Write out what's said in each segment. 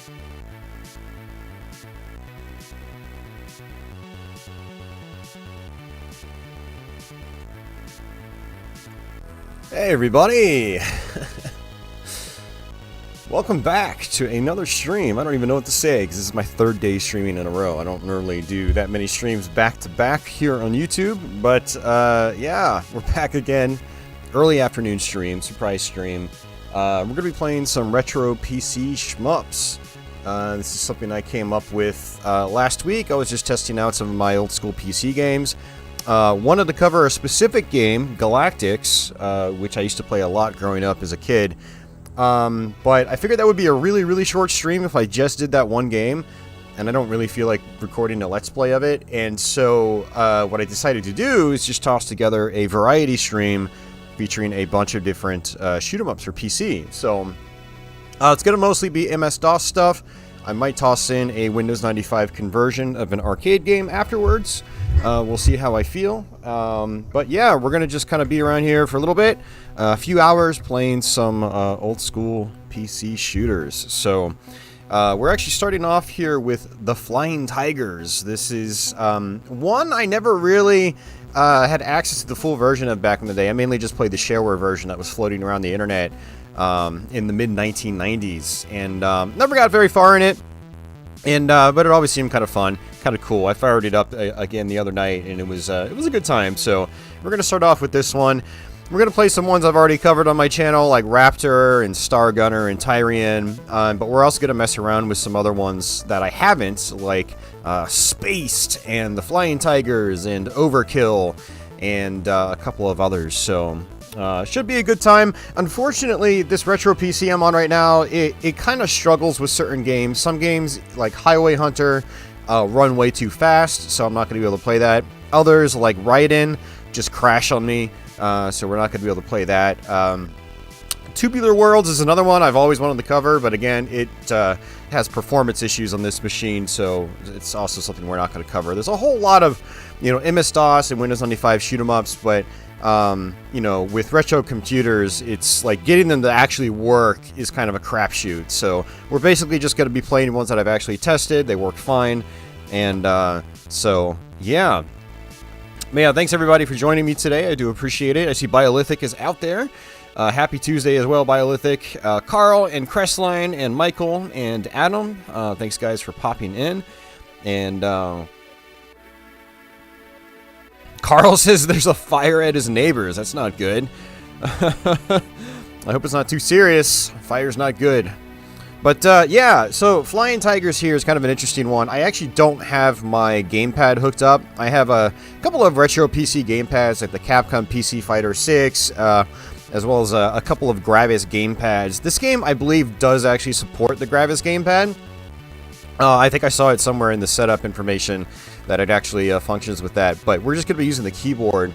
Hey everybody! Welcome back to another stream. I don't even know what to say because this is my third day streaming in a row. I don't normally do that many streams back to back here on YouTube, but yeah, we're back again. Early afternoon stream, surprise stream. We're going to be playing some retro PC shmups. This is something I came up with last week. I was just testing out some of my old school PC games. Wanted to cover a specific game, Galactix, which I used to play a lot growing up as a kid. But I figured that would be a really short stream if I just did that one game, and I don't really feel like recording a Let's Play of it. And so what I decided to do is just toss together a variety stream featuring a bunch of different shoot-'em-ups for PC. So it's going to mostly be MS-DOS stuff. I might toss in a Windows 95 conversion of an arcade game afterwards. We'll see how I feel. But yeah, we're going to just kind of be around here for a little bit. A few hours playing some old school PC shooters. So we're actually starting off here with the Flying Tigers. This is one I never really had access to the full version of back in the day. I mainly just played the shareware version that was floating around the internet in the mid-1990s. And never got very far in it. And but it always seemed kind of fun, kind of cool. I fired it up again the other night, and it was a good time. So we're gonna start off with this one. We're gonna play some ones I've already covered on my channel, like Raptor and Stargunner and Tyrian. But we're also gonna mess around with some other ones that I haven't, like Spaced and the Flying Tigers and Overkill and a couple of others. So. Should be a good time. Unfortunately, this retro PC I'm on right now, it kind of struggles with certain games. Some games, like Highway Hunter, run way too fast, so I'm not going to be able to play that. Others, like Raiden, just crash on me, so we're not going to be able to play that. Tubular Worlds is another one I've always wanted to cover, but again, it has performance issues on this machine, so it's also something we're not going to cover. There's a whole lot of, MS-DOS and Windows 95 shoot-'em-ups, but with retro computers, it's like getting them to actually work is kind of a crapshoot. So we're basically just going to be playing ones that I've actually tested. They work fine. And so, yeah. Yeah, thanks everybody for joining me today. I do appreciate it. I see Biolithic is out there. Happy Tuesday as well, Biolithic. Carl and Crestline and Michael and Adam. Thanks guys for popping in. And Carl says there's a fire at his neighbors. That's not good. I hope it's not too serious. Fire's not good. But yeah, so Flying Tigers here is kind of an interesting one. I actually don't have my gamepad hooked up. I have a couple of retro PC gamepads, like the Capcom PC Fighter 6, as well as a couple of Gravis gamepads. This game, I believe, does actually support the Gravis gamepad. I think I saw it somewhere in the setup information that it actually functions with that, but we're just going to be using the keyboard.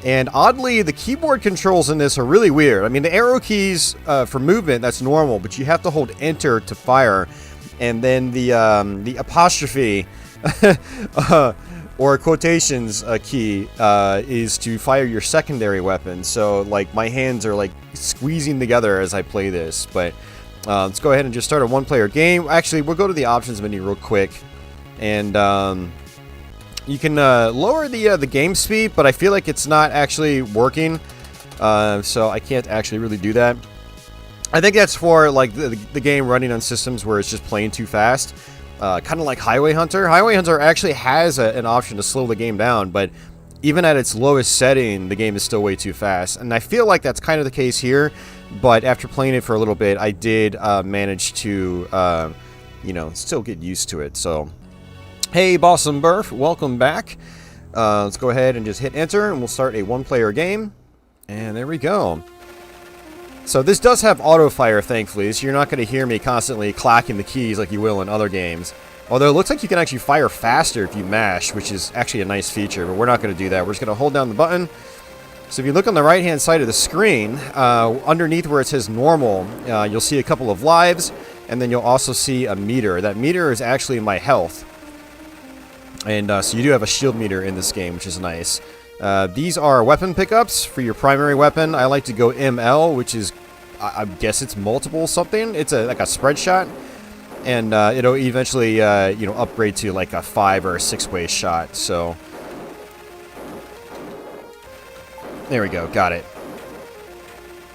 And oddly, the keyboard controls in this are really weird. I mean, the arrow keys for movement, that's normal, but you have to hold enter to fire, and then the apostrophe or quotations key is to fire your secondary weapon. So like my hands are like squeezing together as I play this. But let's go ahead and just start a one-player game. Actually, we'll go to the options menu real quick, and you can lower the game speed, but I feel like it's not actually working, so I can't actually really do that. I think that's for like the game running on systems where it's just playing too fast, kind of like Highway Hunter. Highway Hunter actually has an option to slow the game down, but even at its lowest setting, the game is still way too fast. And I feel like that's kind of the case here, but after playing it for a little bit, I did manage to, still get used to it. So, hey, Bossum Burf, welcome back. Let's go ahead and just hit enter, and we'll start a one-player game. And there we go. So this does have auto-fire, thankfully, so you're not going to hear me constantly clacking the keys like you will in other games. Although it looks like you can actually fire faster if you mash, which is actually a nice feature, but we're not going to do that. We're just going to hold down the button. So if you look on the right-hand side of the screen, underneath where it says normal, you'll see a couple of lives, and then you'll also see a meter. That meter is actually my health. And so you do have a shield meter in this game, which is nice. These are weapon pickups for your primary weapon. I like to go ML, which is, I guess it's multiple something. It's like a spread shot. and it'll eventually, you know, upgrade to like a 5 or a 6-way shot. So there we go, got it.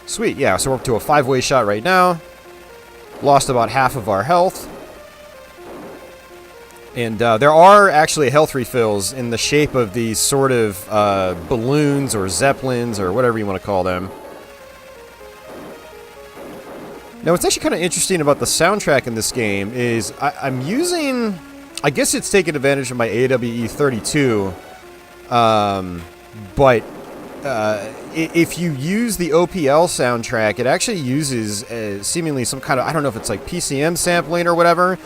Sweet, yeah. So we're up to a 5-way shot right now. Lost about half of our health. And there are actually health refills in the shape of these sort of balloons or zeppelins or whatever you want to call them. Now, what's actually kind of interesting about the soundtrack in this game is I'm using... I guess it's taking advantage of my AWE 32. But if you use the OPL soundtrack, it actually uses seemingly some kind of... I don't know if it's like PCM sampling or whatever.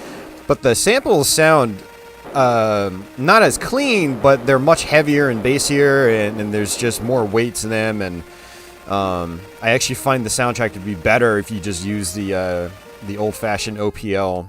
But the samples sound not as clean, but they're much heavier and bassier, and there's just more weight to them. And I actually find the soundtrack to be better if you just use the old-fashioned OPL.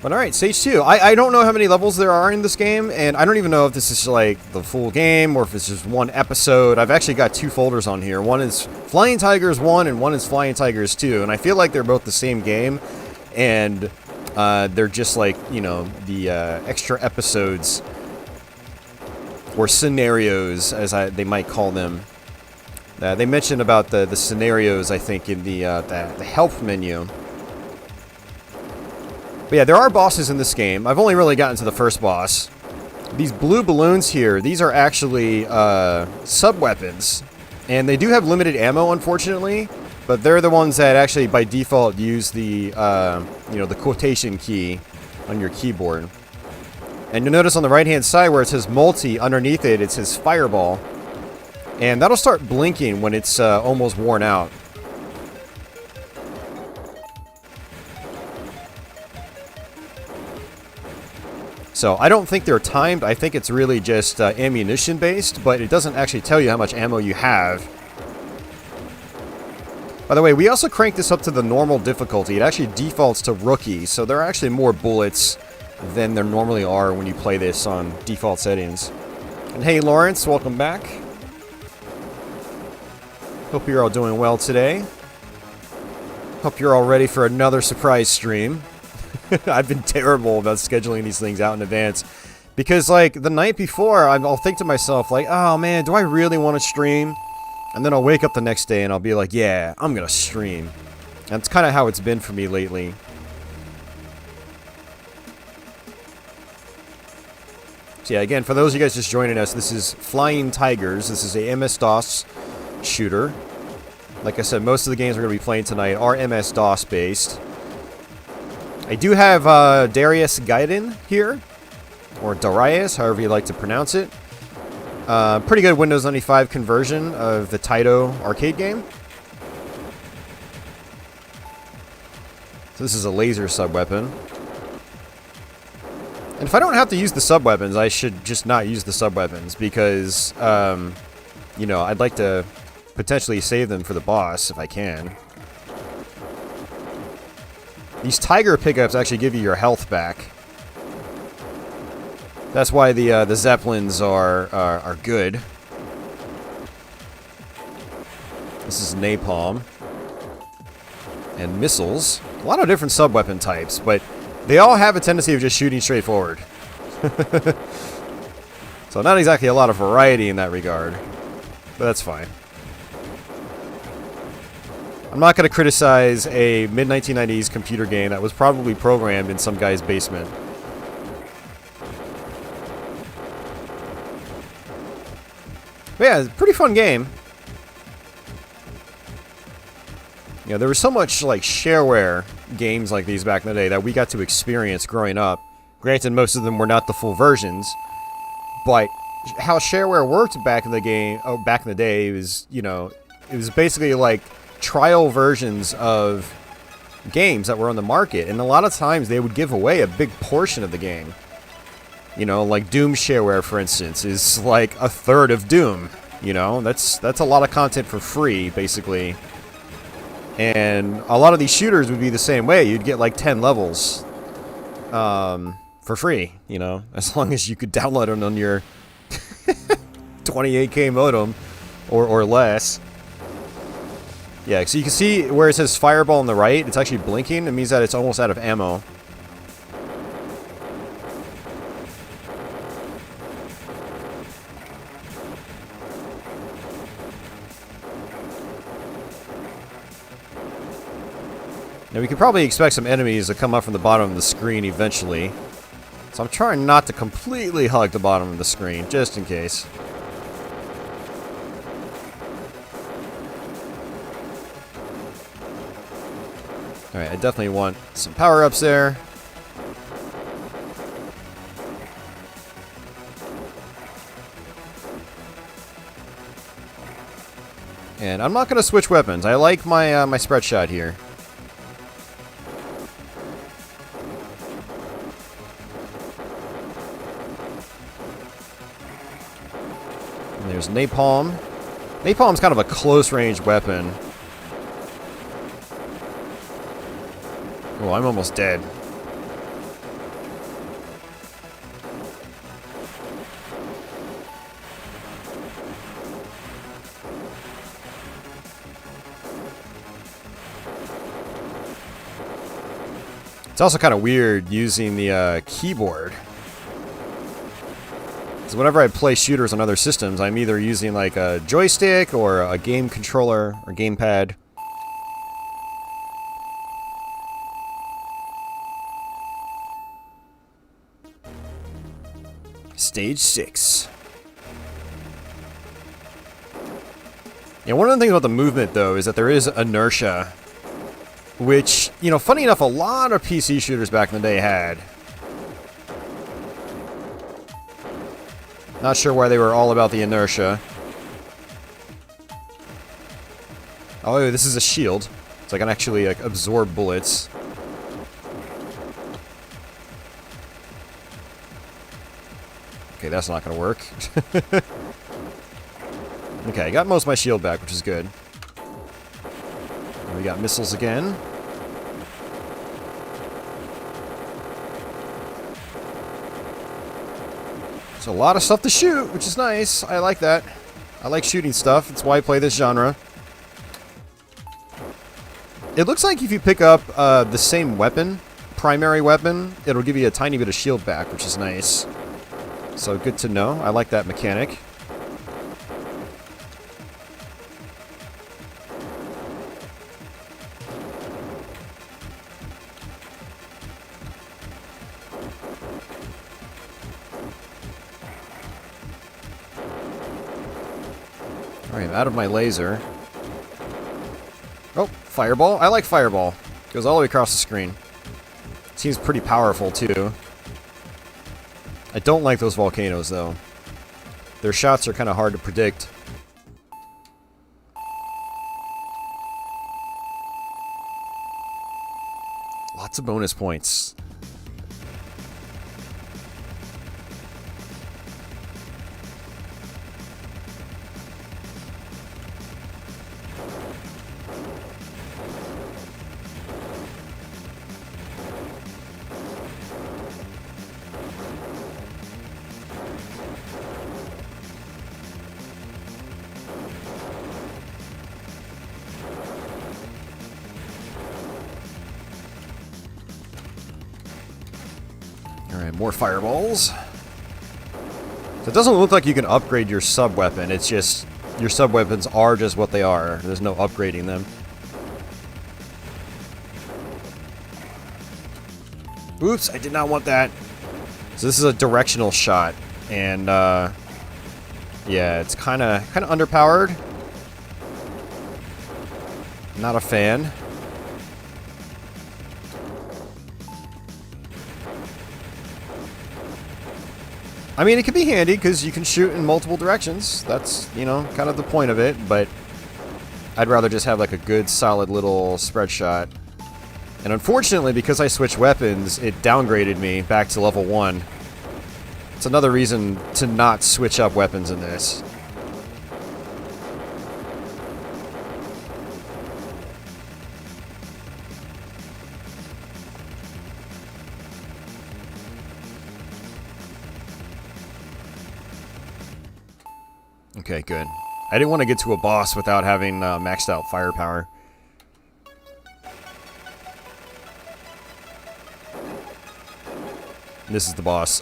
But alright, stage 2. I don't know how many levels there are in this game, and I don't even know if this is like the full game or if it's just one episode. I've actually got 2 folders on here. One is Flying Tigers 1 and one is Flying Tigers 2, and I feel like they're both the same game, and they're just like, you know, the extra episodes or scenarios, as they might call them. They mentioned about the scenarios, I think, in the help menu. But yeah, there are bosses in this game. I've only really gotten to the first boss. These blue balloons here, these are actually sub-weapons. And they do have limited ammo, unfortunately. But they're the ones that actually, by default, use the, you know, the quotation key on your keyboard. And you'll notice on the right-hand side where it says multi, underneath it, it says fireball. And that'll start blinking when it's almost worn out. So I don't think they're timed. I think it's really just ammunition based, but it doesn't actually tell you how much ammo you have. By the way, we also cranked this up to the normal difficulty. It actually defaults to rookie, so there are actually more bullets than there normally are when you play this on default settings. And hey Lawrence, welcome back. Hope you're all doing well today. Hope you're all ready for another surprise stream. I've been terrible about scheduling these things out in advance. Because, like, the night before, I'll think to myself, like, oh man, do I really want to stream? And then I'll wake up the next day and I'll be like, yeah, I'm gonna stream. And that's kind of how it's been for me lately. So yeah, again, for those of you guys just joining us, this is Flying Tigers. This is a MS-DOS shooter. Like I said, most of the games we're going to be playing tonight are MS-DOS based. I do have Darius Gaiden here, or Darius, however you like to pronounce it. Pretty good Windows 95 conversion of the Taito arcade game. So this is a laser sub-weapon. And if I don't have to use the sub-weapons, I should just not use the sub-weapons, because, you know, I'd like to potentially save them for the boss if I can. These tiger pickups actually give you your health back. That's why the zeppelins are good. This is napalm and missiles. A lot of different sub-weapon types, but they all have a tendency of just shooting straight forward. So not exactly a lot of variety in that regard, but that's fine. I'm not going to criticize a mid-1990s computer game that was probably programmed in some guy's basement. But yeah, it's a pretty fun game. You know, there was so much like shareware games like these back in the day that we got to experience growing up. Granted, most of them were not the full versions, but how shareware worked back in the day was, you know, it was basically like trial versions of games that were on the market, and a lot of times they would give away a big portion of the game. You know, like Doom shareware, for instance, is like a third of Doom. You know, that's a lot of content for free, basically. And a lot of these shooters would be the same way. You'd get like 10 levels for free, you know, as long as you could download them on your 28K modem. or less. Yeah, so you can see where it says fireball on the right, it's actually blinking. It means that it's almost out of ammo. Now we could probably expect some enemies to come up from the bottom of the screen eventually. So I'm trying not to completely hug the bottom of the screen, just in case. Alright, I definitely want some power-ups there. And I'm not going to switch weapons. I like my my spread shot here. And there's napalm. Napalm's kind of a close-range weapon. Oh, I'm almost dead. It's also kind of weird using the keyboard. So whenever I play shooters on other systems, I'm either using like a joystick or a game controller or gamepad. Stage 6. Yeah, one of the things about the movement, though, is that there is inertia. Which, you know, funny enough, a lot of PC shooters back in the day had. Not sure why they were all about the inertia. Oh, this is a shield. So I can actually, like, absorb bullets. Okay, that's not gonna work. Okay, I got most of my shield back, which is good. We got missiles again. There's a lot of stuff to shoot, which is nice. I like that. I like shooting stuff. That's why I play this genre. It looks like if you pick up the same weapon, primary weapon, it'll give you a tiny bit of shield back, which is nice. So good to know. I like that mechanic. Alright, I'm out of my laser. Oh, fireball. I like fireball. Goes all the way across the screen. Seems pretty powerful, too. I don't like those volcanoes, though. Their shots are kind of hard to predict. Lots of bonus points. Alright, more fireballs. So it doesn't look like you can upgrade your sub-weapon. It's just, your sub-weapons are just what they are. There's no upgrading them. Oops, I did not want that. So this is a directional shot. And, yeah, it's kind of underpowered. Not a fan. I mean, it can be handy because you can shoot in multiple directions. That's, you know, kind of the point of it, but I'd rather just have like a good solid little spread shot. And unfortunately, because I switched weapons, it downgraded me back to level 1. It's another reason to not switch up weapons in this. Okay, good. I didn't want to get to a boss without having maxed out firepower. This is the boss.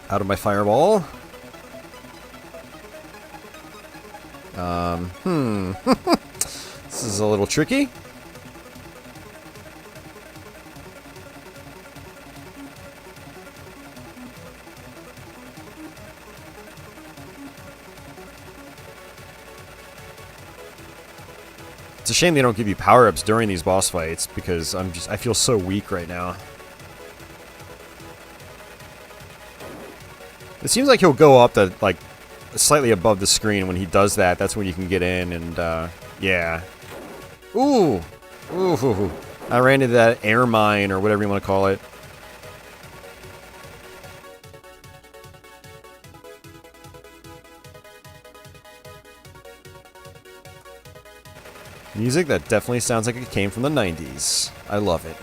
Out of my fireball. This is a little tricky. It's a shame they don't give you power-ups during these boss fights because I feel so weak right now. It seems like he'll go up to, like, slightly above the screen when he does that. That's when you can get in and, yeah. Ooh! Ooh! I ran into that air mine or whatever you want to call it. Music that definitely sounds like it came from the 90s. I love it.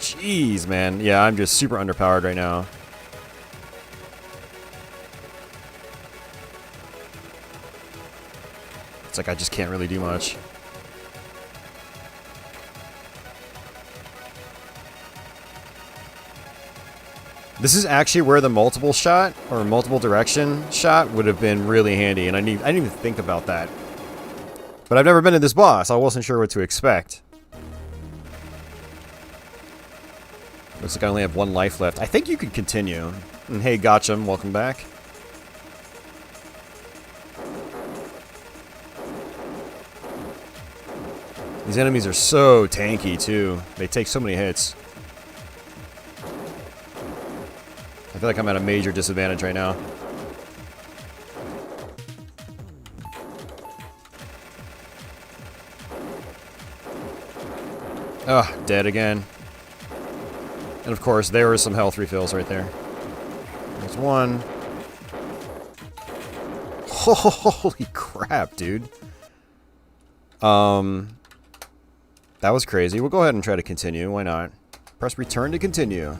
Jeez, man. Yeah, I'm just super underpowered right now. It's like I just can't really do much. This is actually where the multiple shot or multiple direction shot would have been really handy, and I didn't even think about that. But I've never been to this boss. I wasn't sure what to expect. Looks like I only have 1 life left. I think you can continue. And hey, Gotcham, welcome back. These enemies are so tanky, too. They take so many hits. I feel like I'm at a major disadvantage right now. Ugh, dead again. And of course, there were some health refills right there. There's one. Holy crap, dude. That was crazy. We'll go ahead and try to continue. Why not? Press return to continue.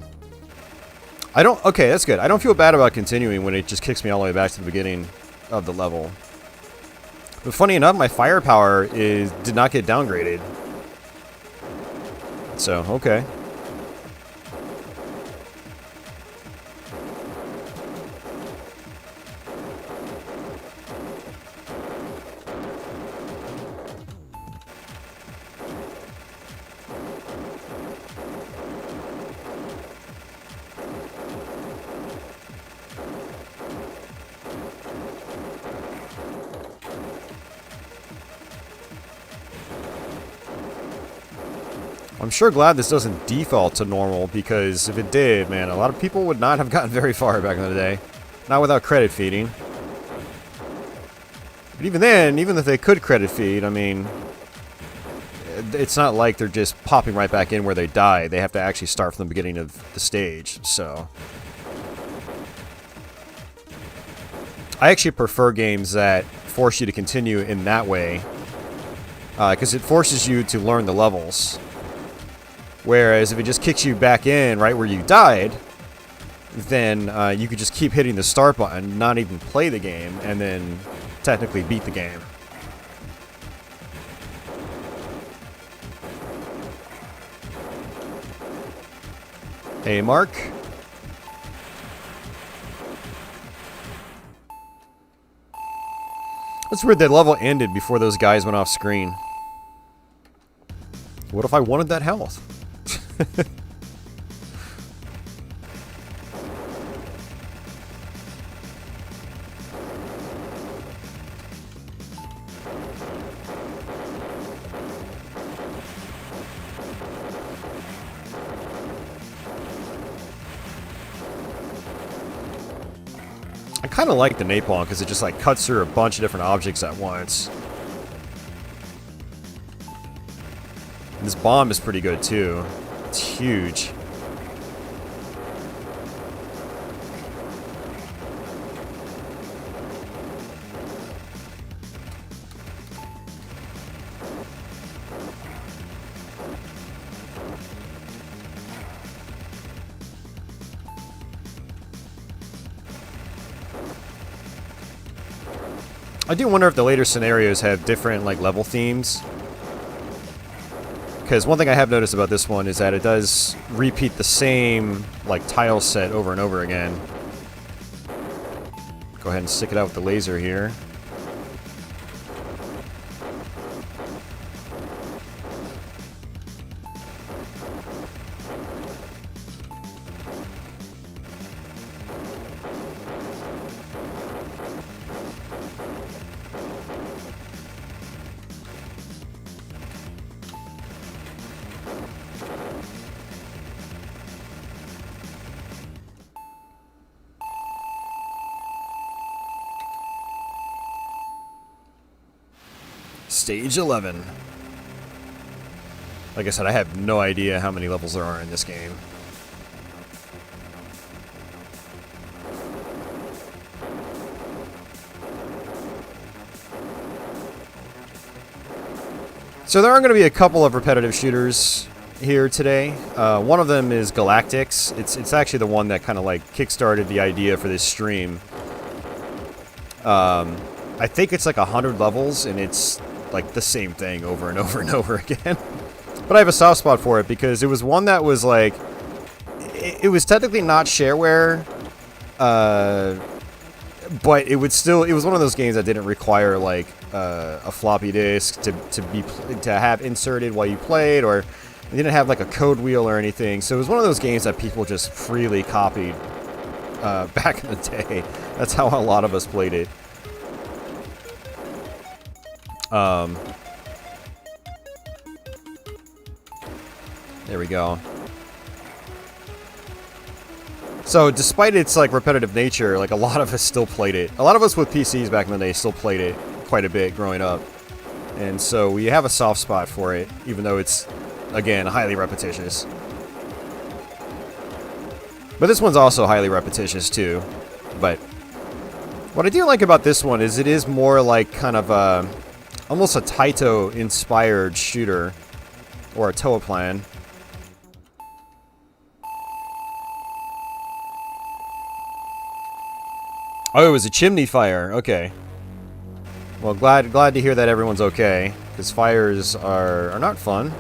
Okay, that's good. I don't feel bad about continuing when it just kicks me all the way back to the beginning of the level. But funny enough, my firepower did not get downgraded. So, okay. I'm sure glad this doesn't default to normal, because if it did, man, a lot of people would not have gotten very far back in the day. Not without credit feeding. But even then, even if they could credit feed, I mean, it's not like they're just popping right back in where they die. They have to actually start from the beginning of the stage, so. I actually prefer games that force you to continue in that way, because it forces you to learn the levels. Whereas if it just kicks you back in right where you died, then you could just keep hitting the start button, not even play the game, and then technically beat the game. Hey, Mark. That's weird that level ended before those guys went off screen. What if I wanted that health? I kind of like the napalm because it just like cuts through a bunch of different objects at once. And this bomb is pretty good too. It's huge. I do wonder if the later scenarios have different like level themes. Because one thing I have noticed about this one is that it does repeat the same like tile set over and over again. Go ahead and stick it out with the laser here. Stage 11. Like I said, I have no idea how many levels there are in this game. So there are going to be a couple of repetitive shooters here today. One of them is Galactix. It's actually the one that kind of like kickstarted the idea for this stream. I think it's like 100 levels, and it's like the same thing over and over and over again. But I have a soft spot for it because it was one that was like, it was technically not shareware, but it was one of those games that didn't require like a floppy disk to have inserted while you played, or it didn't have like a code wheel or anything. So it was one of those games that people just freely copied back in the day. That's how a lot of us played it. There we go. So despite its like repetitive nature, like a lot of us still played it. A lot of us with PCs back in the day still played it quite a bit growing up. And so we have a soft spot for it, even though it's, again, highly repetitious. But this one's also highly repetitious too. But what I do like about this one is it is more like kind of almost a Taito-inspired shooter, or a Toa plan. Oh, it was a chimney fire. Okay. Well, glad to hear that everyone's okay, because fires are not fun.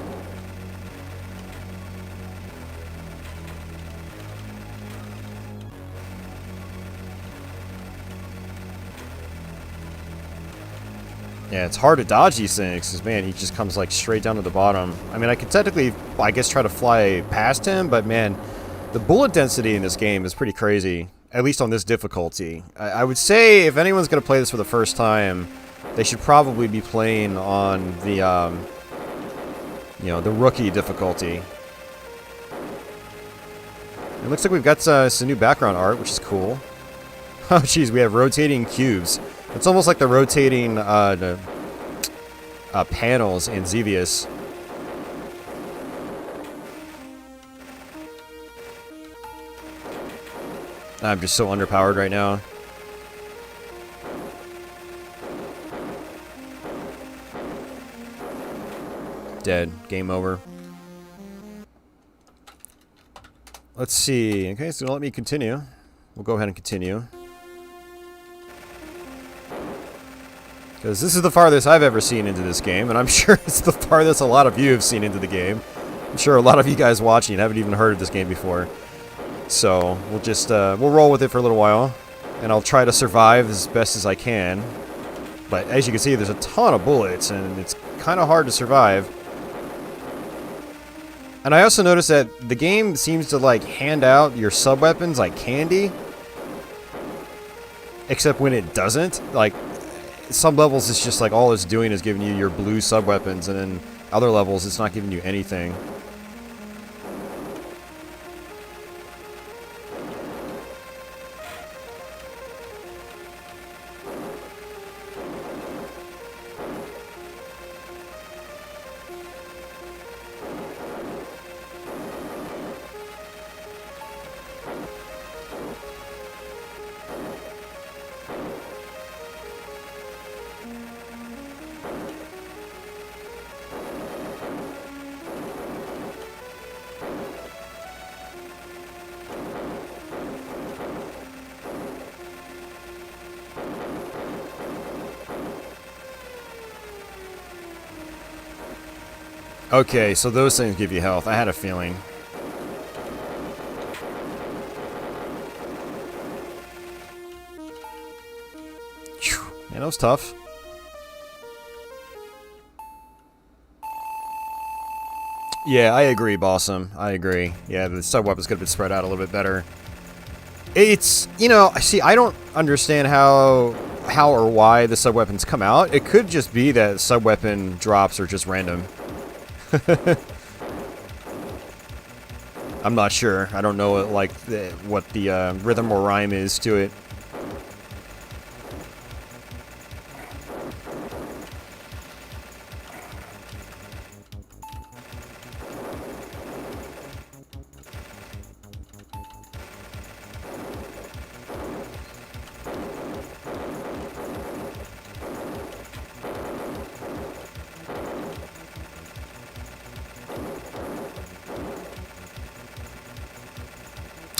Yeah, it's hard to dodge these things, because, man, he just comes, like, straight down to the bottom. I mean, I could technically, I guess, try to fly past him, but, man, the bullet density in this game is pretty crazy, at least on this difficulty. I would say if anyone's going to play this for the first time, they should probably be playing on the, you know, the rookie difficulty. It looks like we've got some new background art, which is cool. Oh, jeez, we have rotating cubes. It's almost like the rotating panels in Xevious. I'm just so underpowered right now. Dead. Game over. Let's see. Okay, so let me continue. We'll go ahead and continue. Because this is the farthest I've ever seen into this game, and I'm sure it's the farthest a lot of you have seen into the game. I'm sure a lot of you guys watching haven't even heard of this game before. So, we'll just, we'll roll with it for a little while, and I'll try to survive as best as I can. But as you can see, there's a ton of bullets, and it's kind of hard to survive. And I also noticed that the game seems to, like, hand out your sub-weapons like candy. Except when it doesn't. Like, some levels it's just like all it's doing is giving you your blue sub-weapons, and then other levels it's not giving you anything. Okay, so those things give you health. I had a feeling. Whew. Yeah, that was tough. Yeah, I agree, Bossum. I agree. Yeah, the sub-weapons could have been spread out a little bit better. It's, you know, see, I don't understand how or why the sub-weapons come out. It could just be that sub-weapon drops are just random. I'm not sure. I don't know like what the rhythm or rhyme is to it.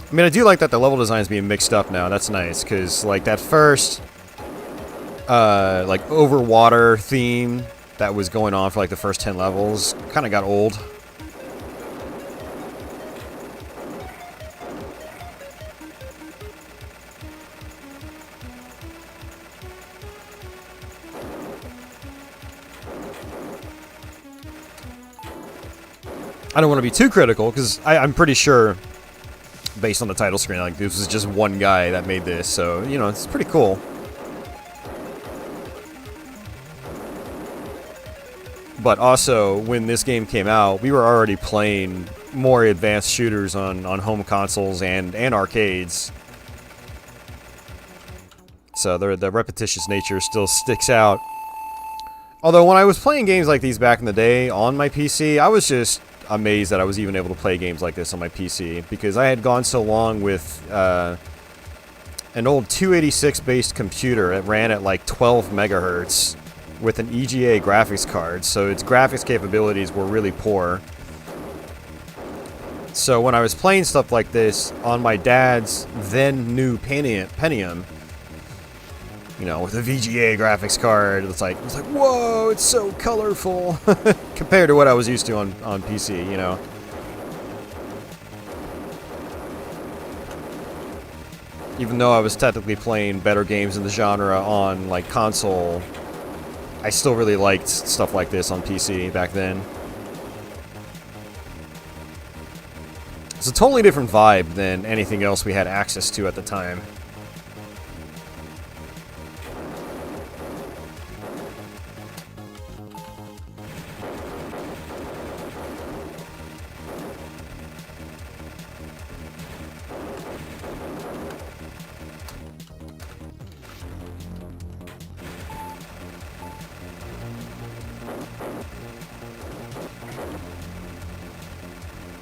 I mean, I do like that the level design is being mixed up now. That's nice, because, like, that first, like, overwater theme that was going on for, like, the first 10 levels kind of got old. I don't want to be too critical, because I'm pretty sure, based on the title screen, like, this was just one guy that made this, so, you know, it's pretty cool. But also, when this game came out, we were already playing more advanced shooters on home consoles and arcades. So the repetitious nature still sticks out. Although, when I was playing games like these back in the day on my PC, I was just amazed that I was even able to play games like this on my PC, because I had gone so long with an old 286 based computer that ran at like 12 megahertz with an EGA graphics card, so its graphics capabilities were really poor. So when I was playing stuff like this on my dad's then new Pentium, you know, with a VGA graphics card, it's like, whoa, it's so colorful compared to what I was used to on PC, you know. Even though I was technically playing better games in the genre on, like, console, I still really liked stuff like this on PC back then. It's a totally different vibe than anything else we had access to at the time.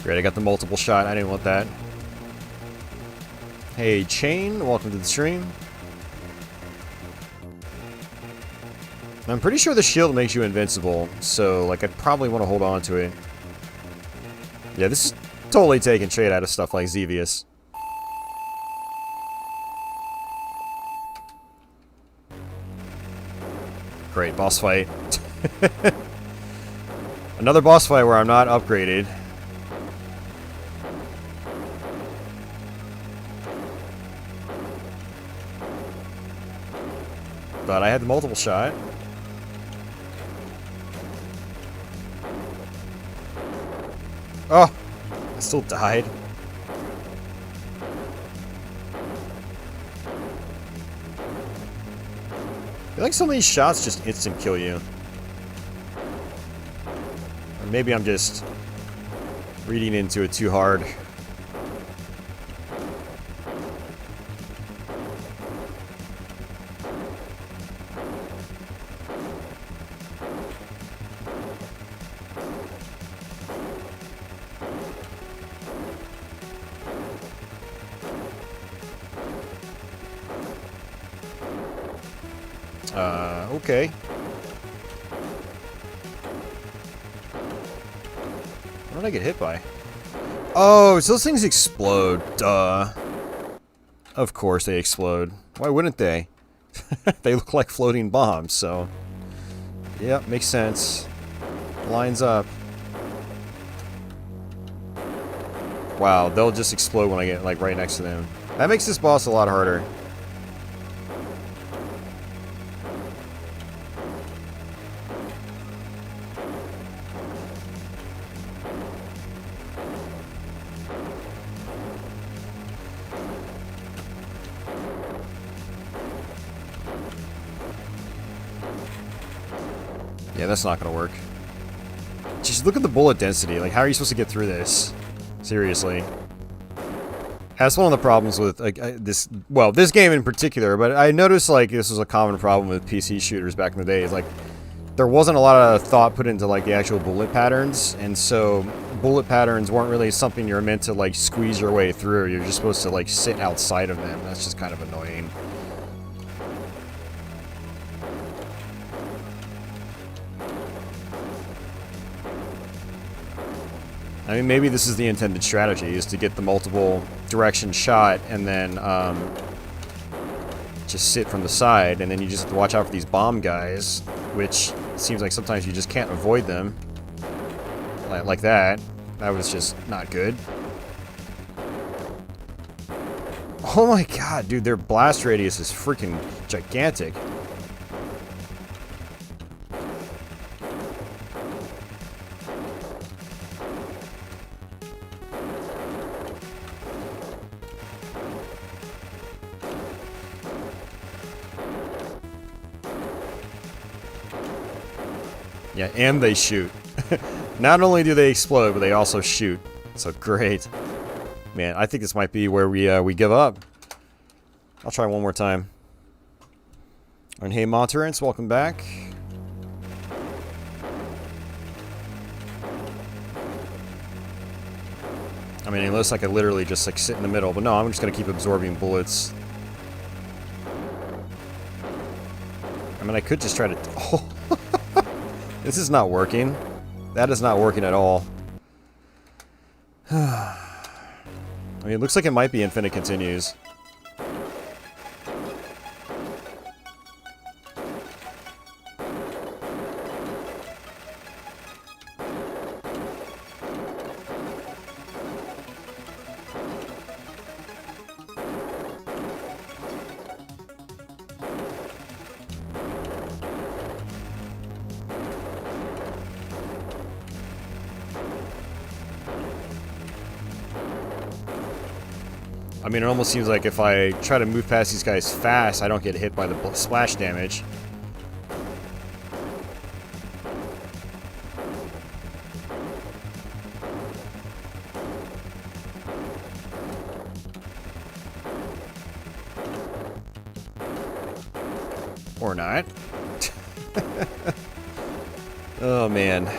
Great, I got the multiple shot. I didn't want that. Hey, Chain, welcome to the stream. I'm pretty sure the shield makes you invincible, so, like, I'd probably want to hold on to it. Yeah, this is totally taken straight out of stuff like Xevious. Great, boss fight. Another boss fight where I'm not upgraded. But I had the multiple shot. Oh! I still died. I feel like some of these shots just instant kill you. Or maybe I'm just reading into it too hard. Okay. What did I get hit by? Oh, so those things explode. Duh. Of course they explode. Why wouldn't they? They look like floating bombs, so... Yep, makes sense. Lines up. Wow, they'll just explode when I get, like, right next to them. That makes this boss a lot harder. Yeah, that's not gonna work. Just look at the bullet density. Like, how are you supposed to get through this? Seriously. That's one of the problems with this game in particular, but I noticed, like, this was a common problem with PC shooters back in the day. Is like, there wasn't a lot of thought put into, like, the actual bullet patterns, and so bullet patterns weren't really something you're meant to, like, squeeze your way through. You're just supposed to, like, sit outside of them. That's just kind of annoying. I mean, maybe this is the intended strategy, is to get the multiple direction shot and then just sit from the side, and then you just have to watch out for these bomb guys, which seems like sometimes you just can't avoid them. Like that. That was just not good. Oh my god, dude, their blast radius is freaking gigantic. Yeah, and they shoot. Not only do they explode, but they also shoot. So great. Man, I think this might be where we give up. I'll try one more time. And hey, Monterance, welcome back. I mean, unless I could literally just, like, sit in the middle. But no, I'm just gonna keep absorbing bullets. I mean, I could just try to... Oh. This is not working. That is not working at all. I mean, it looks like it might be infinite continues. I mean, it almost seems like if I try to move past these guys fast, I don't get hit by the splash damage. Or not. Oh, man.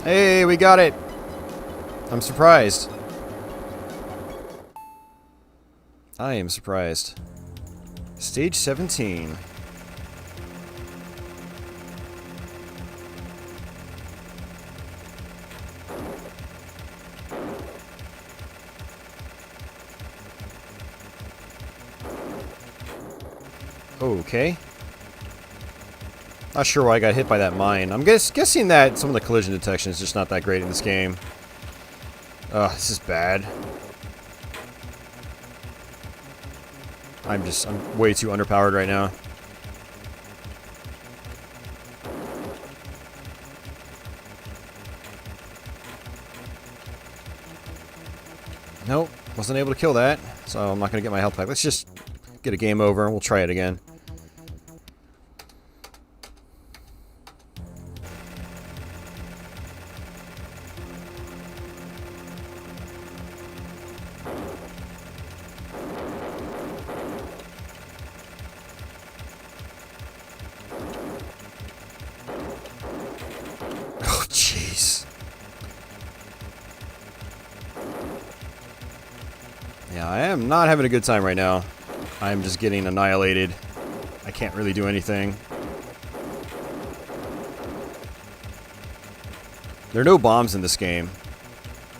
Hey, we got it! I'm surprised. I am surprised. Stage 17. Okay. Not sure why I got hit by that mine. I'm guessing that some of the collision detection is just not that great in this game. Ugh, this is bad. I'm way too underpowered right now. Nope, wasn't able to kill that, so I'm not going to get my health back. Let's just get a game over and we'll try it again. Oh, jeez. Yeah, I am not having a good time right now. I'm just getting annihilated. I can't really do anything. There are no bombs in this game.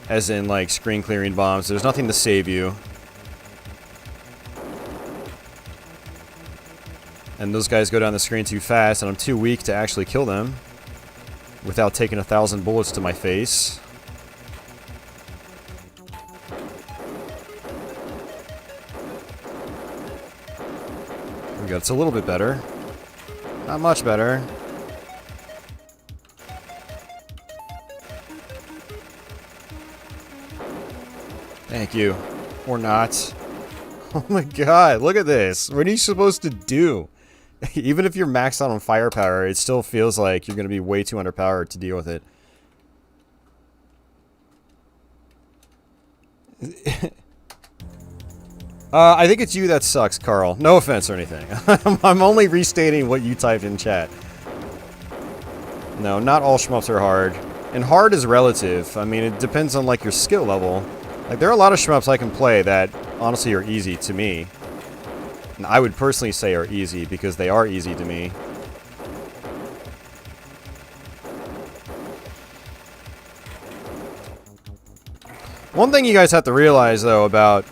As in, like, screen clearing bombs. There's nothing to save you. And those guys go down the screen too fast, and I'm too weak to actually kill them without taking 1,000 bullets to my face. There we go. It's a little bit better. Not much better. Thank you. Or not. Oh my god, look at this. What are you supposed to do? Even if you're maxed out on firepower, it still feels like you're going to be way too underpowered to deal with it. I think it's you that sucks, Carl. No offense or anything. I'm only restating what you typed in chat. No, not all shmups are hard. And hard is relative. I mean, it depends on, like, your skill level. Like, there are a lot of shmups I can play that, honestly, are easy to me. And I would personally say are easy, because they are easy to me. One thing you guys have to realize, though, about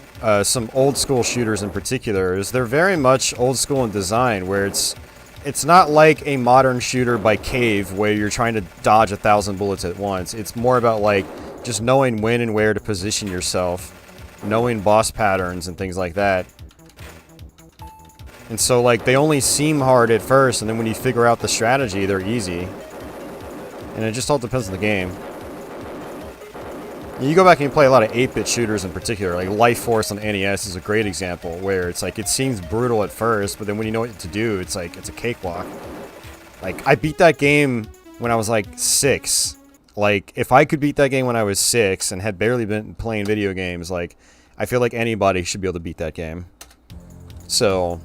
some old-school shooters in particular, is they're very much old-school in design, where it's not like a modern shooter by Cave, where you're trying to dodge 1,000 bullets at once. It's more about, like, just knowing when and where to position yourself, knowing boss patterns and things like that. And so, like, they only seem hard at first, and then when you figure out the strategy, they're easy. And it just all depends on the game. You go back and you play a lot of 8-bit shooters in particular, like Life Force on NES is a great example, where it's like, it seems brutal at first, but then when you know what to do, it's like, it's a cakewalk. Like, I beat that game when I was like 6. Like, if I could beat that game when I was 6 and had barely been playing video games, like, I feel like anybody should be able to beat that game. So,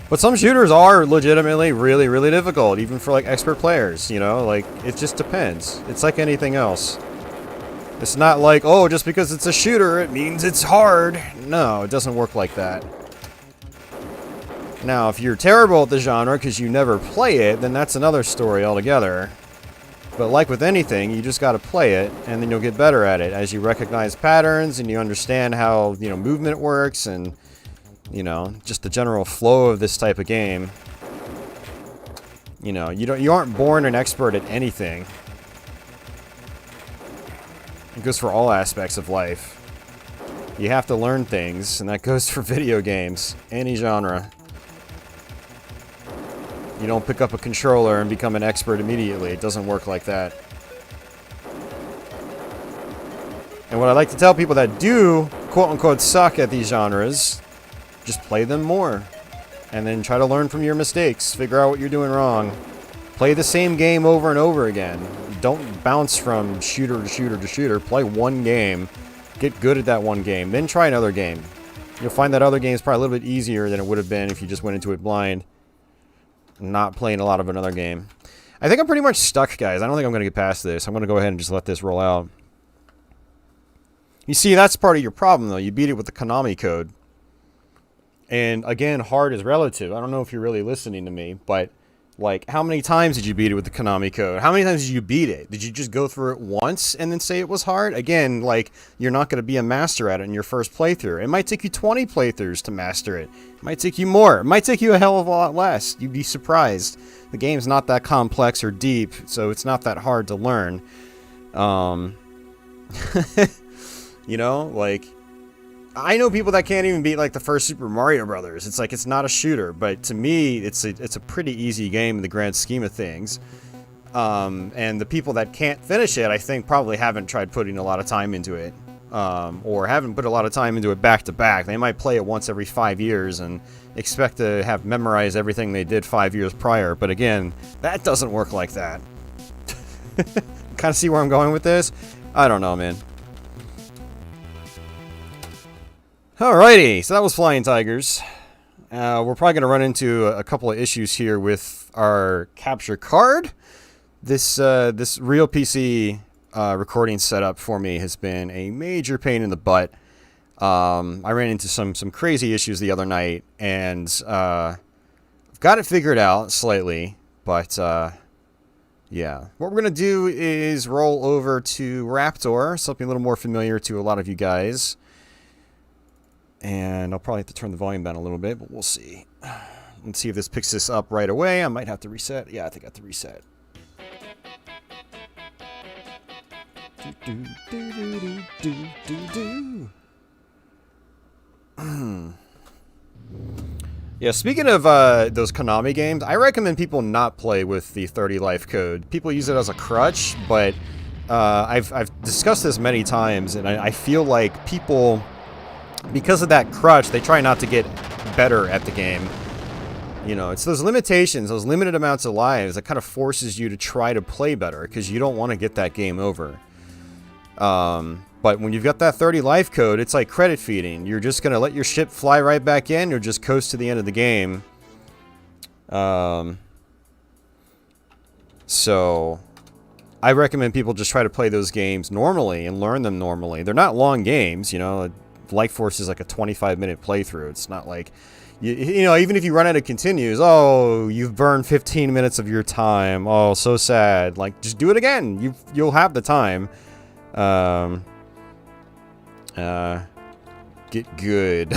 but some shooters are legitimately really, really difficult, even for, like, expert players, you know? Like, it just depends. It's like anything else. It's not like, oh, just because it's a shooter, it means it's hard. No, it doesn't work like that. Now, if you're terrible at the genre because you never play it, then that's another story altogether. But like with anything, you just gotta play it, and then you'll get better at it as you recognize patterns and you understand how, you know, movement works and, you know, just the general flow of this type of game. You know, you aren't born an expert at anything. It goes for all aspects of life. You have to learn things, and that goes for video games, any genre. You don't pick up a controller and become an expert immediately. It doesn't work like that. And what I like to tell people that do, quote-unquote, suck at these genres, just play them more. And then try to learn from your mistakes. Figure out what you're doing wrong. Play the same game over and over again. Don't bounce from shooter to shooter to shooter. Play one game. Get good at that one game. Then try another game. You'll find that other game is probably a little bit easier than it would have been if you just went into it blind. Not playing a lot of another game. I think I'm pretty much stuck, guys. I don't think I'm going to get past this. I'm going to go ahead and just let this roll out. You see, that's part of your problem, though. You beat it with the Konami code. And, again, hard is relative. I don't know if you're really listening to me, but, like, how many times did you beat it with the Konami code? How many times did you beat it? Did you just go through it once and then say it was hard? Again, like, you're not going to be a master at it in your first playthrough. It might take you 20 playthroughs to master it. It might take you more. It might take you a hell of a lot less. You'd be surprised. The game's not that complex or deep, so it's not that hard to learn. You know, like, I know people that can't even beat, like, the first Super Mario Brothers. It's like, it's not a shooter, but to me, it's a pretty easy game in the grand scheme of things. And the people that can't finish it, I think, probably haven't tried putting a lot of time into it. Or haven't put a lot of time into it back to back. They might play it once every 5 years and expect to have memorized everything they did 5 years prior. But again, that doesn't work like that. Kind of see where I'm going with this? I don't know, man. Alrighty, so that was Flying Tigers. We're probably going to run into a couple of issues here with our capture card. This real PC recording setup for me has been a major pain in the butt. I ran into some crazy issues the other night, and I've got it figured out slightly, but yeah, yeah. What we're going to do is roll over to Raptor, something a little more familiar to a lot of you guys. And I'll probably have to turn the volume down a little bit, but we'll see. Let's see if this picks this up right away. I might have to reset. Yeah, I think I have to reset. Yeah, speaking of those Konami games, I recommend people not play with the 30 life code. People use it as a crutch, but I've discussed this many times, and I feel like people, because of that crutch, they try not to get better at the game. You know, it's those limitations, those limited amounts of lives that kind of forces you to try to play better, because you don't want to get that game over. But when you've got that 30 life code, it's like credit feeding. You're just going to let your ship fly right back in, or just coast to the end of the game. So I recommend people just try to play those games normally and learn them normally. They're not long games, you know. Life Force is like a 25-minute playthrough. It's not like, you know, even if you run out of continues, oh, you've burned 15 minutes of your time. Oh, so sad. Like, just do it again. You'll have the time. Get good.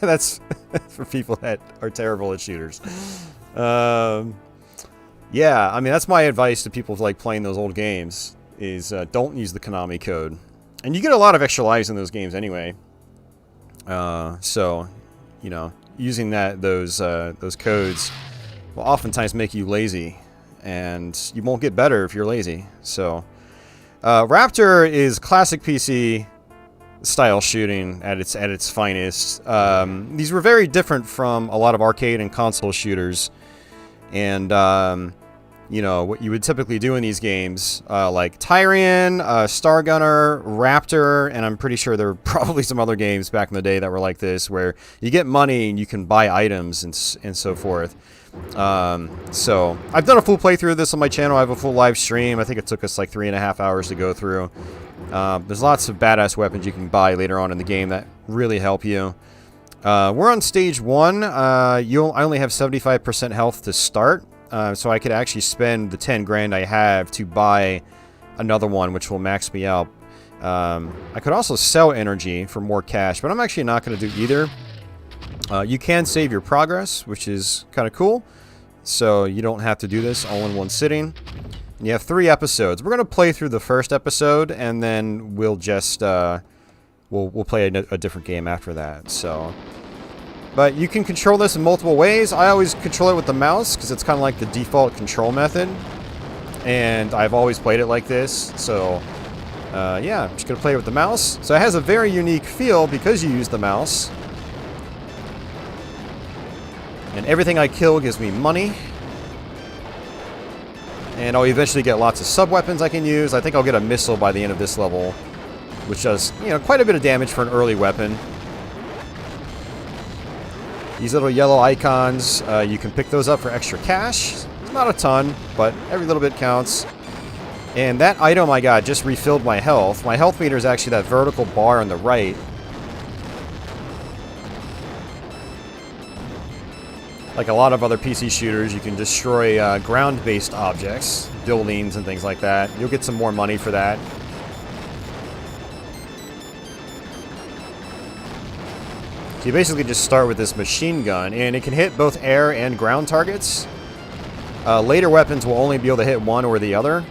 That's for people that are terrible at shooters. Yeah, I mean, that's my advice to people like playing those old games is don't use the Konami code. And you get a lot of extra lives in those games anyway. So, you know, using those codes will oftentimes make you lazy, and you won't get better if you're lazy. So, Raptor is classic PC style shooting at its finest. These were very different from a lot of arcade and console shooters, and you know what you would typically do in these games, like Tyrian, Stargunner, Raptor, and I'm pretty sure there were probably some other games back in the day that were like this, where you get money and you can buy items and so forth. So I've done a full playthrough of this on my channel. I have a full live stream. I think it took us like 3.5 hours to go through. There's lots of badass weapons you can buy later on in the game that really help you. We're on stage 1. I only have 75% health to start, so I could actually spend the 10 grand I have to buy another one, which will max me out. I could also sell energy for more cash, but I'm actually not going to do either. You can save your progress, which is kind of cool, so you don't have to do this all in one sitting. And you have 3 episodes. We're going to play through the first episode, and then we'll just we'll play a different game after that. So, but you can control this in multiple ways. I always control it with the mouse because it's kind of like the default control method, and I've always played it like this. So, yeah, I'm just going to play it with the mouse. So it has a very unique feel because you use the mouse. And everything I kill gives me money. And I'll eventually get lots of sub-weapons I can use. I think I'll get a missile by the end of this level, which does, you know, quite a bit of damage for an early weapon. These little yellow icons, you can pick those up for extra cash. Not a ton, but every little bit counts. And that item I got just refilled my health. My health meter is actually that vertical bar on the right. Like a lot of other PC shooters, you can destroy ground-based objects, buildings and things like that. You'll get some more money for that. So you basically just start with this machine gun, and it can hit both air and ground targets. Later weapons will only be able to hit one or the other.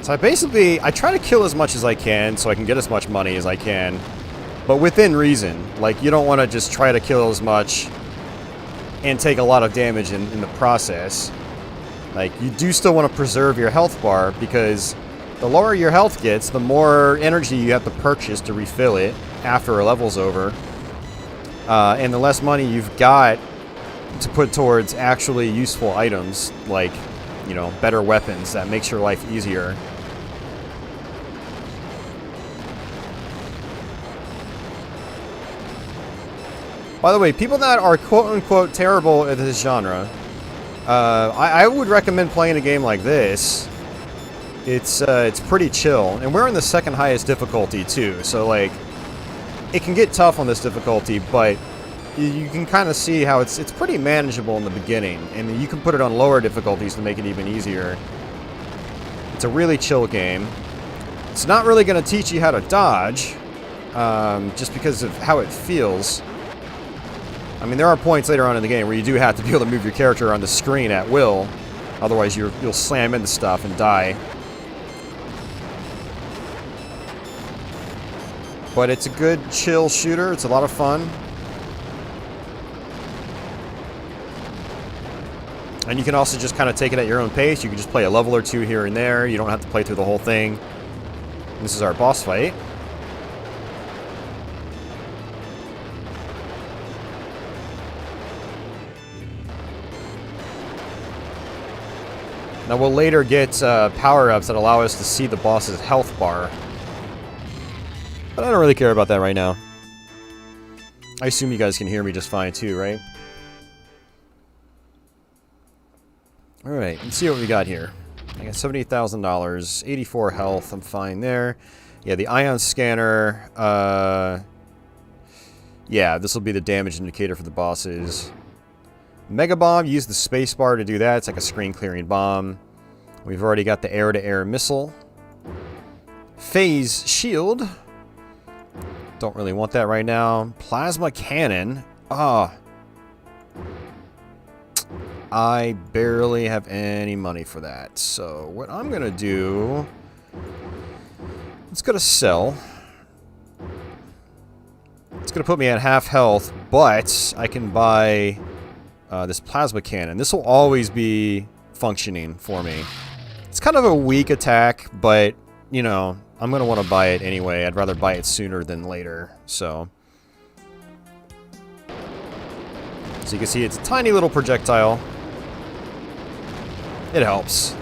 So I try to kill as much as I can so I can get as much money as I can, but within reason. Like, you don't want to just try to kill as much and take a lot of damage in the process. Like, you do still want to preserve your health bar, because the lower your health gets, the more energy you have to purchase to refill it after a level's over. And the less money you've got to put towards actually useful items, like, you know, better weapons that makes your life easier. By the way, people that are quote-unquote terrible at this genre, I would recommend playing a game like this. It's pretty chill, and we're in the second highest difficulty too, so like, it can get tough on this difficulty, but you can kind of see how it's pretty manageable in the beginning, and you can put it on lower difficulties to make it even easier. It's a really chill game. It's not really going to teach you how to dodge, just because of how it feels. I mean, there are points later on in the game where you do have to be able to move your character on the screen at will, otherwise you'll slam into stuff and die. But it's a good, chill shooter. It's a lot of fun. And you can also just kind of take it at your own pace. You can just play a level or two here and there. You don't have to play through the whole thing. This is our boss fight. Now we'll later get power-ups that allow us to see the boss's health bar. But I don't really care about that right now. I assume you guys can hear me just fine too, right? Alright, let's see what we got here. I got $78,000, 84 health, I'm fine there. Yeah, the ion scanner, yeah, this will be the damage indicator for the bosses. Mega Bomb, use the spacebar to do that. It's like a screen-clearing bomb. We've already got the air-to-air missile. Phase shield. Don't really want that right now. Plasma cannon. Ah. I barely have any money for that. So what I'm going to do... Let's go to sell. It's going to put me at half health, but I can buy... this plasma cannon. This will always be functioning for me. It's kind of a weak attack, but, you know, I'm going to want to buy it anyway. I'd rather buy it sooner than later, so. So you can see it's a tiny little projectile. It helps.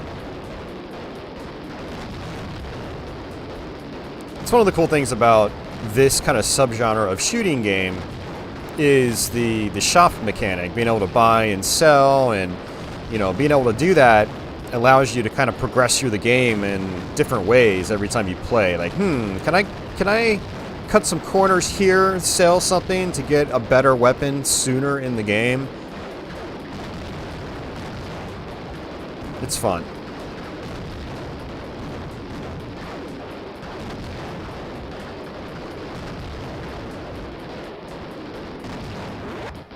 It's one of the cool things about this kind of subgenre of shooting game is the shop mechanic, being able to buy and sell, and you know, being able to do that allows you to kind of progress through the game in different ways every time you play. Like, can I cut some corners here, sell something to get a better weapon sooner in the game? It's fun.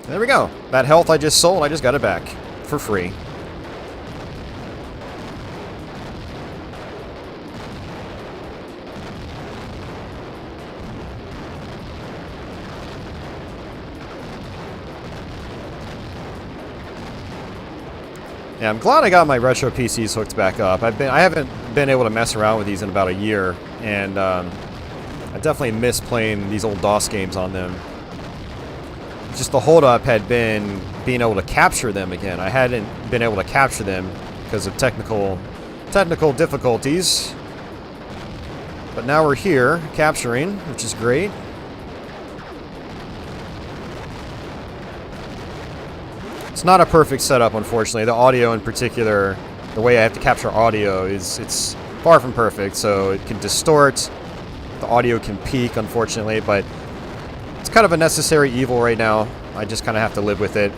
There we go. That health I just sold, I just got it back. For free. Yeah, I'm glad I got my retro PCs hooked back up. I haven't been able to mess around with these in about a year, and I definitely miss playing these old DOS games on them. Just the holdup had been being able to capture them again. I hadn't been able to capture them because of technical difficulties. But now we're here, capturing, which is great. It's not a perfect setup, unfortunately. The audio in particular, the way I have to capture audio it's far from perfect, so it can distort. The audio can peak, unfortunately, but it's kind of a necessary evil right now. I just kind of have to live with it.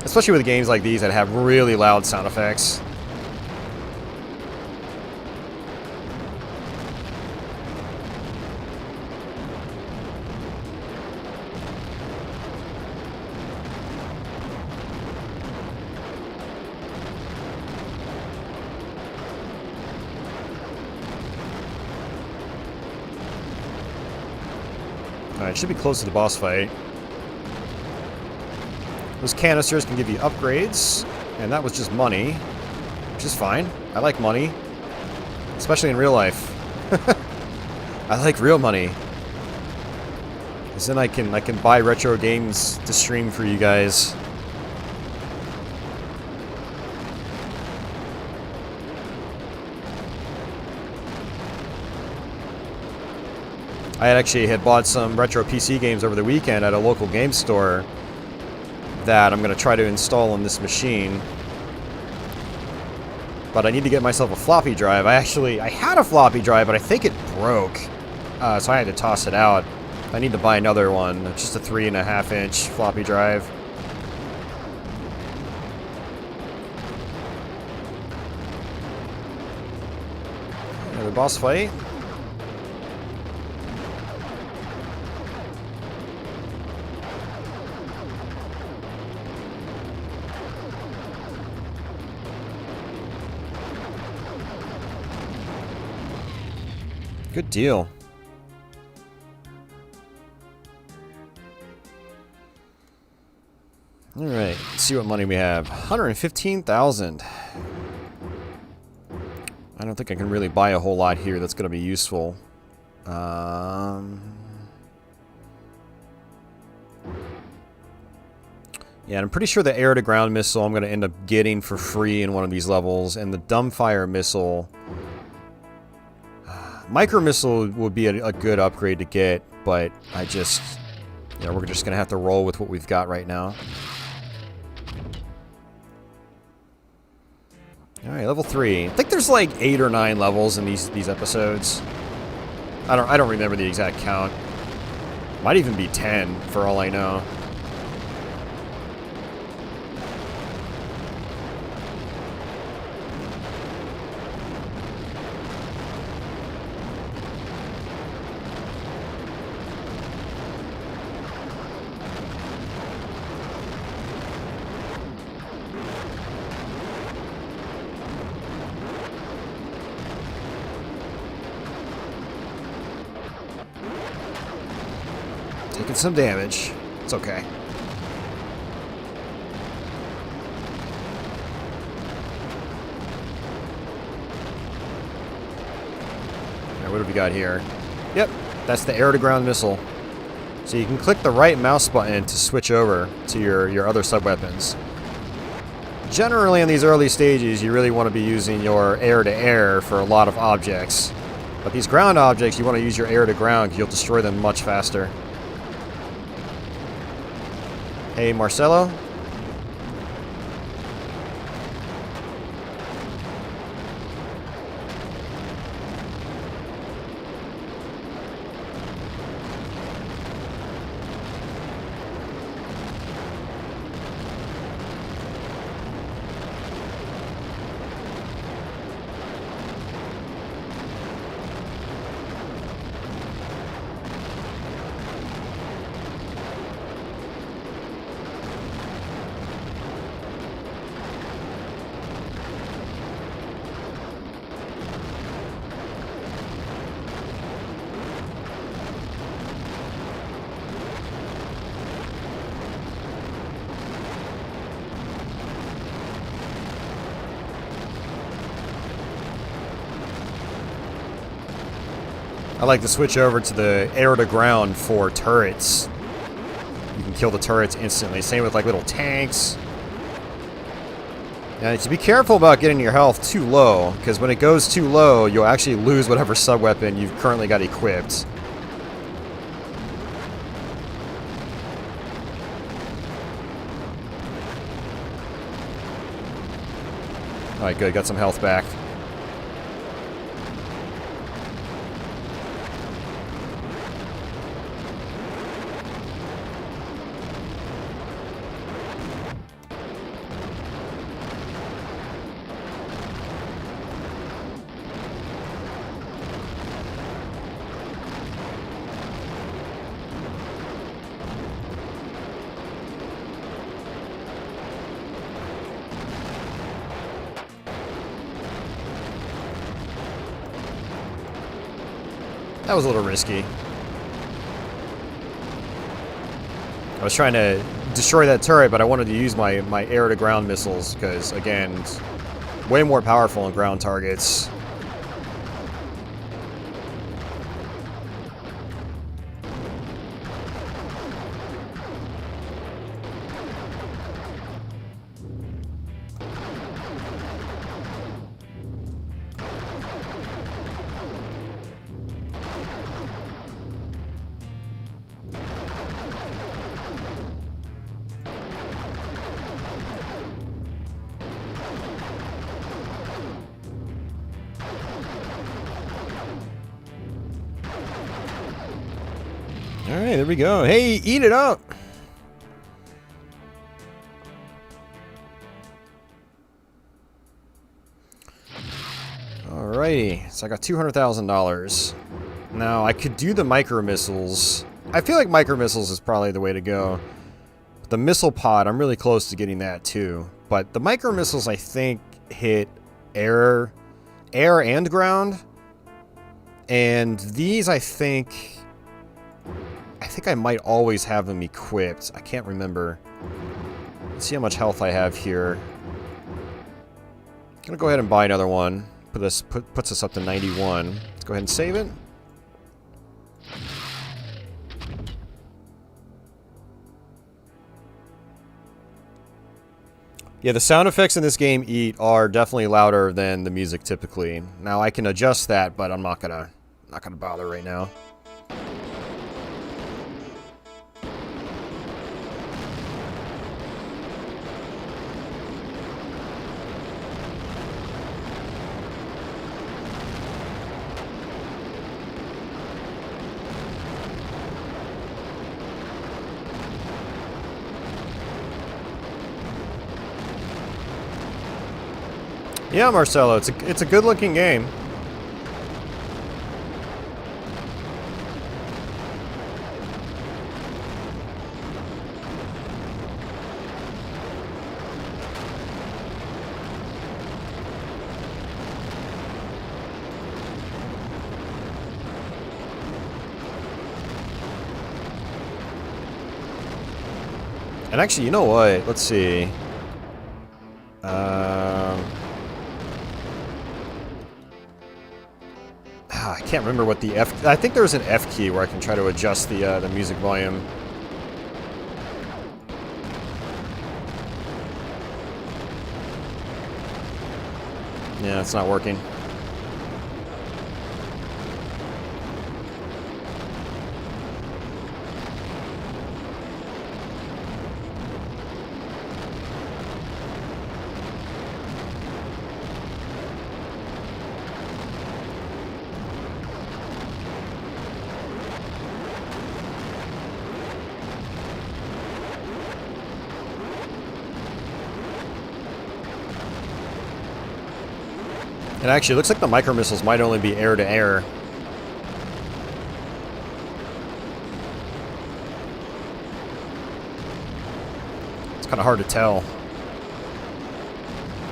Especially with games like these that have really loud sound effects. Alright, should be close to the boss fight. Those canisters can give you upgrades, and that was just money, which is fine. I like money, especially in real life. I like real money. Because then I can buy retro games to stream for you guys. I had bought some retro PC games over the weekend at a local game store that I'm going to try to install on this machine. But I need to get myself a floppy drive. I had a floppy drive, but I think it broke. So I had to toss it out. I need to buy another one. Just a 3.5-inch floppy drive. Another boss fight. Good deal. All right, let's see what money we have. 115,000. I don't think I can really buy a whole lot here that's going to be useful. Yeah, I'm pretty sure the air-to-ground missile I'm going to end up getting for free in one of these levels, and the dumbfire missile... Micro missile would be a good upgrade to get, but I just... You know, we're just going to have to roll with what we've got right now. Alright, level 3. I think there's like 8 or 9 levels in these episodes. I don't remember the exact count. Might even be 10, for all I know. Taking some damage. It's okay. Alright, what have we got here? Yep, that's the air-to-ground missile. So you can click the right mouse button to switch over to your other sub-weapons. Generally, in these early stages, you really want to be using your air-to-air for a lot of objects. But these ground objects, you want to use your air-to-ground because you'll destroy them much faster. Hey, Marcelo. I like to switch over to the air-to-ground for turrets. You can kill the turrets instantly. Same with like little tanks. Now, to be careful about getting your health too low, because when it goes too low, you'll actually lose whatever sub-weapon you've currently got equipped. Alright, good. Got some health back. That was a little risky. I was trying to destroy that turret, but I wanted to use my air-to-ground missiles, because, again, it's way more powerful on ground targets. Alright, there we go. Hey, eat it up! Alrighty, so I got $200,000. Now, I could do the micro missiles. I feel like micro missiles is probably the way to go. The missile pod, I'm really close to getting that too. But the micro missiles, I think, hit air and ground. And these, I think I might always have them equipped. I can't remember. Let's see how much health I have here. I'm gonna go ahead and buy another one. Puts us up to 91. Let's go ahead and save it. Yeah, the sound effects in this game are definitely louder than the music typically. Now I can adjust that, but I'm not gonna bother right now. Yeah, Marcelo, it's a good-looking game. And actually, you know what? Let's see. I can't remember what the F... I think there's an F key where I can try to adjust the music volume. Yeah, it's not working. It actually looks like the micro missiles might only be air to air. It's kind of hard to tell.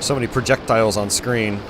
So many projectiles on screen.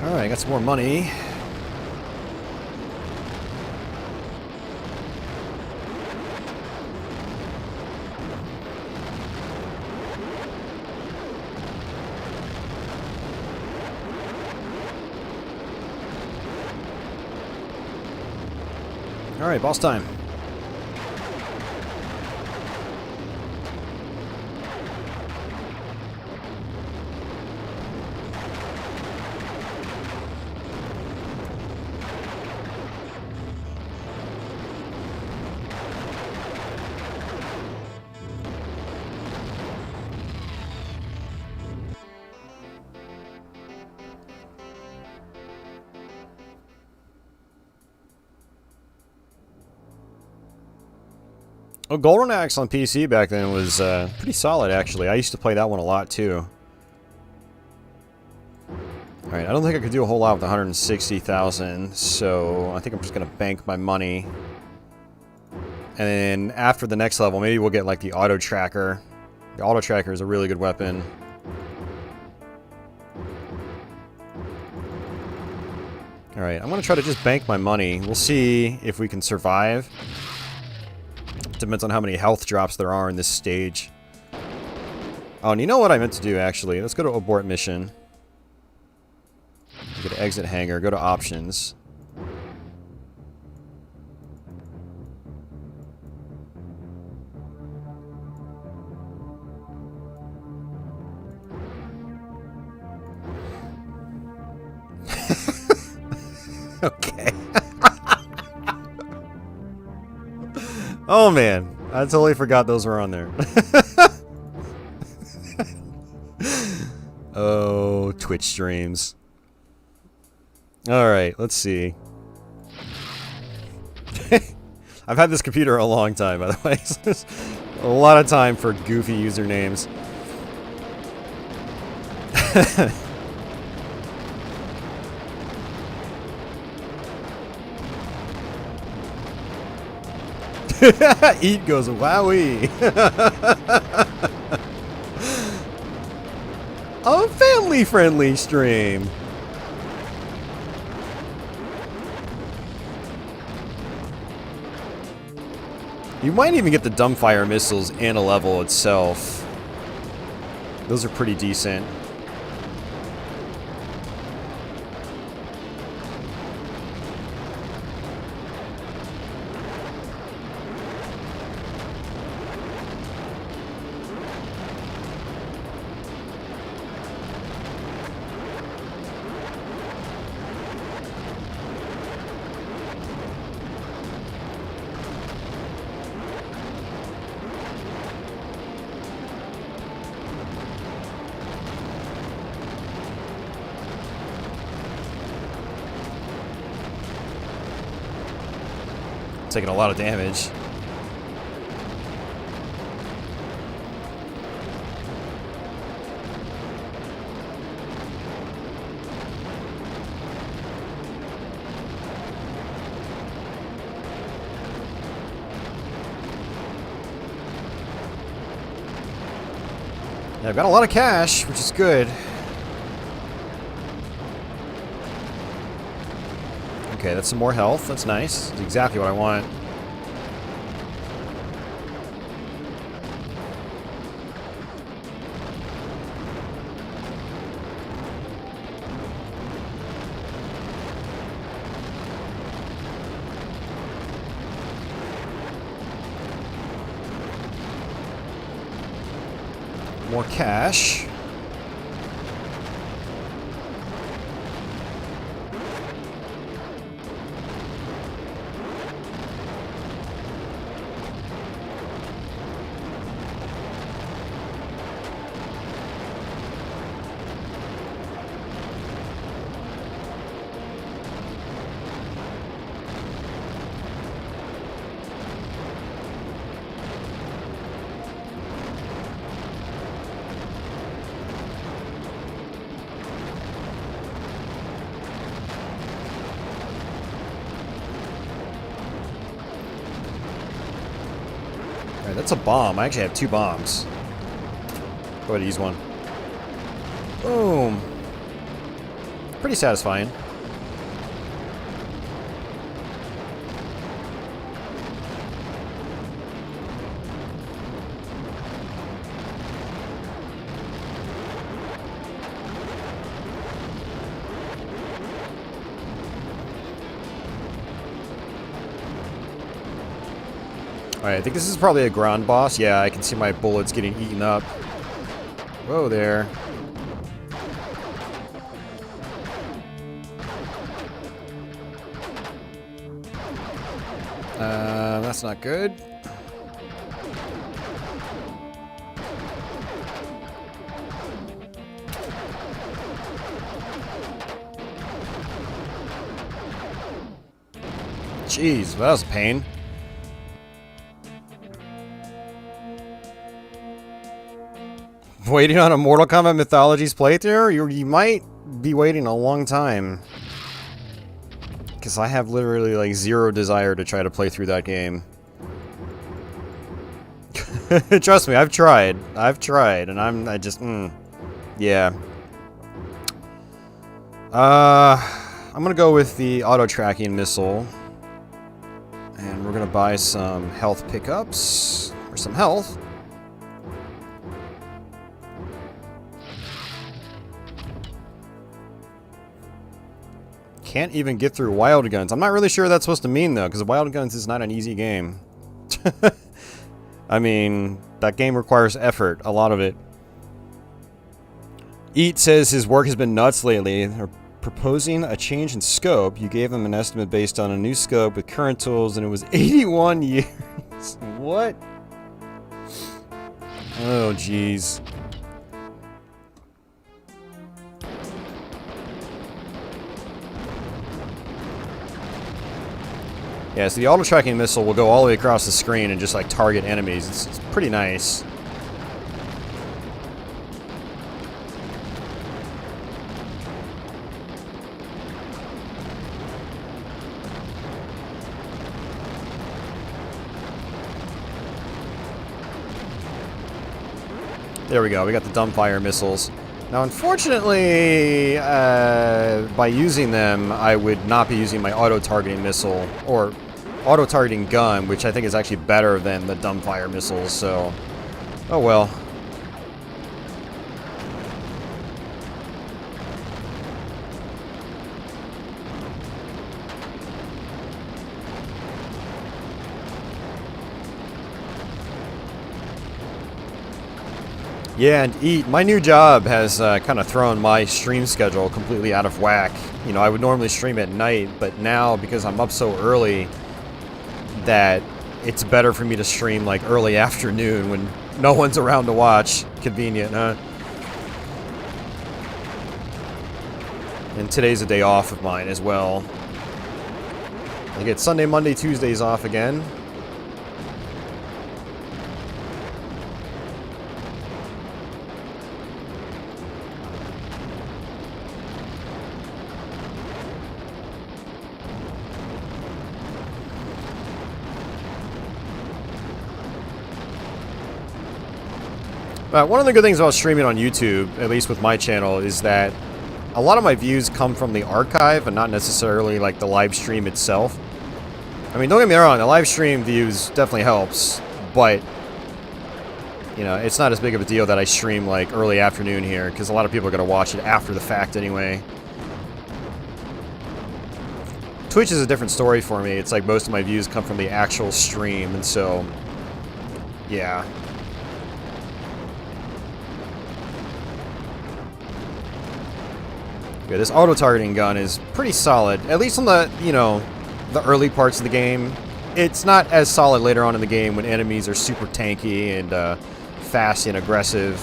Alright, got some more money. Alright, boss time. Oh, Golden Axe on PC back then was pretty solid, actually. I used to play that one a lot, too. Alright, I don't think I could do a whole lot with 160,000, so I think I'm just going to bank my money. And then after the next level, maybe we'll get, like, the auto tracker. The auto tracker is a really good weapon. Alright, I'm gonna try to just bank my money. We'll see if we can survive. Depends on how many health drops there are in this stage. Oh, and you know what I meant to do, actually? Let's go to abort mission. Go to exit hangar, go to options. Okay. Oh man, I totally forgot those were on there. Oh, Twitch streams. Alright, let's see. I've had this computer a long time, by the way. So there's a lot of time for goofy usernames. Eat goes wowee. A family-friendly stream. You might even get the dumbfire missiles and a level itself. Those are pretty decent. Taking a lot of damage. Yeah, I've got a lot of cash, which is good. Okay, that's some more health. That's nice. That's exactly what I want. More cash. Alright, that's a bomb. I actually have 2 bombs. Go ahead and use one. Boom. Pretty satisfying. Alright, I think this is probably a ground boss. Yeah, I can see my bullets getting eaten up. Whoa there. That's not good. Jeez, that was a pain. Waiting on a Mortal Kombat Mythologies playthrough? You might be waiting a long time. Because I have literally like 0 desire to try to play through that game. Trust me, I've tried. And yeah. I'm gonna go with the auto-tracking missile. And we're gonna buy some health pickups. Or some health. Can't even get through wild guns. I'm not really sure what that's supposed to mean though, because wild guns is not an easy game. I mean, that game requires effort, a lot of it. Eat says his work has been nuts lately. They're proposing a change in scope. You gave him an estimate based on a new scope with current tools, and it was 81 years. What? Oh, jeez. Yeah, so the auto-tracking missile will go all the way across the screen and just, like, target enemies. It's pretty nice. There we go. We got the dumbfire missiles. Now, unfortunately, by using them, I would not be using my auto-targeting missile, or auto-targeting gun, which I think is actually better than the dumbfire missiles, so... Oh well. Yeah, and Eat, my new job has kind of thrown my stream schedule completely out of whack. You know, I would normally stream at night, but now, because I'm up so early, that it's better for me to stream, like, early afternoon when no one's around to watch. Convenient, huh? And today's a day off of mine as well. I get Sunday, Monday, Tuesdays off again. One of the good things about streaming on YouTube, at least with my channel, is that a lot of my views come from the archive and not necessarily like the live stream itself. I mean, don't get me wrong, the live stream views definitely helps, but you know, it's not as big of a deal that I stream like early afternoon here, because a lot of people are going to watch it after the fact anyway. Twitch is a different story for me. It's like most of my views come from the actual stream, and so, yeah. Yeah, this auto-targeting gun is pretty solid, at least on the, you know, the early parts of the game. It's not as solid later on in the game when enemies are super tanky and fast and aggressive.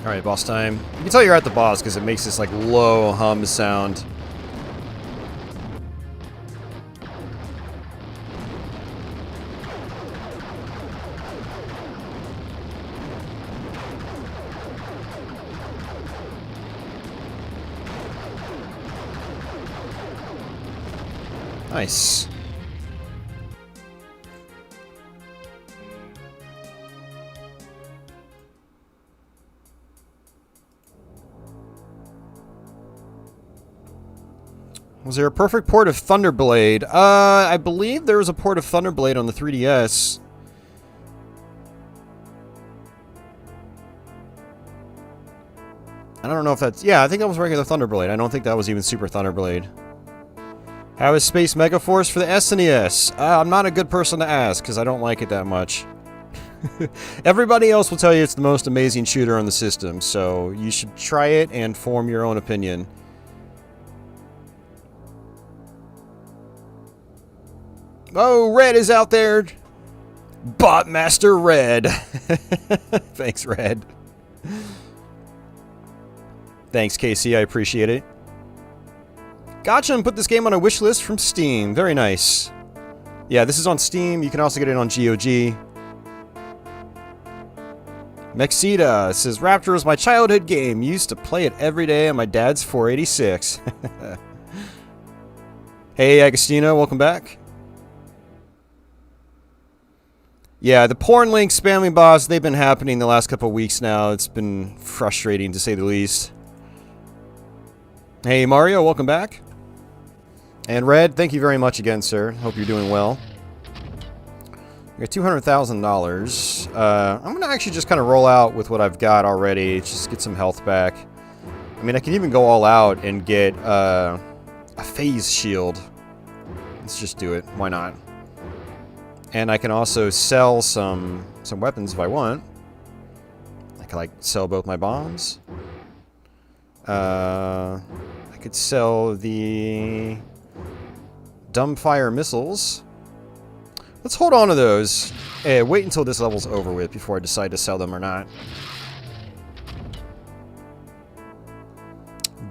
Alright, boss time. You can tell you're at the boss because it makes this like low hum sound. Nice. Was there a perfect port of Thunderblade? I believe there was a port of Thunderblade on the 3DS. I don't know if that's... Yeah, I think that was regular Thunderblade. I don't think that was even Super Thunderblade. How is Space Megaforce for the SNES? I'm not a good person to ask, because I don't like it that much. Everybody else will tell you it's the most amazing shooter on the system, so you should try it and form your own opinion. Oh, Red is out there! Botmaster Red! Thanks, Red. Thanks, KC, I appreciate it. Gotcha, and put this game on a wish list from Steam. Very nice. Yeah, this is on Steam. You can also get it on GOG. Mexida says, Raptor was my childhood game. Used to play it every day on my dad's 486. Hey, Agostino, welcome back. Yeah, the porn link spamming bots, they've been happening the last couple of weeks now. It's been frustrating, to say the least. Hey, Mario, welcome back. And Red, thank you very much again, sir. Hope you're doing well. I got $200,000. I'm going to actually just kind of roll out with what I've got already. Just get some health back. I mean, I can even go all out and get a phase shield. Let's just do it. Why not? And I can also sell some weapons if I want. I can, like, sell both my bombs. I could sell the dumbfire missiles. Let's hold on to those. Wait until this level's over with before I decide to sell them or not.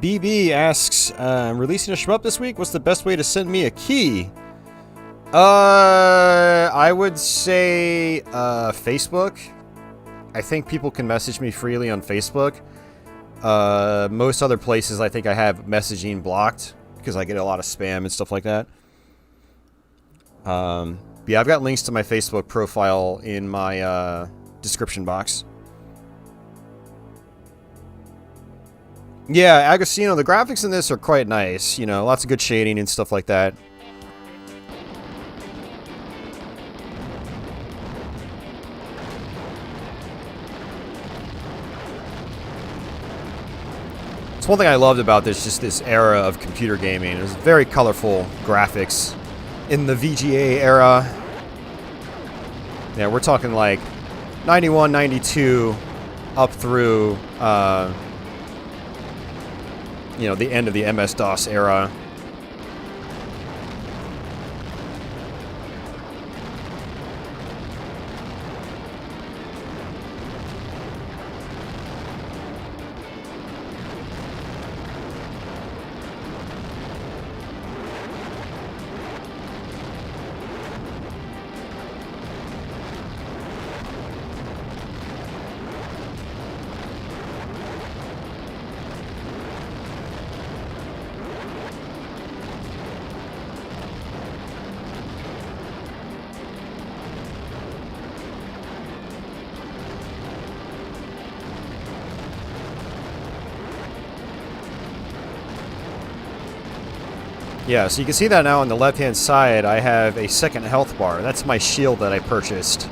BB asks, releasing a shmup this week? What's the best way to send me a key? I would say Facebook. I think people can message me freely on Facebook. Most other places I think I have messaging blocked because I get a lot of spam and stuff like that. Yeah, I've got links to my Facebook profile in my description box. Yeah, Agostino, the graphics in this are quite nice. You know, lots of good shading and stuff like that. It's one thing I loved about this era of computer gaming. It was very colorful graphics in the VGA era. Yeah, we're talking like 91, 92 up through, you know, the end of the MS-DOS era. Yeah, so you can see that now on the left-hand side, I have a second health bar. That's my shield that I purchased.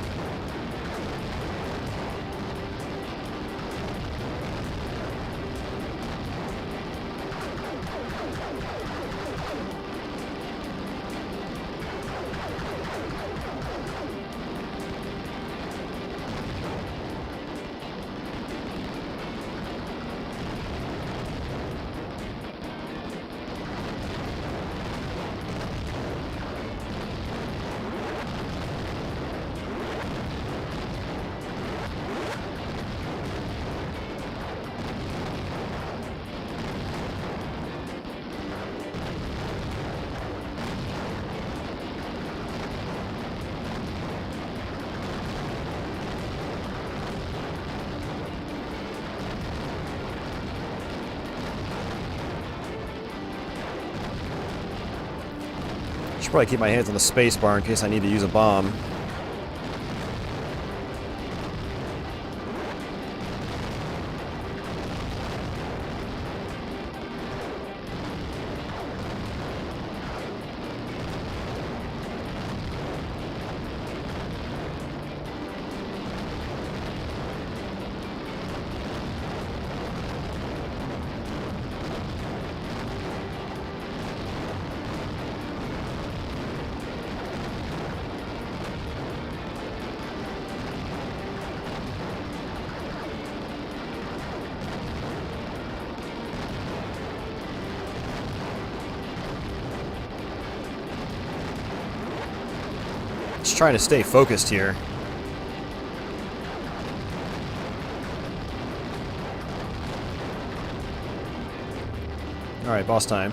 Should probably keep my hands on the space bar in case I need to use a bomb. Just trying to stay focused here. Alright, boss time.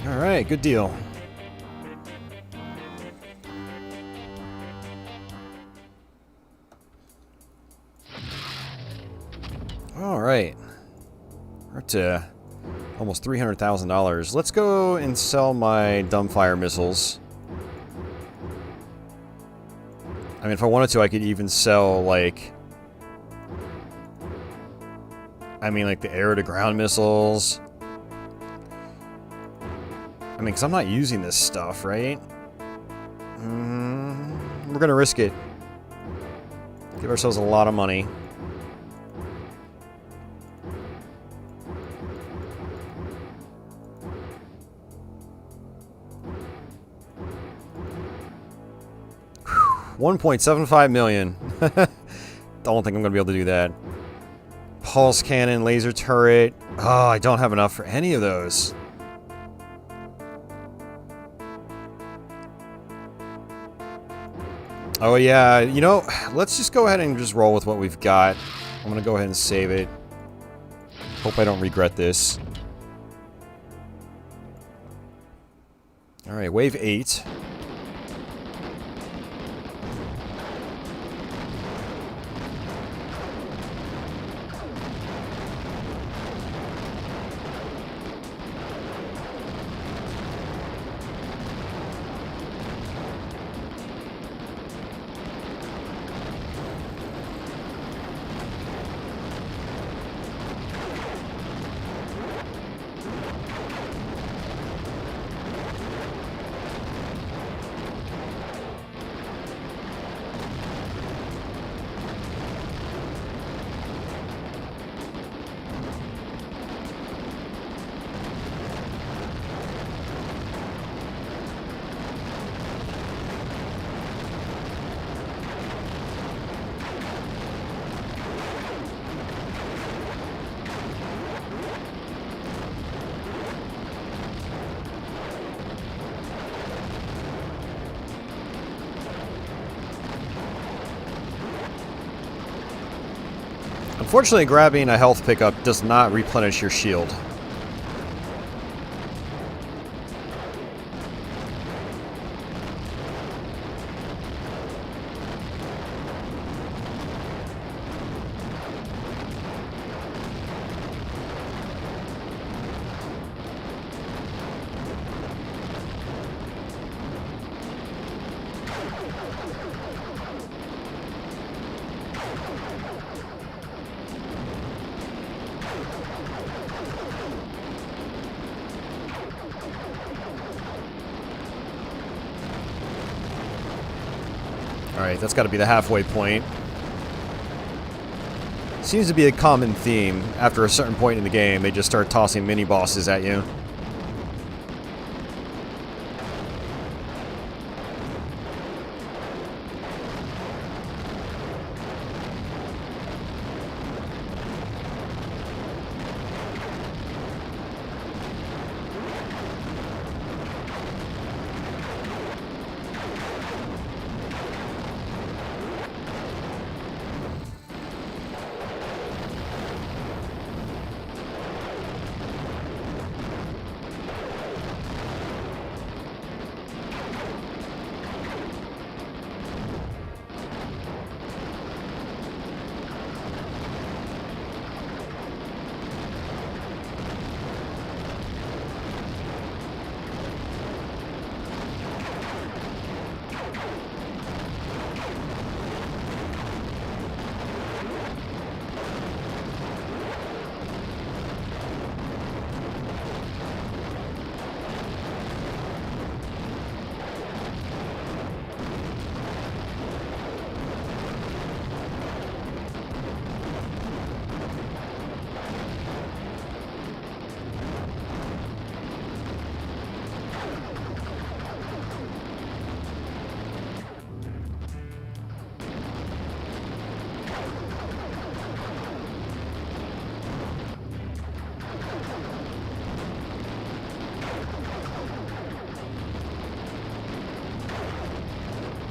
Alright, good deal. Alright. We're up to almost $300,000. Let's go and sell my dumbfire missiles. I mean, if I wanted to, I could even sell, like... I mean, like, the air-to-ground missiles. I mean, because I'm not using this stuff, right? We're gonna risk it. Give ourselves a lot of money. $1.75 million. Don't think I'm gonna be able to do that. Pulse cannon, laser turret. Oh, I don't have enough for any of those. Oh yeah, you know, let's just go ahead and just roll with what we've got. I'm gonna go ahead and save it. Hope I don't regret this. Alright, wave 8. Unfortunately, grabbing a health pickup does not replenish your shield. Alright, that's got to be the halfway point. Seems to be a common theme. After a certain point in the game, they just start tossing mini-bosses at you.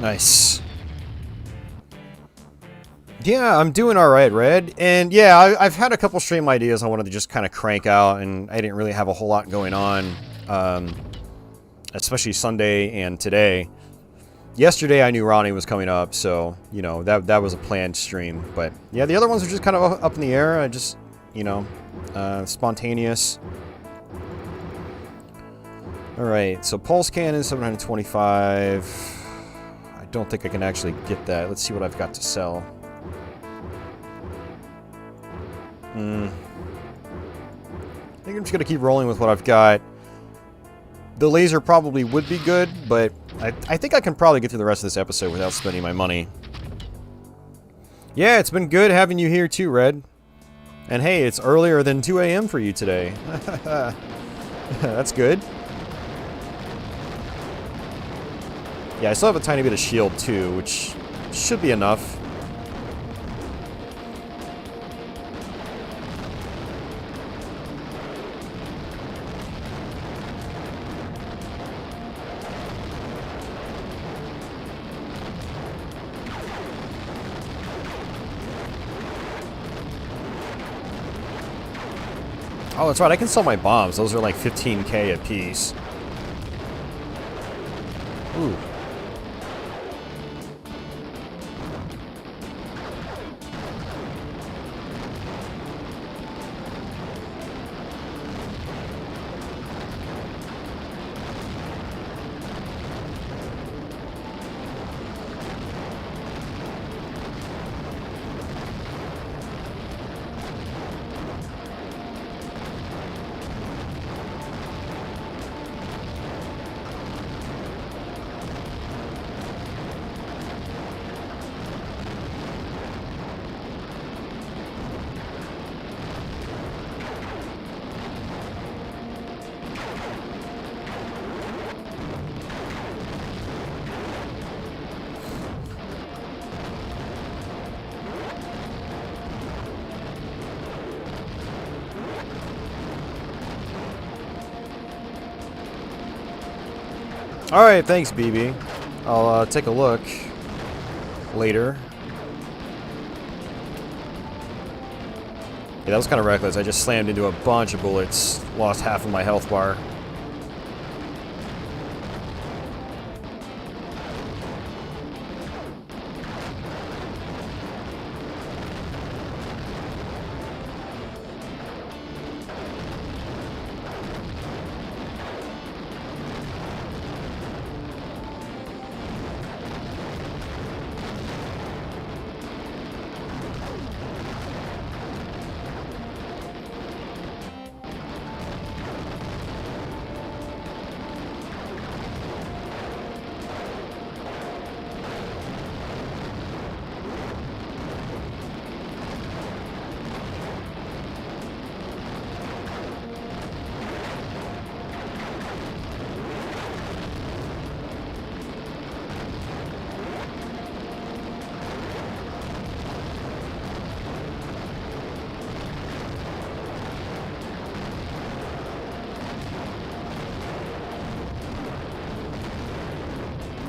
Nice. Yeah, I'm doing alright, Red. And yeah, I've had a couple stream ideas I wanted to just kind of crank out, and I didn't really have a whole lot going on. Especially Sunday and today. Yesterday I knew Ronnie was coming up, so, you know, that was a planned stream. But yeah, the other ones are just kind of up in the air. I just, you know, spontaneous. Alright, so pulse cannon, 725. I don't think I can actually get that. Let's see what I've got to sell. I think I'm just going to keep rolling with what I've got. The laser probably would be good, but I think I can probably get through the rest of this episode without spending my money. Yeah, it's been good having you here too, Red. And hey, it's earlier than 2 a.m. for you today. That's good. Yeah, I still have a tiny bit of shield too, which should be enough. Oh, that's right, I can sell my bombs. Those are like 15k a piece. Ooh. Alright, thanks, BB. I'll take a look later. Yeah, that was kind of reckless. I just slammed into a bunch of bullets, lost half of my health bar.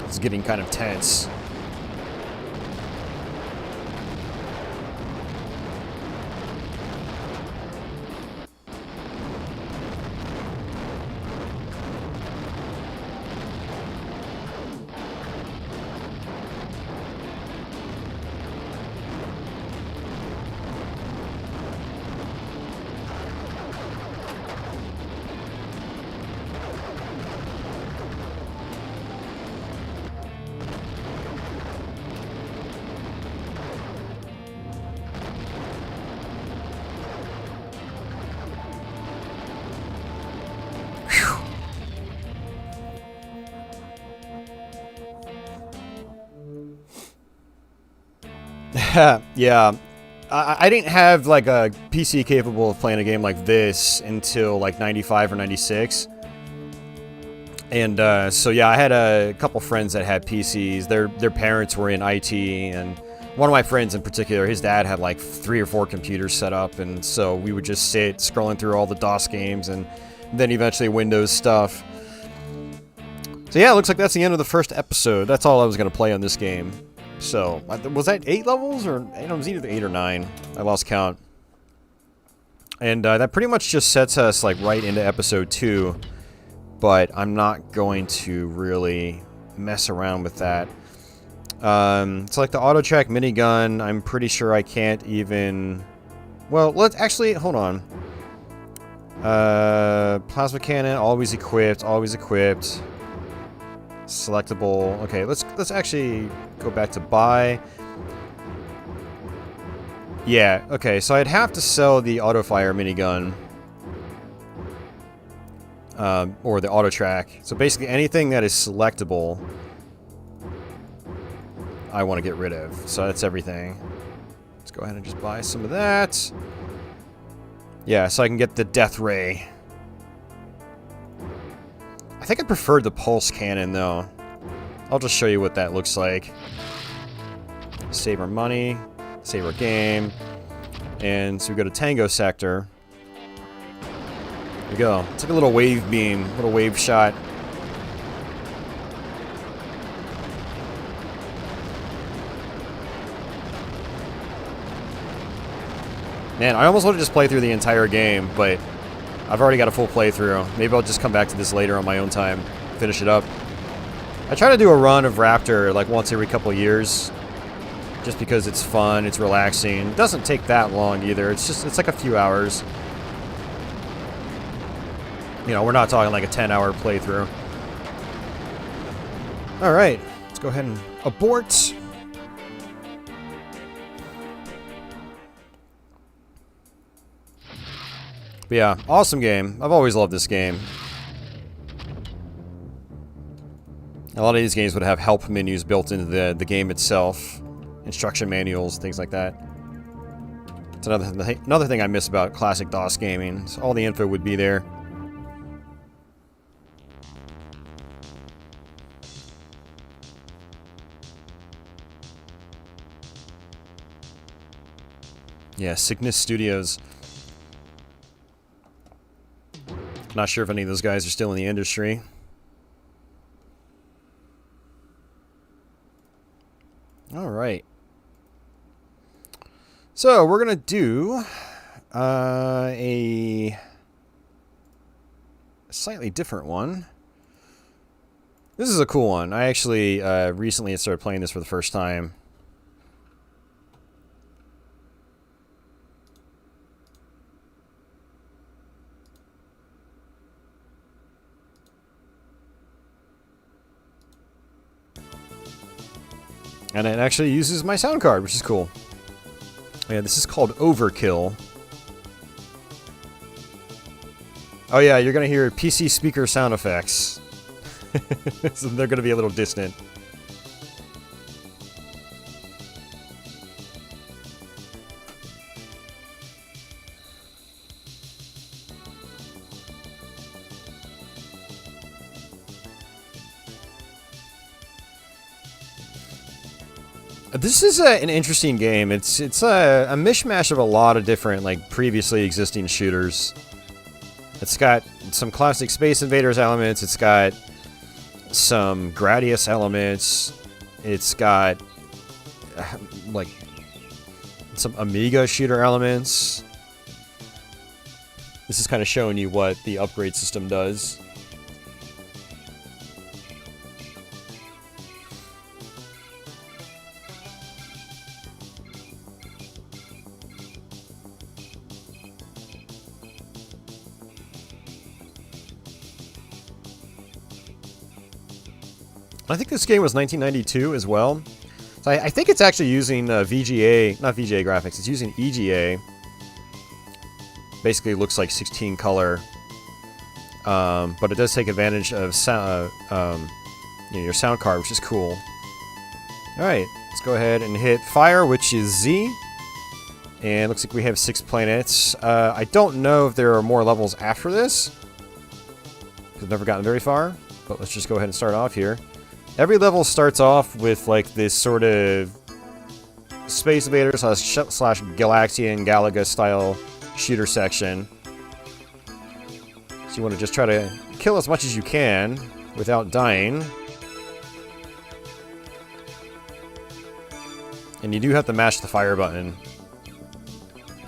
It's getting kind of tense. Yeah, I didn't have like a PC capable of playing a game like this until like 95 or 96. And so yeah, I had a couple friends that had PCs. Their parents were in IT, and one of my friends in particular, his dad had like 3 or 4 computers set up, and so we would just sit scrolling through all the DOS games and then eventually Windows stuff. So So yeah, it looks like that's the end of the first episode. That's all I was going to play on this game. So, was that 8 levels? Or, it was either 8 or 9. I lost count. And that pretty much just sets us like right into episode 2. But I'm not going to really mess around with that. It's like the auto track minigun. I'm pretty sure I can't even... Well, let's actually... Hold on. Plasma cannon, always equipped, always equipped. Selectable. Okay, let's actually go back to buy. Yeah, okay, so I'd have to sell the auto fire minigun. Or the auto track. So basically anything that is selectable, I want to get rid of. So that's everything. Let's go ahead and just buy some of that. Yeah, so I can get the death ray. I think I preferred the pulse cannon, though. I'll just show you what that looks like. Save our money. Save our game. And so we go to Tango Sector. There we go. It's like a little wave beam. Little wave shot. Man, I almost want to just play through the entire game, but I've already got a full playthrough. Maybe I'll just come back to this later on my own time, finish it up. I try to do a run of Raptor like once every couple of years, just because it's fun, it's relaxing. It doesn't take that long either. It's like a few hours. You know, we're not talking like a 10-hour playthrough. All right, let's go ahead and abort. But yeah, awesome game. I've always loved this game. A lot of these games would have help menus built into the game itself. Instruction manuals, things like that. It's another thing I miss about classic DOS gaming. So all the info would be there. Yeah, Cygnus Studios. Not sure if any of those guys are still in the industry. All right. So we're gonna do a slightly different one. This is a cool one. I actually recently started playing this for the first time. And it actually uses my sound card, which is cool. Yeah, this is called OverKill. Oh yeah, you're gonna hear PC speaker sound effects. So they're gonna be a little distant. This is an interesting game. It's a mishmash of a lot of different, like, previously existing shooters. It's got some classic Space Invaders elements. It's got some Gradius elements. It's got, like, some Amiga shooter elements. This is kind of showing you what the upgrade system does. I think this game was 1992 as well. So I think it's actually using VGA, not VGA graphics, it's using EGA. Basically looks like 16 color. But it does take advantage of sound, you know, your sound card, which is cool. Alright, let's go ahead and hit fire, which is Z. And looks like we have 6 planets. I don't know if there are more levels after this. I've never gotten very far. But let's just go ahead and start off here. Every level starts off with like this sort of Space Invaders slash Galaxian Galaga style shooter section. So you want to just try to kill as much as you can. without dying. And you do have to mash the fire button.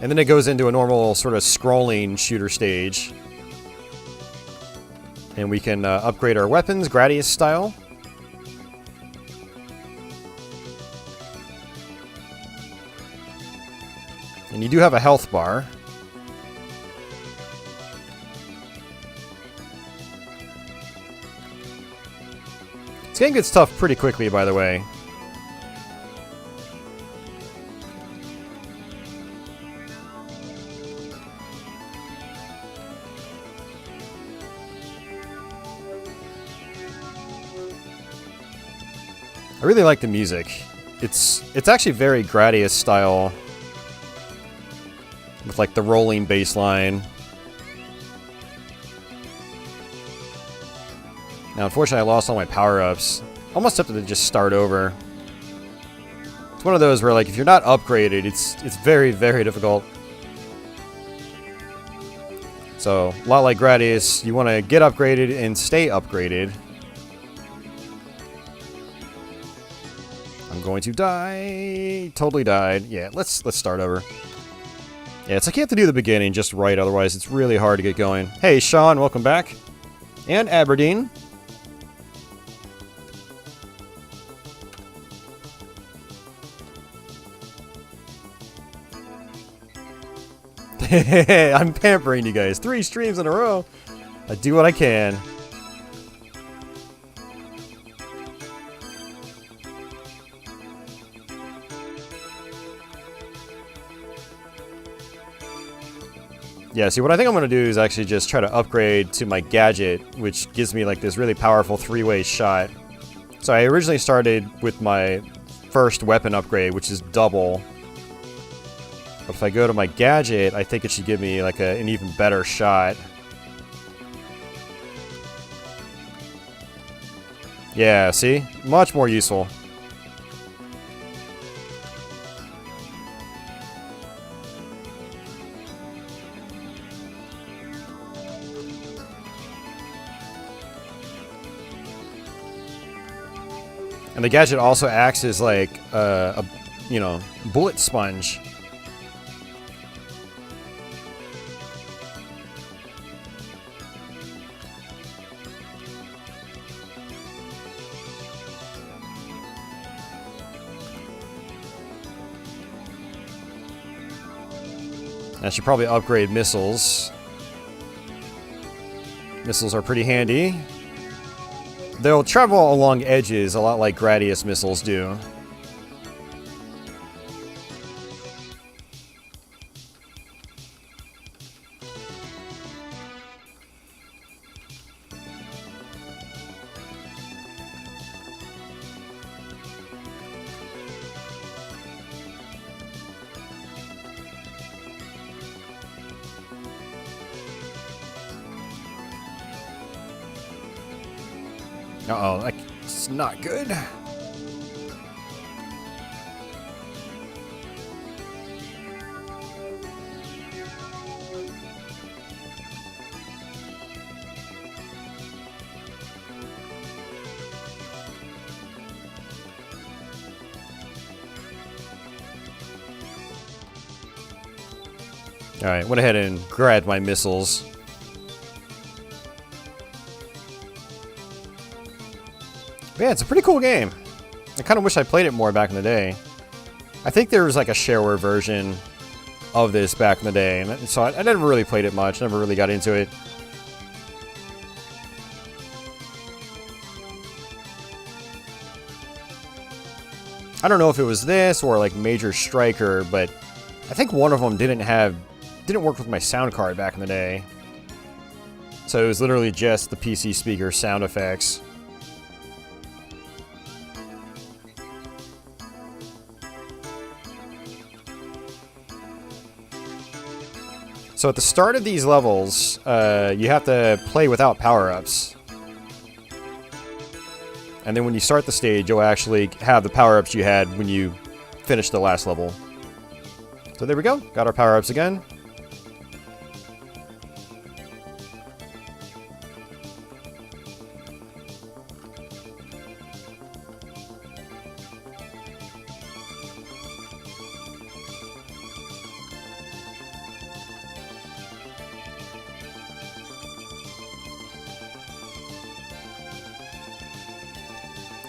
And then it goes into a normal sort of scrolling shooter stage. And we can upgrade our weapons, Gradius style. And you do have a health bar. This game gets tough pretty quickly, by the way. I really like the music. It's actually very Gradius style. With like the rolling bass line. Now unfortunately I lost all my power-ups. Almost tempted to just start over. It's one of those where like if you're not upgraded, it's very, very difficult. So a lot like Gradius, you want to get upgraded and stay upgraded. I'm going to die. Totally died. Yeah, let's start over. Yeah, it's like you have to do the beginning just right, otherwise it's really hard to get going. Hey, Sean, welcome back. And Aberdeen. I'm pampering you guys. 3 streams in a row. I do what I can. Yeah, see, what I think I'm going to do is actually just try to upgrade to my gadget, which gives me like this really powerful 3-way shot. So I originally started with my first weapon upgrade, which is double. But if I go to my gadget, I think it should give me like an even better shot. Yeah, see? Much more useful. And the gadget also acts as like a you know, bullet sponge. I should probably upgrade missiles. Missiles are pretty handy. They'll travel along edges a lot like Gradius missiles do. Uh-oh, that's not good. Alright, went ahead and grabbed my missiles. Yeah, it's a pretty cool game. I kind of wish I played it more back in the day. I think there was like a shareware version of this back in the day, and so I never really played it much, never really got into it. I don't know if it was this or like Major Striker, but I think one of them didn't work with my sound card back in the day. So it was literally just the PC speaker sound effects. So at the start of these levels, you have to play without power-ups. And then when you start the stage, you'll actually have the power-ups you had when you finished the last level. So there we go. Got our power-ups again.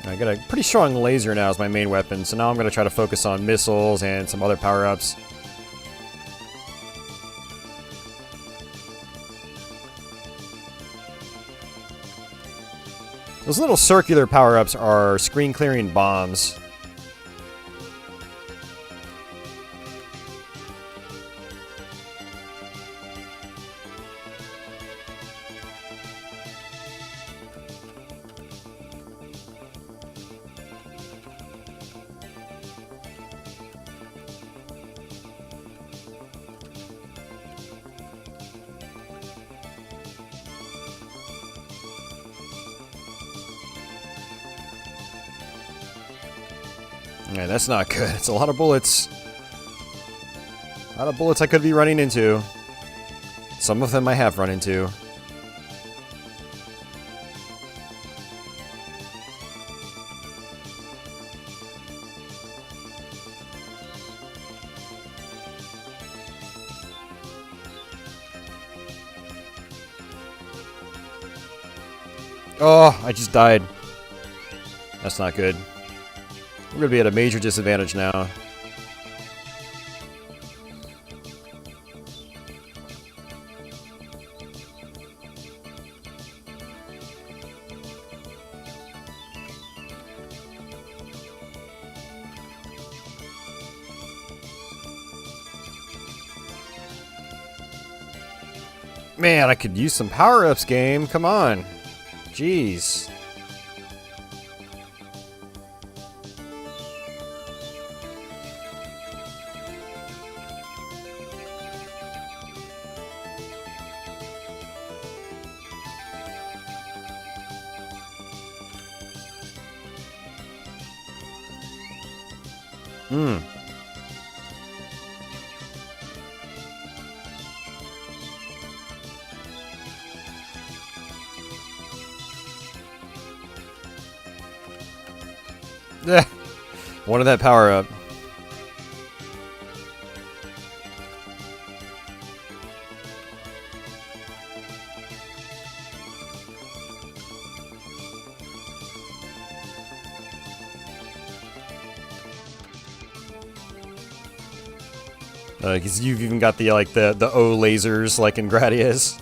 I got a pretty strong laser now as my main weapon, so now I'm going to try to focus on missiles and some other power-ups. Those little circular power-ups are screen-clearing bombs. Yeah, that's not good. It's a lot of bullets. A lot of bullets I could be running into. Some of them I have run into. Oh, I just died. That's not good. We're going to be at a major disadvantage now. Man, I could use some power-ups, game. Come on. Jeez. Wanted that power up. Because you've even got the the O lasers like in Gradius.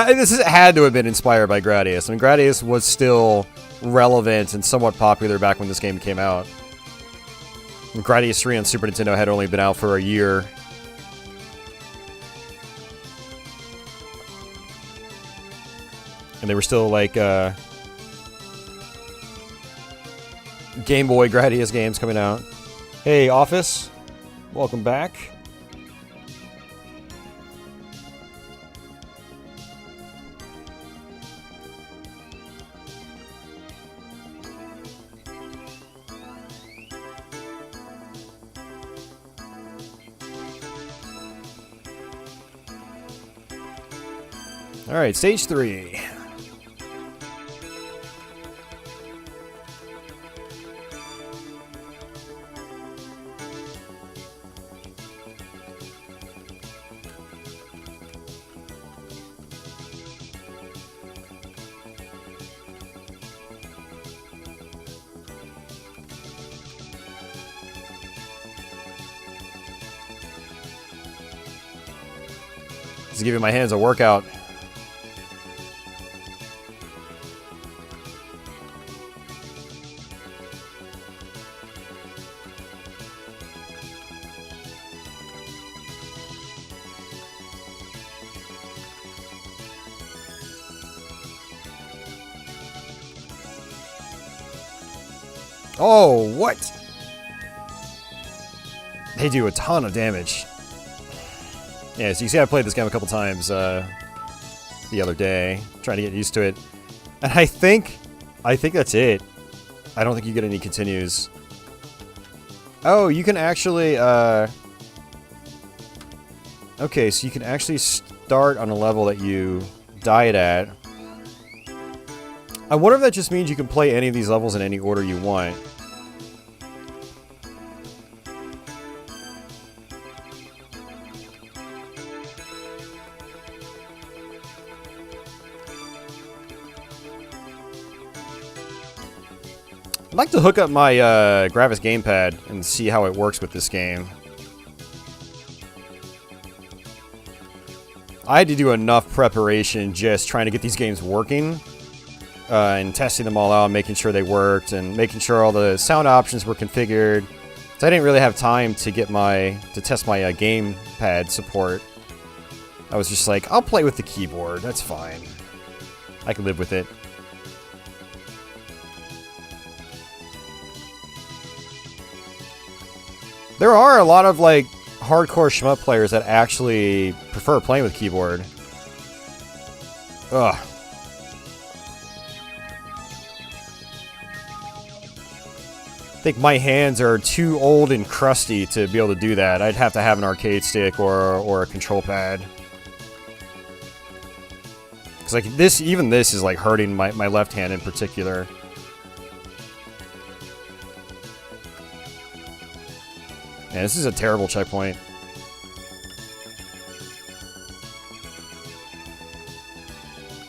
This had to have been inspired by Gradius. I mean, Gradius was still relevant and somewhat popular back when this game came out. And Gradius 3 on Super Nintendo had only been out for a year. And they were still like Game Boy Gradius games coming out. Hey, Office. Welcome back. All right, stage 3. Just giving my hands a workout. Oh, what? They do a ton of damage. Yeah, so you see I played this game a couple times the other day, trying to get used to it. And I think that's it. I don't think you get any continues. Oh, you can actually, okay, so you can actually start on a level that you died at. I wonder if that just means you can play any of these levels in any order you want. I'd like to hook up my Gravis gamepad and see how it works with this game. I had to do enough preparation just trying to get these games working and testing them all out, making sure they worked, and making sure all the sound options were configured. So I didn't really have time to get to test my gamepad support. I was just like, I'll play with the keyboard. That's fine. I can live with it. There are a lot of like hardcore shmup players that actually prefer playing with keyboard. Ugh. I think my hands are too old and crusty to be able to do that. I'd have to have an arcade stick or a control pad. Because like even this is like hurting my left hand in particular. Yeah, this is a terrible checkpoint.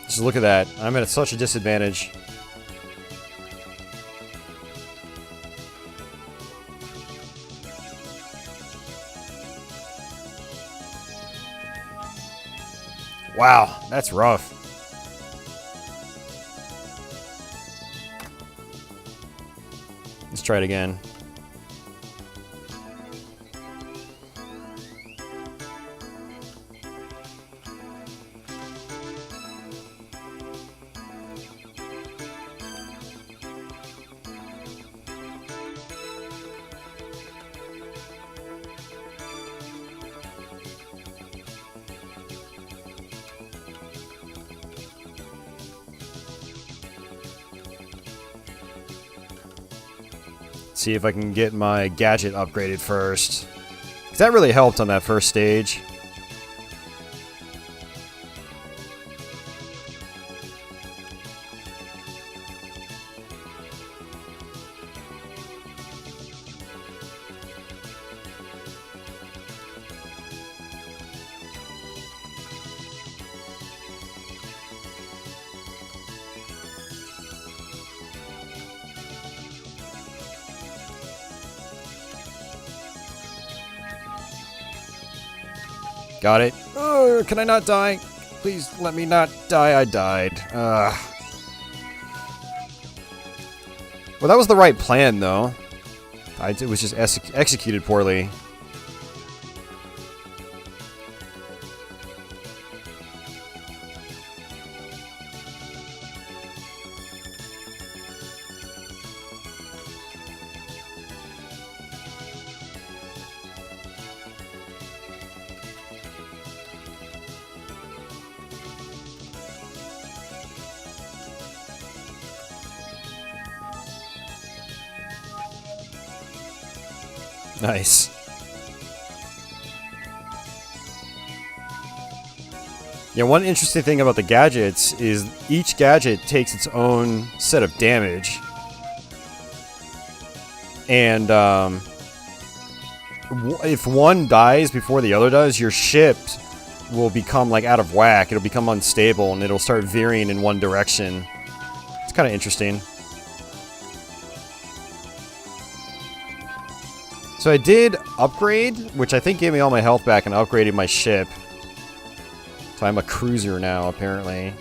Just look at that. I'm at such a disadvantage. Wow, that's rough. Let's try it again. See if I can get my gadget upgraded first. 'Cause that really helped on that first stage. Got it. Can I not die? Please let me not die. I died. Well, that was the right plan, though. It was just executed poorly. Nice. Yeah, one interesting thing about the gadgets is each gadget takes its own set of damage. And if one dies before the other does, your ship will become like out of whack. It'll become unstable and it'll start veering in one direction. It's kind of interesting. So I did upgrade, which I think gave me all my health back and upgraded my ship. So I'm a cruiser now, apparently.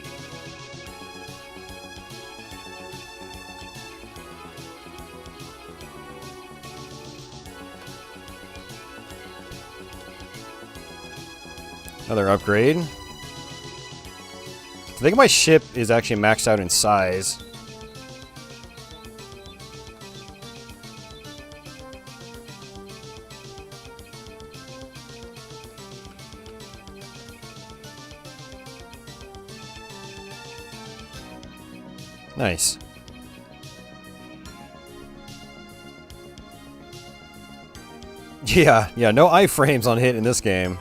Another upgrade. I think my ship is actually maxed out in size. Nice. Yeah, no iframes on hit in this game.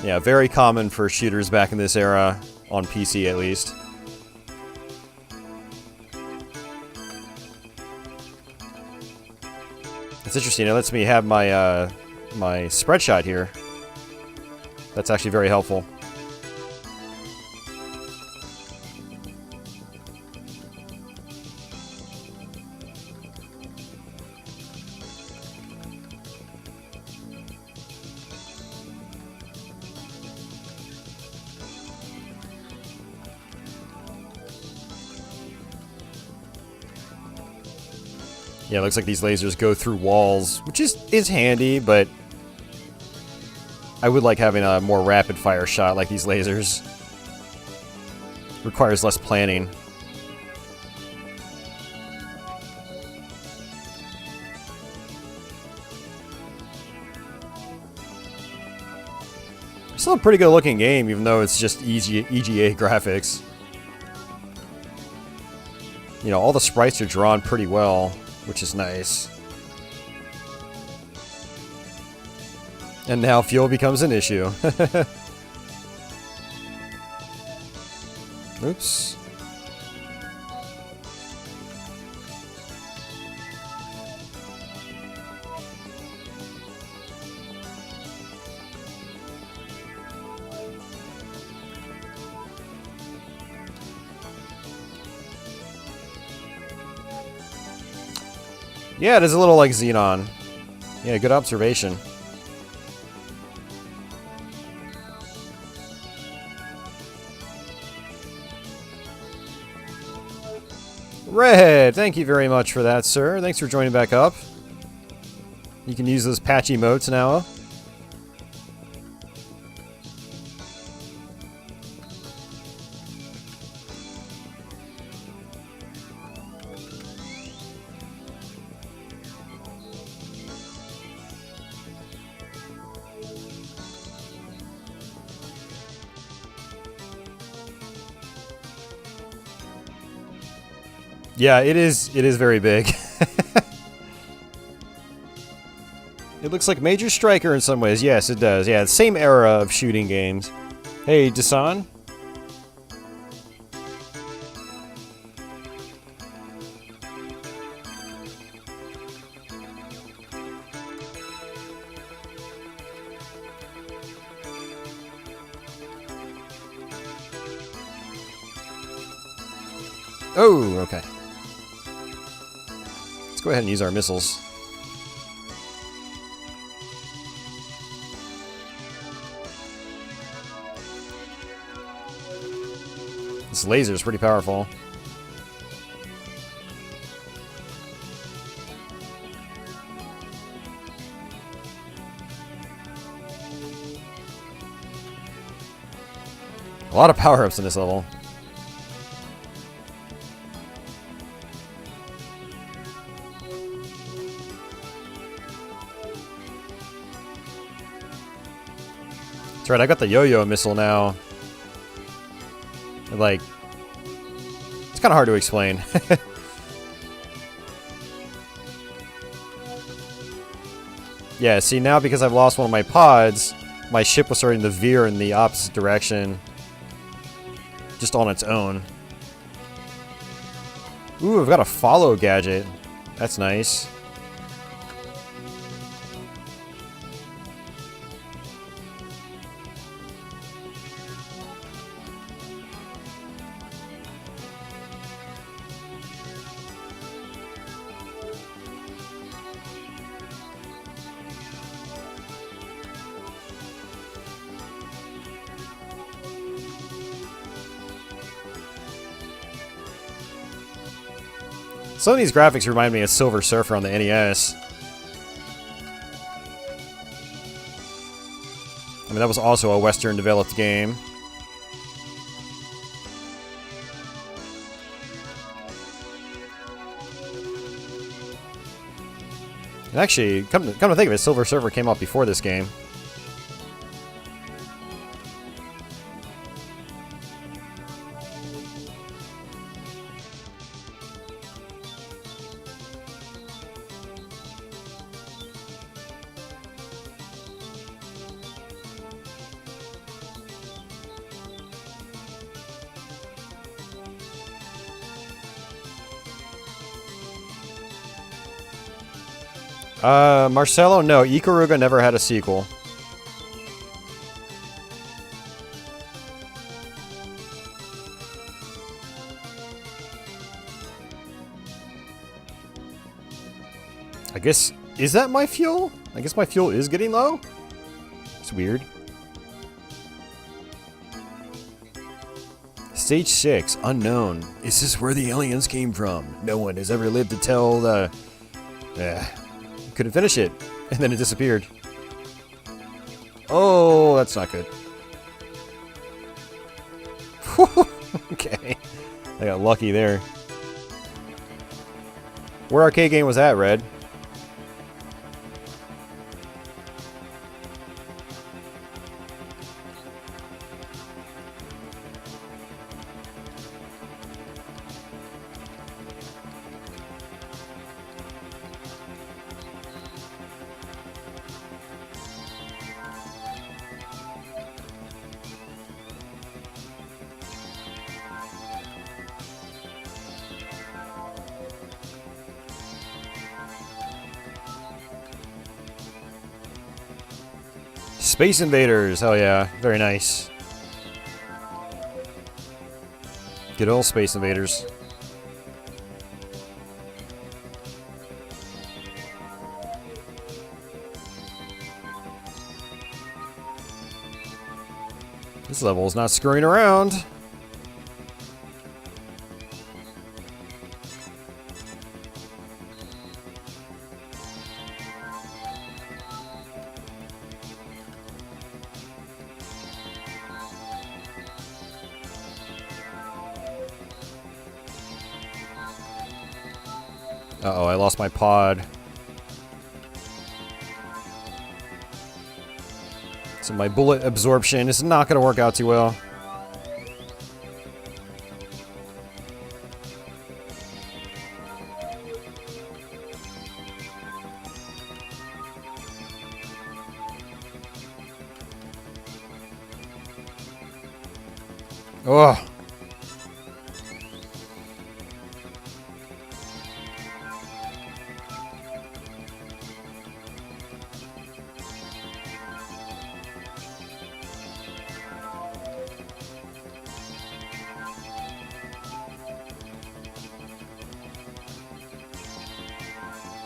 Yeah, very common for shooters back in this era, on PC at least. It's interesting, it lets me have my, my spread shot here. That's actually very helpful. Yeah, it looks like these lasers go through walls, which is handy, but I would like having a more rapid fire shot like these lasers. Requires less planning. Still a pretty good looking game, even though it's just EGA graphics. You know, all the sprites are drawn pretty well, which is nice. And now fuel becomes an issue. Oops. Yeah, it is a little like Xenon. Yeah, good observation. Red, thank you very much for that, sir. Thanks for joining back up. You can use those patch emotes now. Yeah, it is very big. It looks like Major Striker in some ways. Yes, it does. Yeah, same era of shooting games. Hey, Dasan? Oh, okay. Let's go ahead and use our missiles. This laser is pretty powerful. A lot of power-ups in this level. That's right, I got the yo-yo missile now. Like, it's kind of hard to explain. Yeah, see, now because I've lost one of my pods, my ship was starting to veer in the opposite direction. Just on its own. Ooh, I've got a follow gadget. That's nice. Some of these graphics remind me of Silver Surfer on the NES. I mean, that was also a Western-developed game. And actually, come to think of it, Silver Surfer came out before this game. Marcelo, no, Ikaruga never had a sequel. I guess, is that my fuel? I guess my fuel is getting low? It's weird. Stage 6, unknown. Is this where the aliens came from? No one has ever lived to tell the Yeah. Couldn't finish it. And then it disappeared. Oh, that's not good. Okay. I got lucky there. Where arcade game was that, Red? Space Invaders, hell yeah, very nice. Good old Space Invaders. This level is not screwing around. Uh-oh, I lost my pod. So my bullet absorption is not going to work out too well. Oh.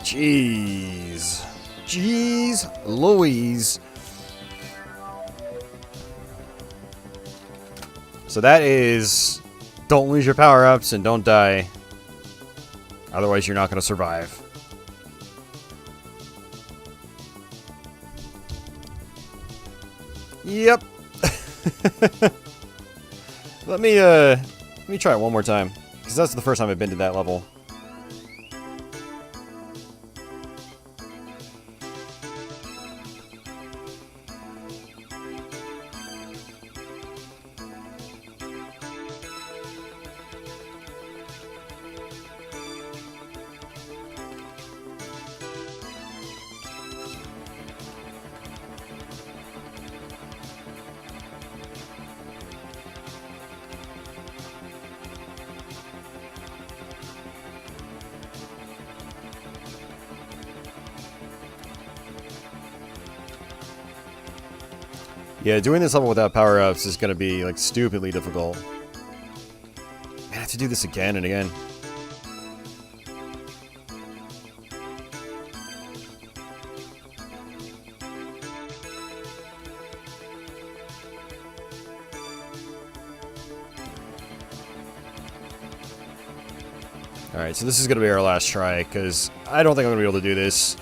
Jeez. Jeez Louise. So that is, don't lose your power-ups and don't die. Otherwise you're not going to survive. Yep. Let me try it one more time, because that's the first time I've been to that level. Yeah, doing this level without power-ups is going to be, like, stupidly difficult. Man, I have to do this again and again. Alright, so this is going to be our last try, because I don't think I'm going to be able to do this.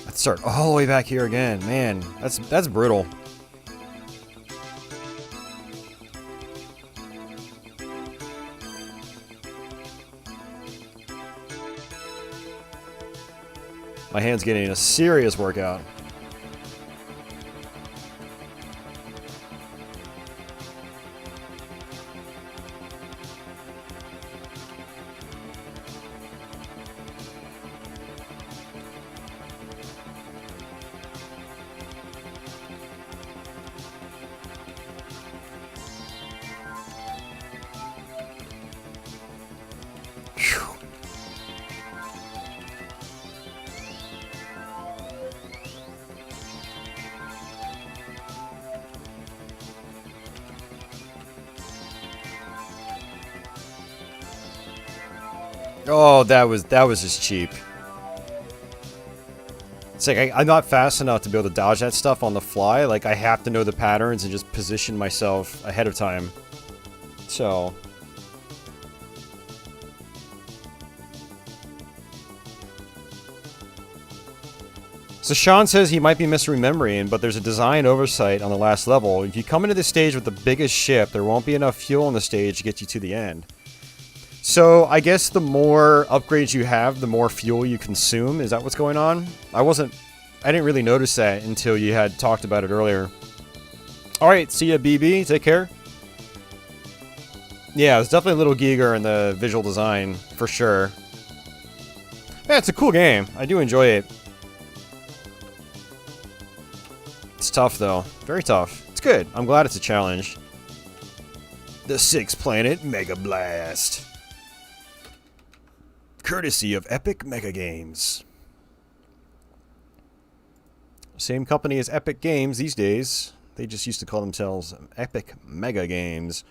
Let's start all the way back here again. Man, that's brutal. My hand's getting a serious workout. Oh, that was just cheap. It's like I'm not fast enough to be able to dodge that stuff on the fly. Like, I have to know the patterns and just position myself ahead of time. So... So Sean says he might be misremembering, but there's a design oversight on the last level. If you come into this stage with the biggest ship, there won't be enough fuel on the stage to get you to the end. So I guess the more upgrades you have, the more fuel you consume. Is that what's going on? I didn't really notice that until you had talked about it earlier. Alright, see ya, BB. Take care. Yeah, it's definitely a little Giger in the visual design, for sure. Yeah, it's a cool game. I do enjoy it. It's tough, though. Very tough. It's good. I'm glad it's a challenge. The 6-planet Mega Blast. Courtesy of Epic Mega Games. Same company as Epic Games these days. They just used to call themselves Epic Mega Games.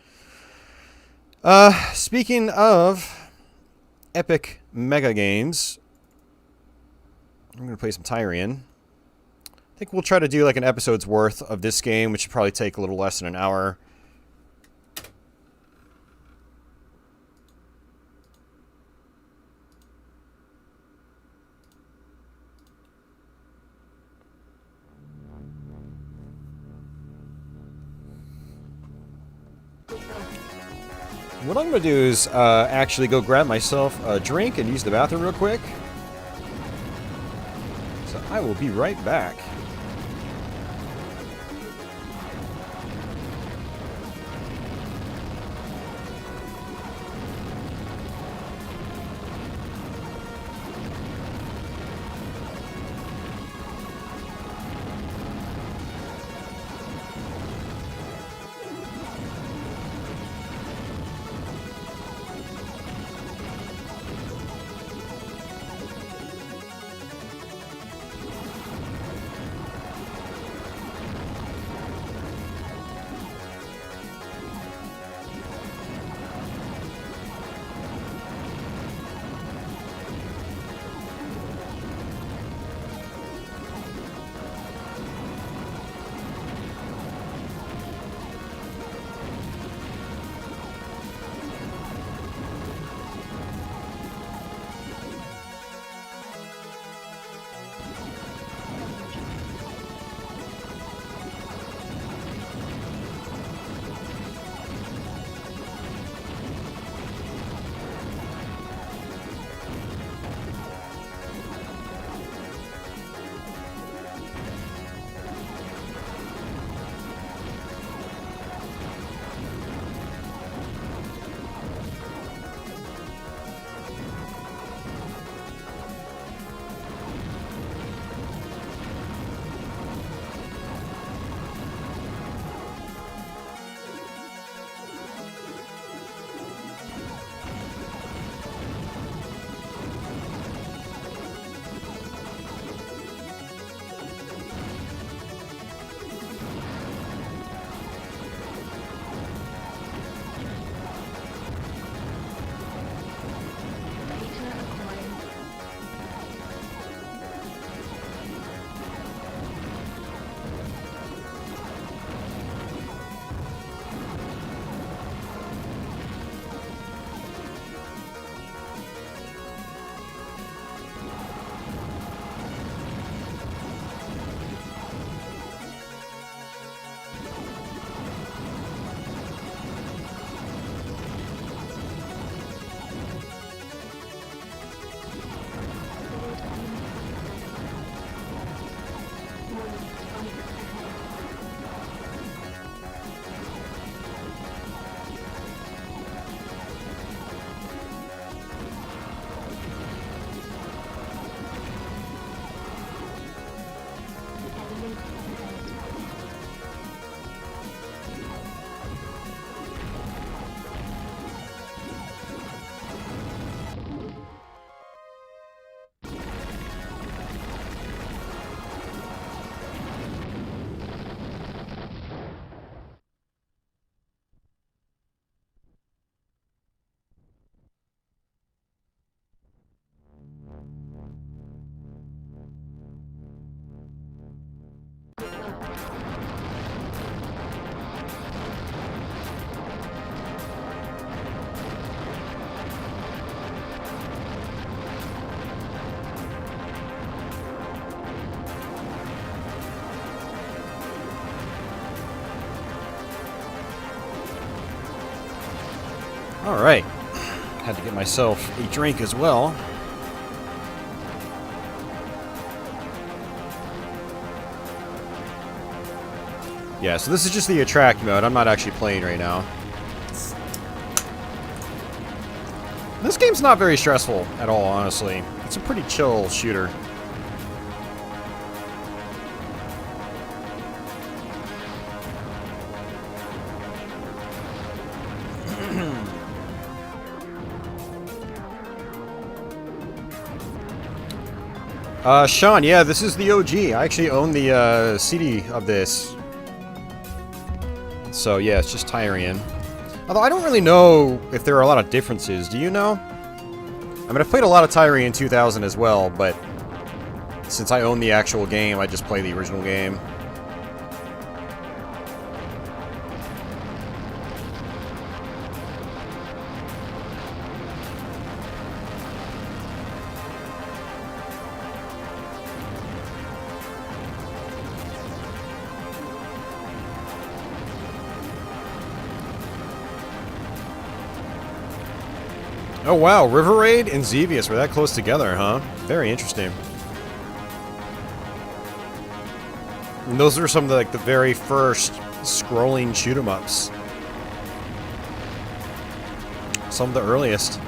Speaking of Epic Mega Games, I'm going to play some Tyrian. I think we'll try to do like an episode's worth of this game, which should probably take a little less than an hour. What I'm going to do is actually go grab myself a drink and use the bathroom real quick. So I will be right back. Alright. Had to get myself a drink as well. Yeah, so this is just the attract mode. I'm not actually playing right now. This game's not very stressful at all, honestly. It's a pretty chill shooter. Sean, yeah, this is the OG. I actually own the CD of this. So yeah, it's just Tyrian. Although I don't really know if there are a lot of differences. Do you know? I mean, I've played a lot of Tyrian 2000 as well, but since I own the actual game, I just play the original game. Oh wow, River Raid and Xevious were that close together, huh? Very interesting. And those are some of the very first scrolling shoot-'em-ups. Some of the earliest.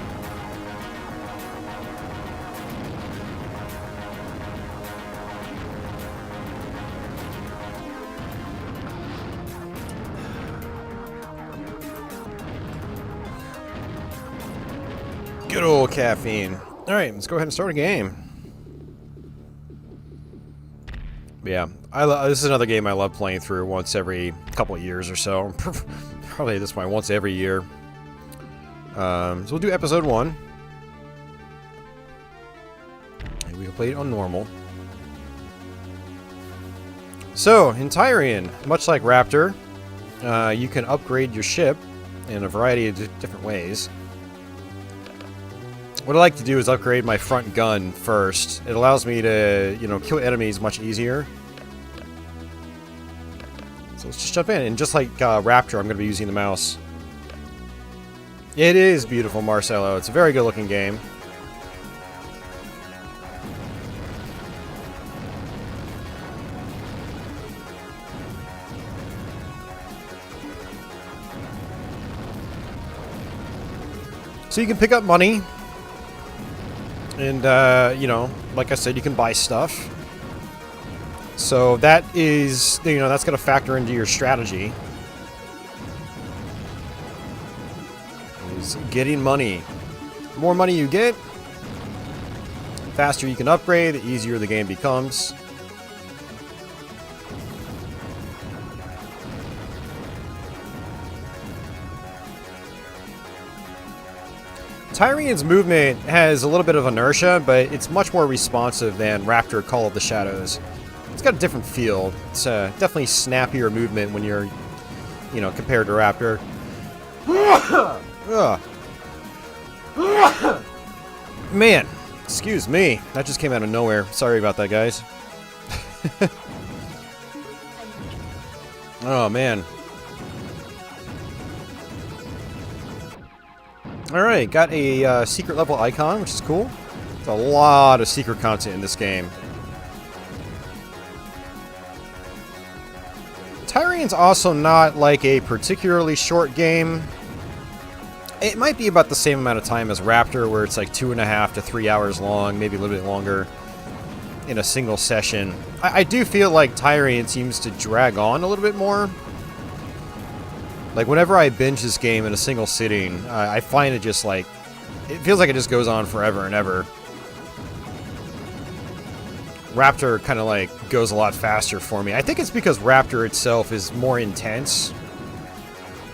Good old caffeine. Alright, let's go ahead and start a game. Yeah, this is another game I love playing through once every couple of years or so. Probably at this point, once every year. So we'll do episode 1. And we can play it on normal. So, in Tyrian, much like Raptor, you can upgrade your ship in a variety of different ways. What I like to do is upgrade my front gun first. It allows me to, kill enemies much easier. So let's just jump in. And just like Raptor, I'm going to be using the mouse. It is beautiful, Marcelo. It's a very good looking game. So you can pick up money. And, like I said, you can buy stuff. So that is, that's going to factor into your strategy. Is getting money. The more money you get, the faster you can upgrade, the easier the game becomes. Tyrian's movement has a little bit of inertia, but it's much more responsive than Raptor Call of the Shadows. It's got a different feel. It's definitely snappier movement when you're, compared to Raptor. Man, excuse me. That just came out of nowhere. Sorry about that, guys. Oh, man. Alright, got a secret level icon, which is cool. There's a lot of secret content in this game. Tyrian's also not like a particularly short game. It might be about the same amount of time as Raptor, where it's like 2.5 to 3 hours long, maybe a little bit longer in a single session. I do feel like Tyrian seems to drag on a little bit more. Like, whenever I binge this game in a single sitting, I find it just like... It feels like it just goes on forever and ever. Raptor kind of like goes a lot faster for me. I think it's because Raptor itself is more intense.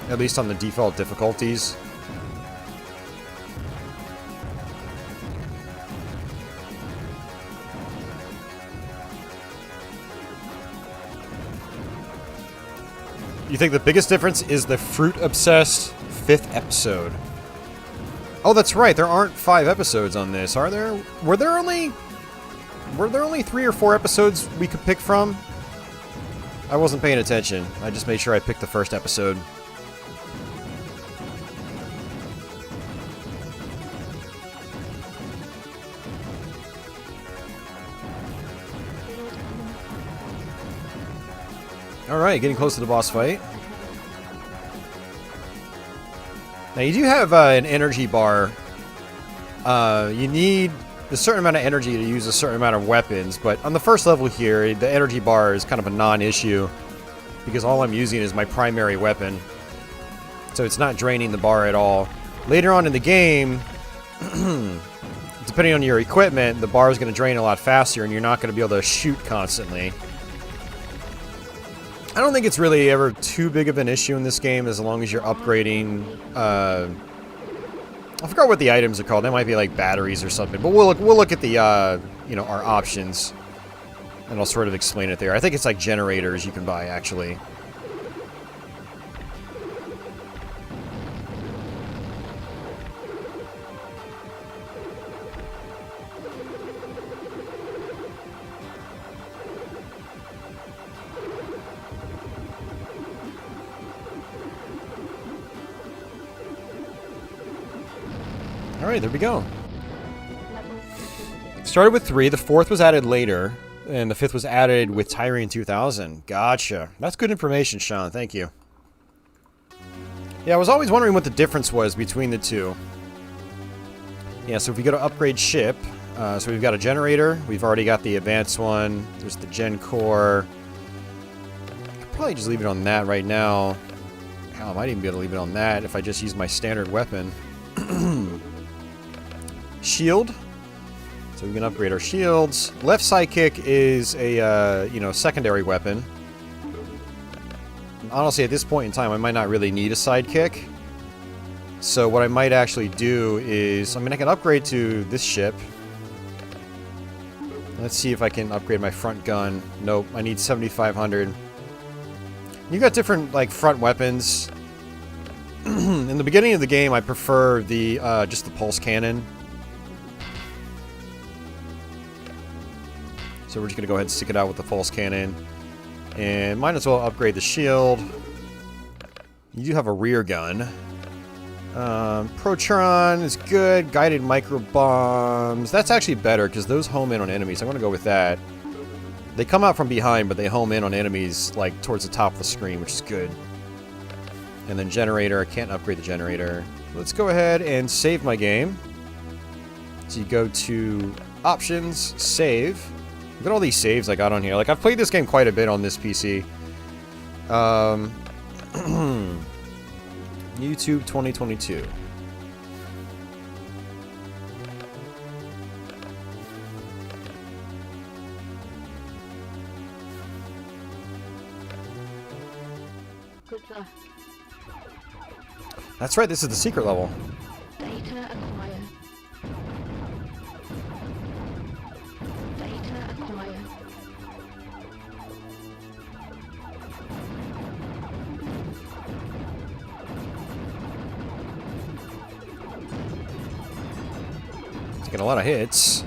At least on the default difficulties. You think the biggest difference is the fruit-obsessed 5th episode? Oh, that's right. There aren't 5 episodes on this, are there? Were there only 3 or 4 episodes we could pick from? I wasn't paying attention. I just made sure I picked the first episode. Alright, getting close to the boss fight. Now you do have an energy bar. You need a certain amount of energy to use a certain amount of weapons, but on the first level here, the energy bar is kind of a non-issue because all I'm using is my primary weapon. So it's not draining the bar at all. Later on in the game, depending on your equipment, the bar is going to drain a lot faster and you're not going to be able to shoot constantly. I don't think it's really ever too big of an issue in this game as long as you're upgrading, I forgot what the items are called. They might be like batteries or something, but we'll look at the, you know, our options, and I'll sort of explain it there. I think it's like generators you can buy, actually. Alright, there we go. Started with 3, the 4th was added later, and the 5th was added with Tyrian 2000. Gotcha. That's good information, Sean. Thank you. Yeah, I was always wondering what the difference was between the two. Yeah, so if we go to upgrade ship, so we've got a generator, we've already got the advanced one, there's the gen core. I could probably just leave it on that right now. Hell, I might even be able to leave it on that if I just use my standard weapon. Shield, so we can upgrade our shields. Left sidekick is a you know, secondary weapon. And honestly, at this point in time, I might not really need a sidekick. So what I might actually do is, I mean, I can upgrade to this ship. Let's see if I can upgrade my front gun. Nope, I need 7,500. You got different like front weapons. In the beginning of the game, I prefer the just the pulse cannon. So we're just gonna go ahead and stick it out with the pulse cannon, and might as well upgrade the shield. You do have a rear gun. Protron is good. Guided micro bombs. That's actually better because those home in on enemies. I'm gonna go with that. They come out from behind, but they home in on enemies like towards the top of the screen, which is good. And then generator. I can't upgrade the generator. Let's go ahead and save my game. So you go to options, save. Look at all these saves I got on here. Like, I've played this game quite a bit on this PC. YouTube 2022. Good luck. That's right, this is the secret level. Data acquired. Data acquired. It's getting a lot of hits.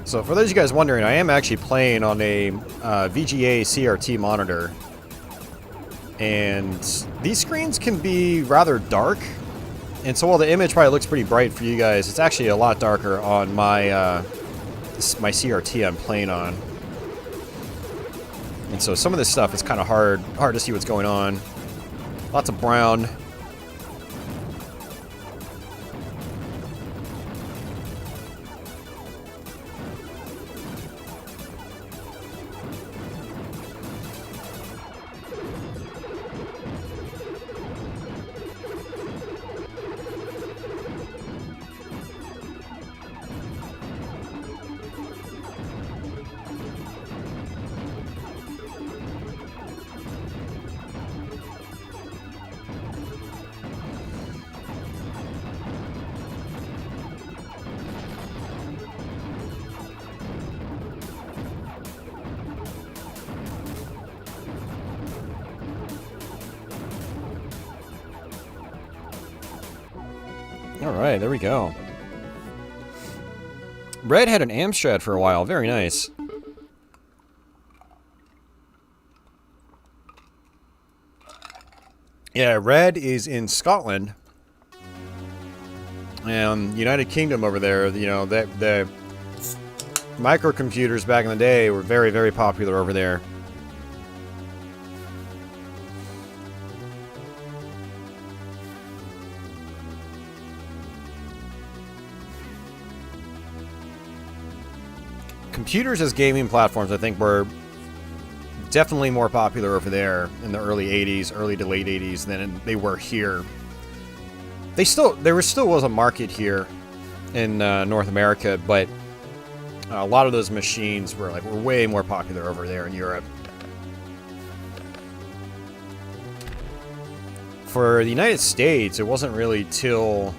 So for those of you guys wondering, I am actually playing on a VGA CRT monitor. And these screens can be rather dark. And so while the image probably looks pretty bright for you guys, it's actually a lot darker on my my CRT I'm playing on. And so some of this stuff is kind of hard to see what's going on. Lots of brown. Alright, there we go. Red had an Amstrad for a while. Very nice. Yeah, Red is in Scotland. And United Kingdom over there, you know, the microcomputers back in the day were very, very popular over there. Computers as gaming platforms, I think, were definitely more popular over there in the early 80s, early to late 80s than they were here. There still was a market here in North America, but a lot of those machines were way more popular over there in Europe. For the United States, it wasn't really till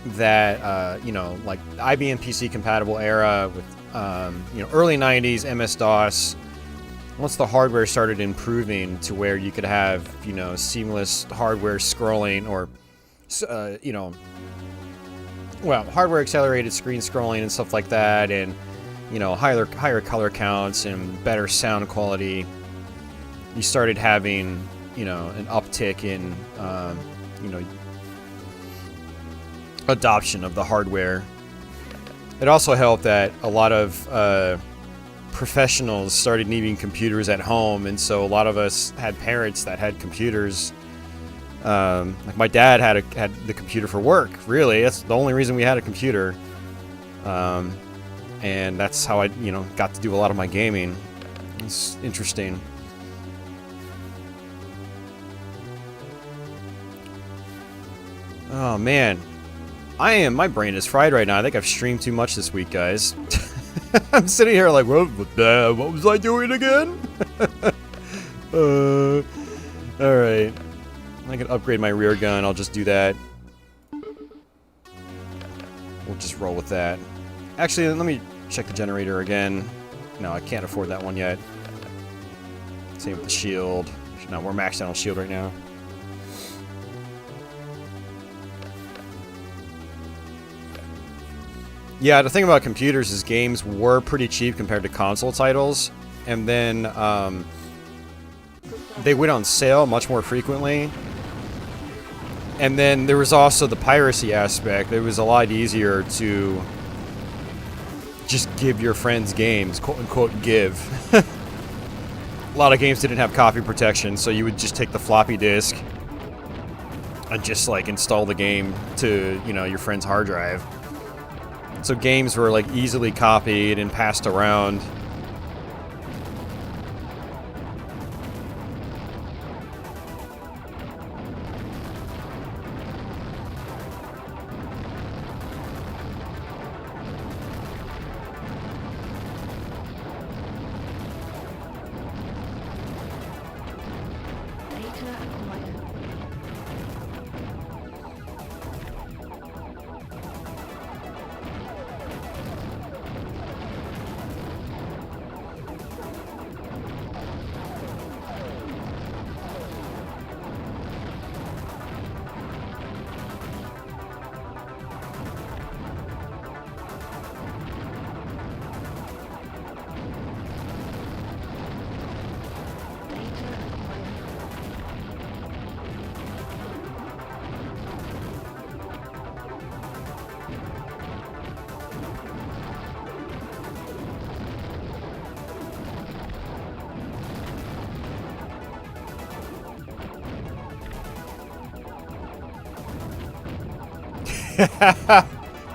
that you know, like IBM PC compatible era with you know, early 90s MS-DOS. Once the hardware started improving to where you could have, you know, seamless hardware scrolling or you know, well, hardware accelerated screen scrolling and stuff like that, and you know, higher color counts and better sound quality, you started having, you know, an uptick in you know, adoption of the hardware. It also helped that a lot of professionals started needing computers at home, and so a lot of us had parents that had computers. Like my dad had the computer for work. Really, that's the only reason we had a computer, and that's how I, you know, got to do a lot of my gaming. It's interesting. Oh man, my brain is fried right now. I think I've streamed too much this week, guys. I'm sitting here like, what was I doing again? Alright. I can upgrade my rear gun, I'll just do that. We'll just roll with that. Actually, let me check the generator again. No, I can't afford that one yet. Same with the shield. No, we're maxed out on shield right now. Yeah, the thing about computers is games were pretty cheap compared to console titles, and then they went on sale much more frequently. And then there was also the piracy aspect. It was a lot easier to just give your friends games, quote unquote give. A lot of games didn't have copy protection, so you would just take the floppy disk and just like install the game to, you know, your friend's hard drive. So games were like easily copied and passed around.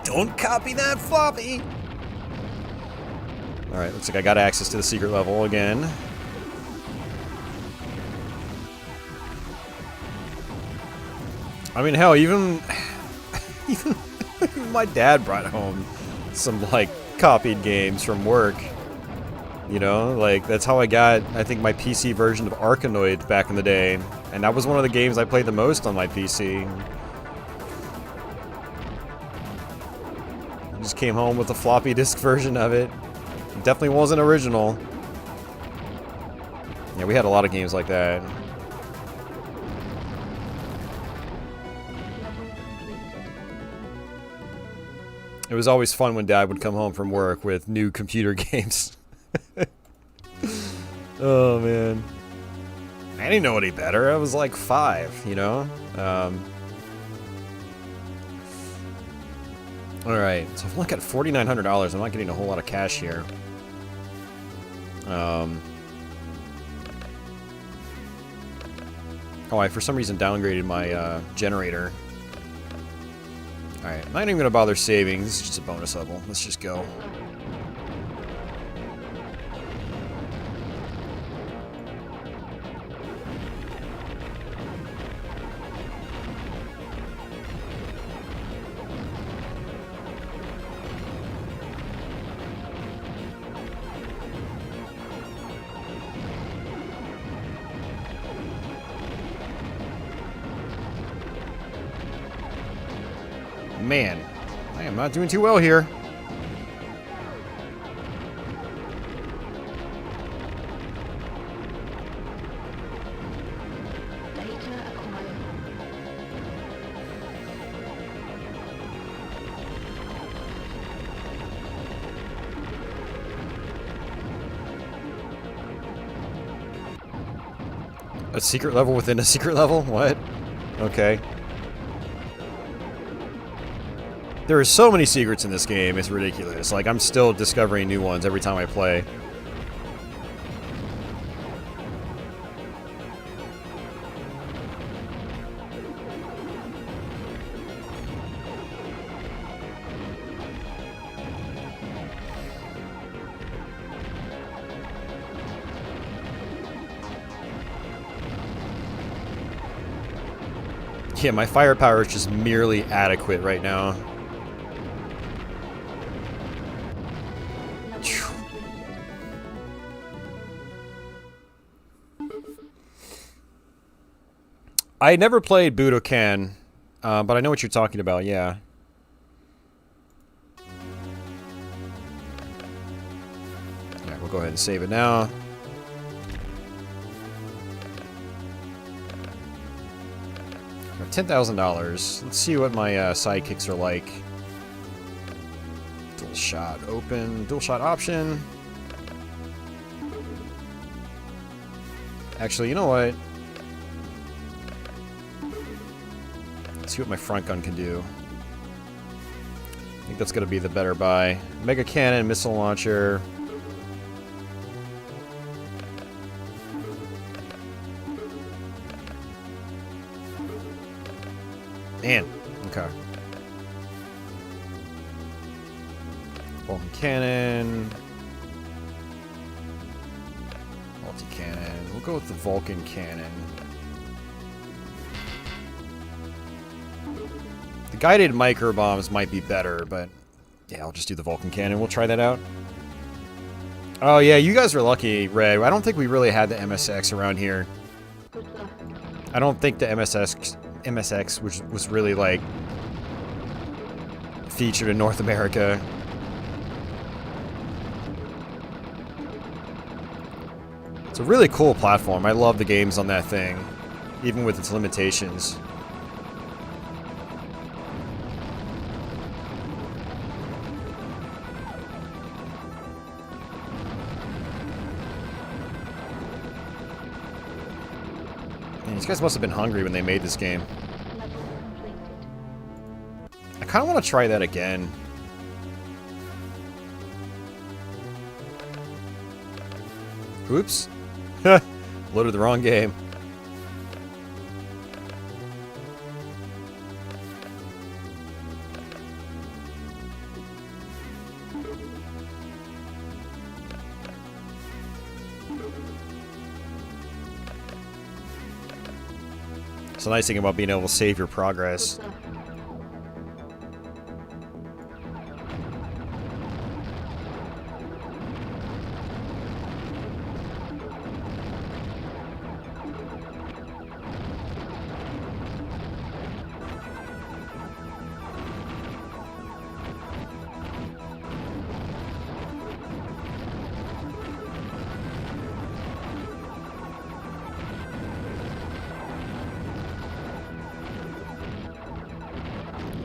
Don't copy that floppy! Alright, looks like I got access to the secret level again. I mean, hell, even my dad brought home some, like, copied games from work. You know, like, that's how I got, I think, my PC version of Arkanoid back in the day. And that was one of the games I played the most on my PC. Just came home with a floppy disk version of it. It definitely wasn't original. Yeah, we had a lot of games like that. It was always fun when Dad would come home from work with new computer games. Oh, man. I didn't know any better. I was like 5, you know? Alright, so I've only got $4,900. I'm not getting a whole lot of cash here. Oh, I for some reason downgraded my generator. Alright, I'm not even going to bother saving. This is just a bonus level. Let's just go. Man, I am not doing too well here. Data acquired. A secret level within a secret level? What? Okay. There are so many secrets in this game, it's ridiculous. Like, I'm still discovering new ones every time I play. Yeah, my firepower is just merely adequate right now. I never played Budokan, but I know what you're talking about, yeah. Alright, we'll go ahead and save it now. $10,000. Let's see what my sidekicks are like. Dual shot open, dual shot option. Actually, you know what? Let's see what my front gun can do. I think that's going to be the better buy. Mega cannon, missile launcher. Man, okay. Vulcan cannon. Multi-cannon. We'll go with the Vulcan cannon. The guided micro bombs might be better, but yeah, I'll just do the Vulcan cannon. We'll try that out. Oh yeah, you guys are lucky, Red. I don't think we really had the MSX around here. I don't think the MSX was really like featured in North America. It's a really cool platform. I love the games on that thing, even with its limitations. Man, these guys must have been hungry when they made this game. I kind of want to try that again. Oops. Loaded the wrong game. It's a nice thing about being able to save your progress.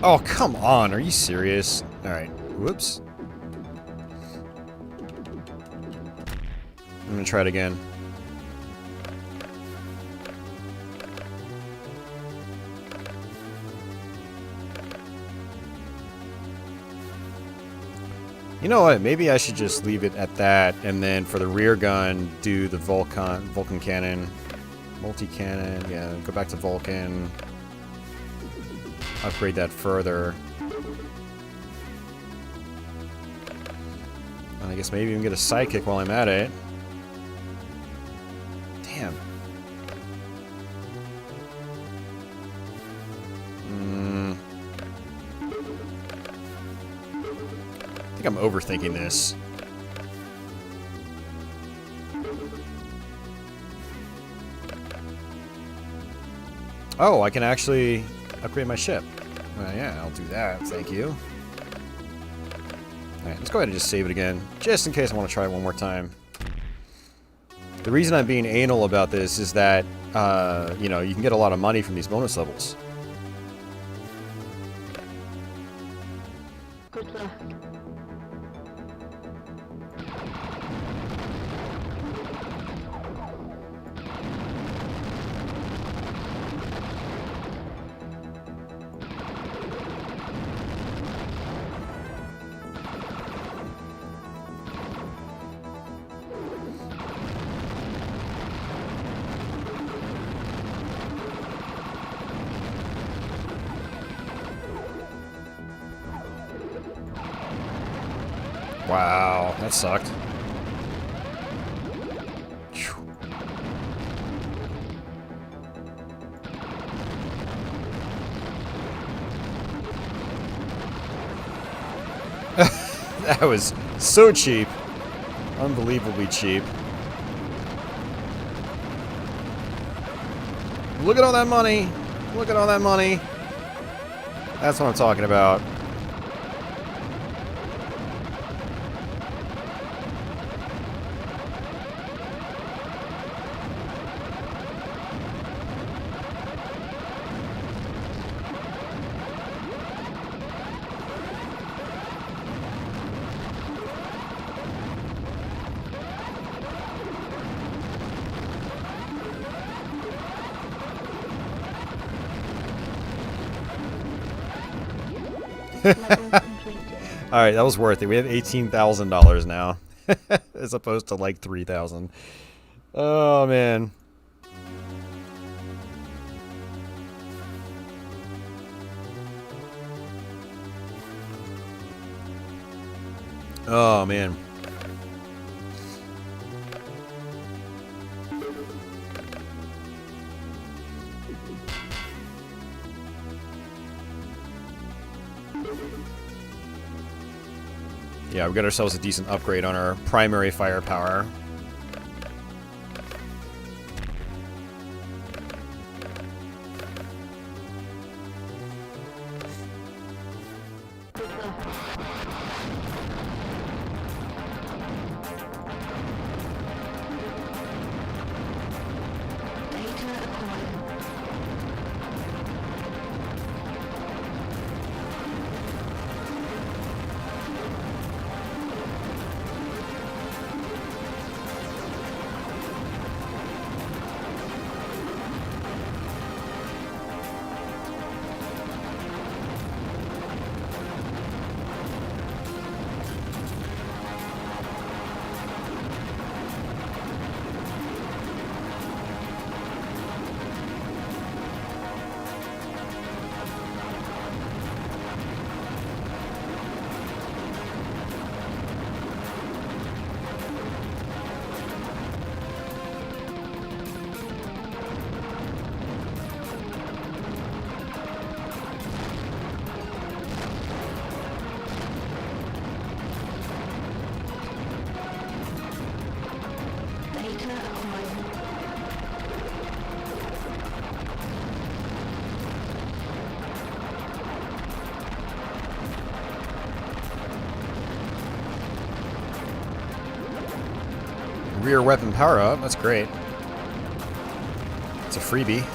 Oh, come on. Are you serious? Alright. Whoops. I'm gonna try it again. You know what? Maybe I should just leave it at that, and then for the rear gun, do the Vulcan cannon, multi-cannon. Yeah, go back to Vulcan. Upgrade that further. And I guess maybe even get a sidekick while I'm at it. Damn. I think I'm overthinking this. Oh, I can actually upgrade my ship. Yeah, I'll do that. Thank you. Alright, let's go ahead and just save it again, just in case I want to try it one more time. The reason I'm being anal about this is that, you know, you can get a lot of money from these bonus levels. Good luck. Wow, that sucked. That was so cheap. Unbelievably cheap. Look at all that money. Look at all that money. That's what I'm talking about. Level completed. Alright, that was worth it. We have $18,000 now. As opposed to like 3,000. Oh, man. Oh, man. Yeah, we got ourselves a decent upgrade on our primary firepower. Good luck. Data acquired. Data acquired. Rear weapon power up. That's great. It's a freebie.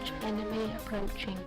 large enemy approaching.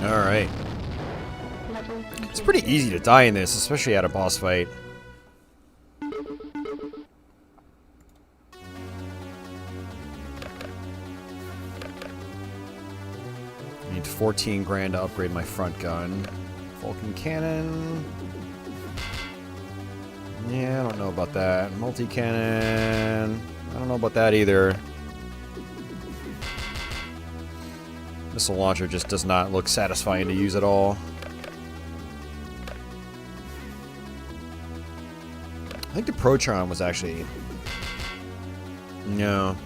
Alright. Level It's pretty easy to die in this, especially at a boss fight. I need 14 grand to upgrade my front gun. Vulcan cannon. Yeah, I don't know about that. Multi-cannon. I don't know about that either. Missile launcher just does not look satisfying to use at all. I think the Protron was actually... No.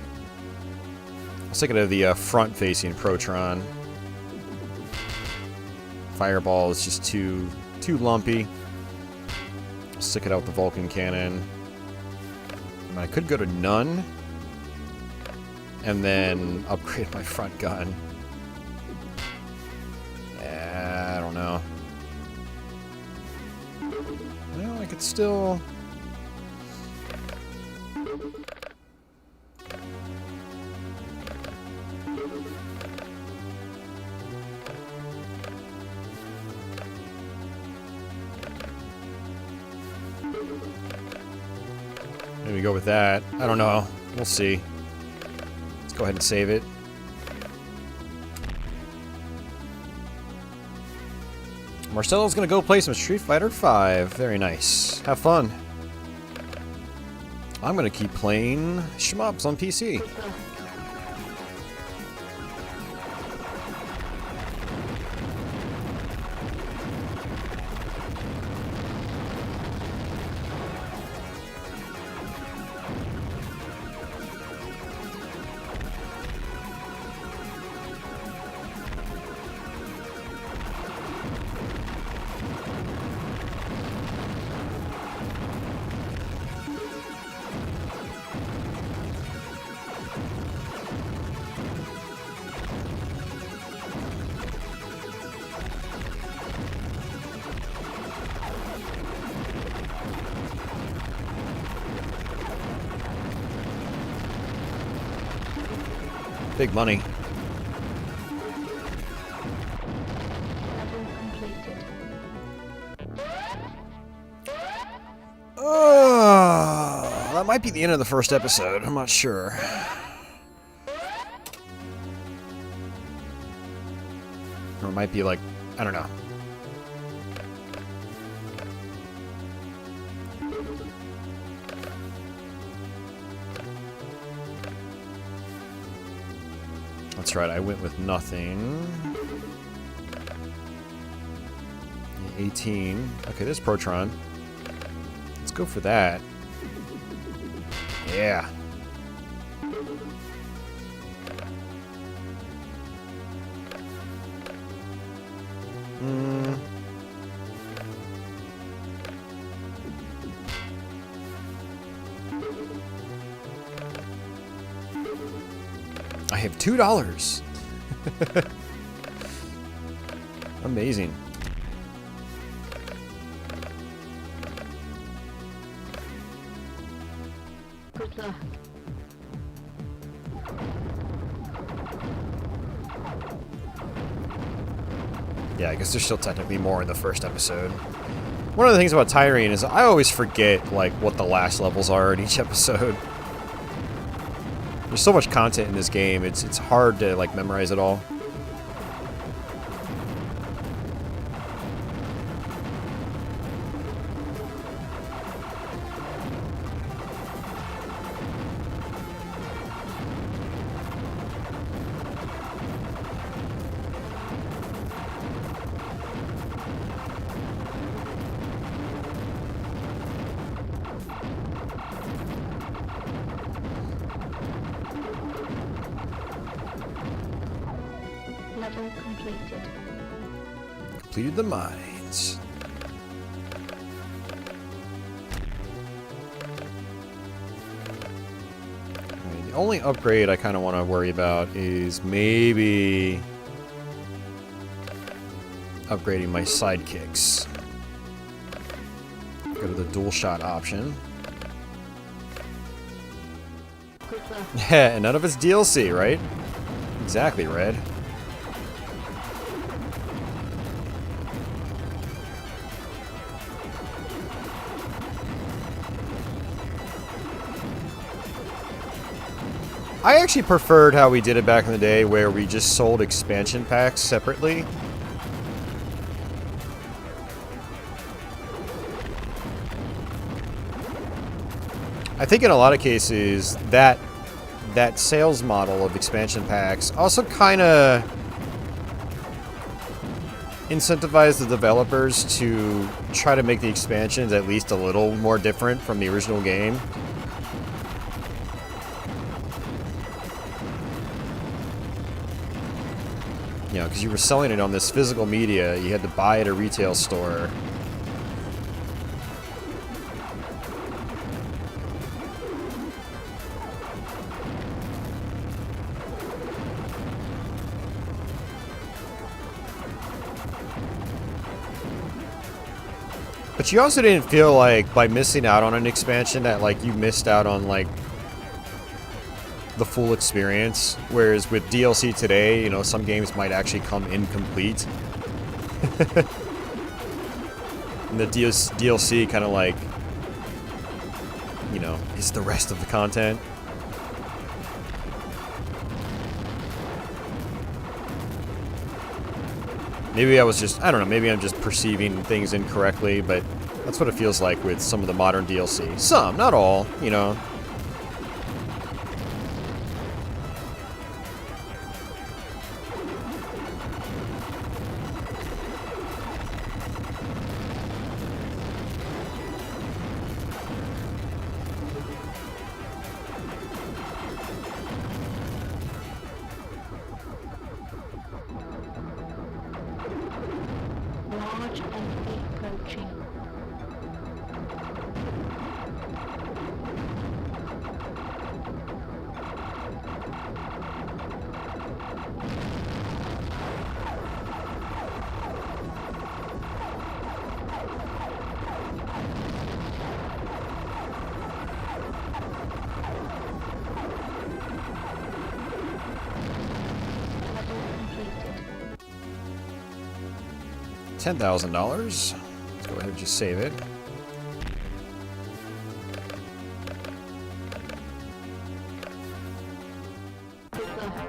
I was thinking of the front-facing Protron. Fireball is just too lumpy. Stick it out with the Vulcan cannon. I could go to none. And then upgrade my front gun. I don't know. Well, I could still... Maybe go with that. I don't know. We'll see. Let's go ahead and save it. Marcelo's gonna go play some Street Fighter V. Very nice. Have fun. I'm gonna keep playing SHMUPS on PC. Big money. Level completed. Oh, that might be the end of the first episode. I'm not sure. Or it might be like, I don't know. That's right, I went with nothing. 18. Okay, there's Protron. Let's go for that. Yeah. I have $2. Amazing. Good luck. Yeah, I guess there's still technically more in the first episode. One of the things about Tyrian is I always forget, like, what the last levels are in each episode. There's so much content in this game, it's hard to, like, memorize it all. Level completed. Completed the mines. Alright, the only upgrade I kind of want to worry about is maybe upgrading my sidekicks. Go to the dual shot option. Good luck. Yeah, and none of it's DLC, right? Exactly, Red. I actually preferred how we did it back in the day, where we just sold expansion packs separately. I think in a lot of cases, that sales model of expansion packs also kind of incentivized the developers to try to make the expansions at least a little more different from the original game. You know, because you were selling it on this physical media, you had to buy at a retail store. But you also didn't feel like, by missing out on an expansion, that, like, you missed out on, like, the full experience. Whereas with DLC today, you know, some games might actually come incomplete. And the DLC kind of, like, you know, is the rest of the content. Maybe I was just, I don't know, maybe I'm just perceiving things incorrectly, but that's what it feels like with some of the modern DLC. Some, not all, you know. Large enemy approaching. Level completed. $10,000. Let's go ahead and just save it. Good luck.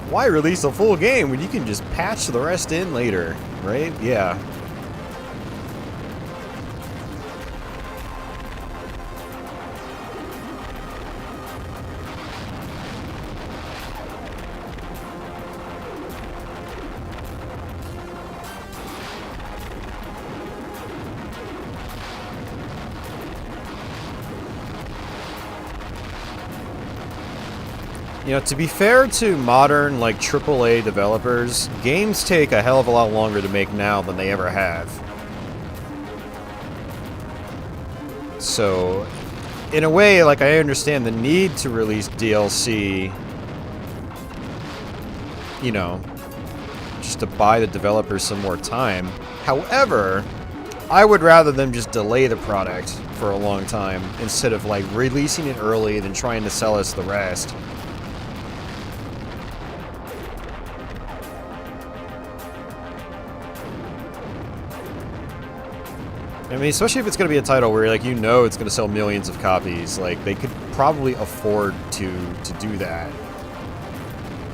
Why release a full game when you can just patch the rest in later, right? Yeah. You know, to be fair to modern, like, AAA developers, games take a hell of a lot longer to make now than they ever have. So, in a way, like, I understand the need to release DLC, you know, just to buy the developers some more time. However, I would rather them just delay the product for a long time instead of like releasing it early and then trying to sell us the rest. I mean, especially if it's going to be a title where, like, you know it's going to sell millions of copies. Like, they could probably afford to do that.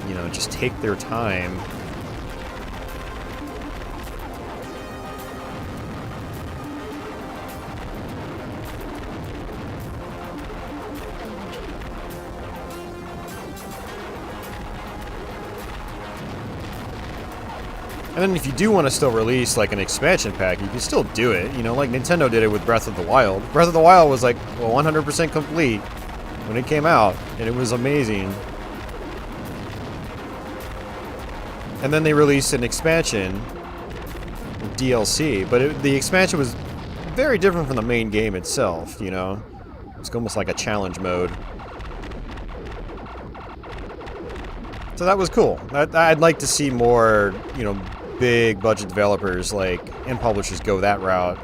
You know, just take their time. And then if you do want to still release, like, an expansion pack, you can still do it. You know, like Nintendo did it with Breath of the Wild. Breath of the Wild was, like, well, 100% complete when it came out, and it was amazing. And then they released an expansion, DLC, but the expansion was very different from the main game itself, you know? It's almost like a challenge mode. So that was cool. I'd like to see more, you know, big budget developers like and publishers go that route.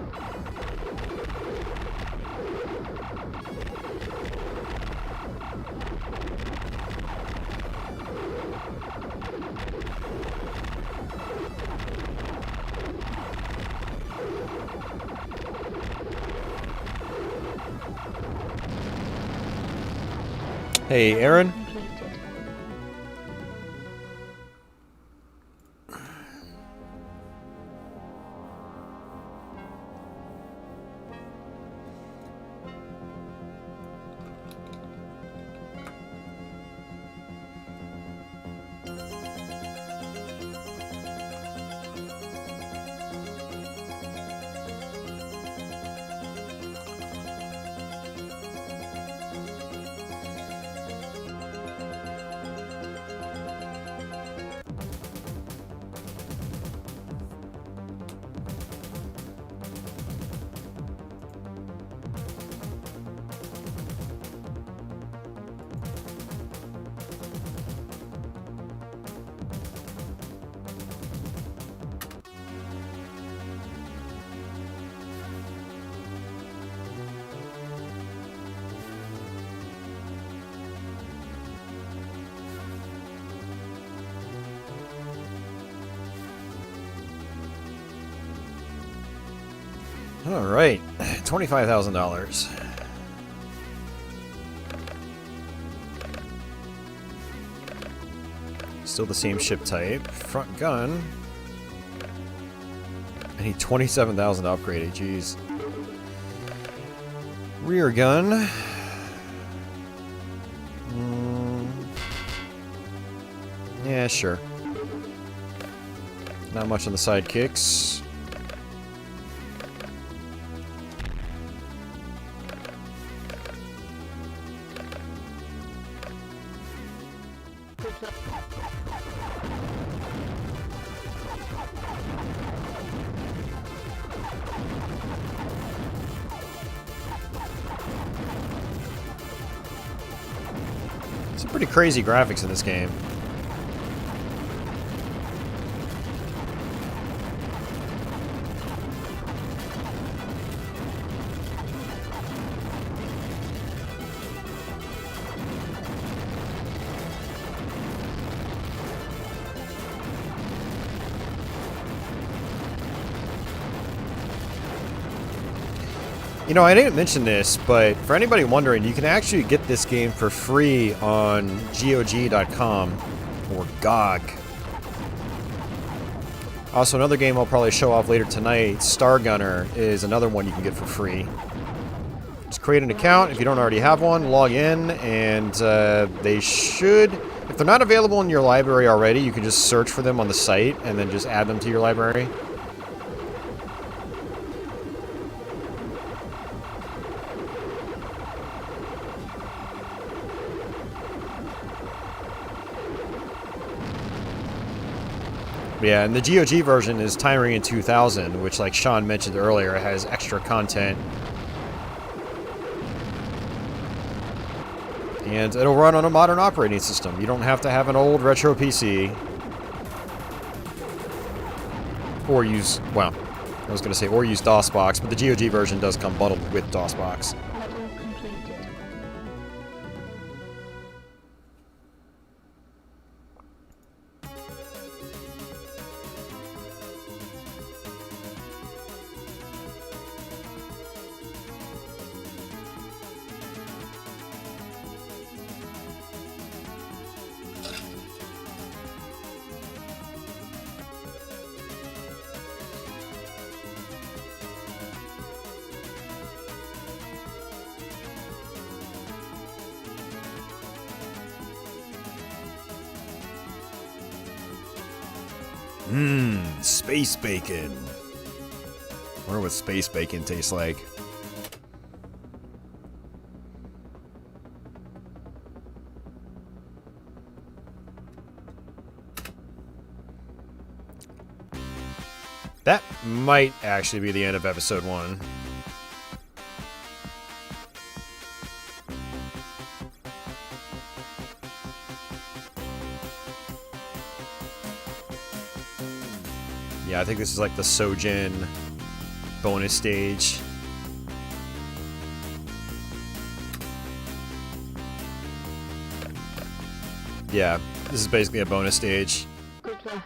Hey, Aaron. All right, $25,000. Still the same ship type. Front gun. I need 27,000 to upgrade it. Jeez. Rear gun. Yeah, sure. Not much on the sidekicks. Some pretty crazy graphics in this game. You know, I didn't mention this, but for anybody wondering, you can actually get this game for free on GOG.com or GOG. Also, another game I'll probably show off later tonight, Stargunner, is another one you can get for free. Just create an account if you don't already have one, log in, and they should... If they're not available in your library already, you can just search for them on the site and then just add them to your library. Yeah, and the GOG version is Tyrian 2000, which, like Sean mentioned earlier, has extra content. And it'll run on a modern operating system. You don't have to have an old retro PC. Or use, well, I was going to say, or use DOSBox, but the GOG version does come bundled with DOSBox. Level completed. Space bacon. Wonder what space bacon tastes like. That might actually be the end of episode 1. Yeah, I think this is like the Sojin bonus stage. Yeah, this is basically a bonus stage. Good luck.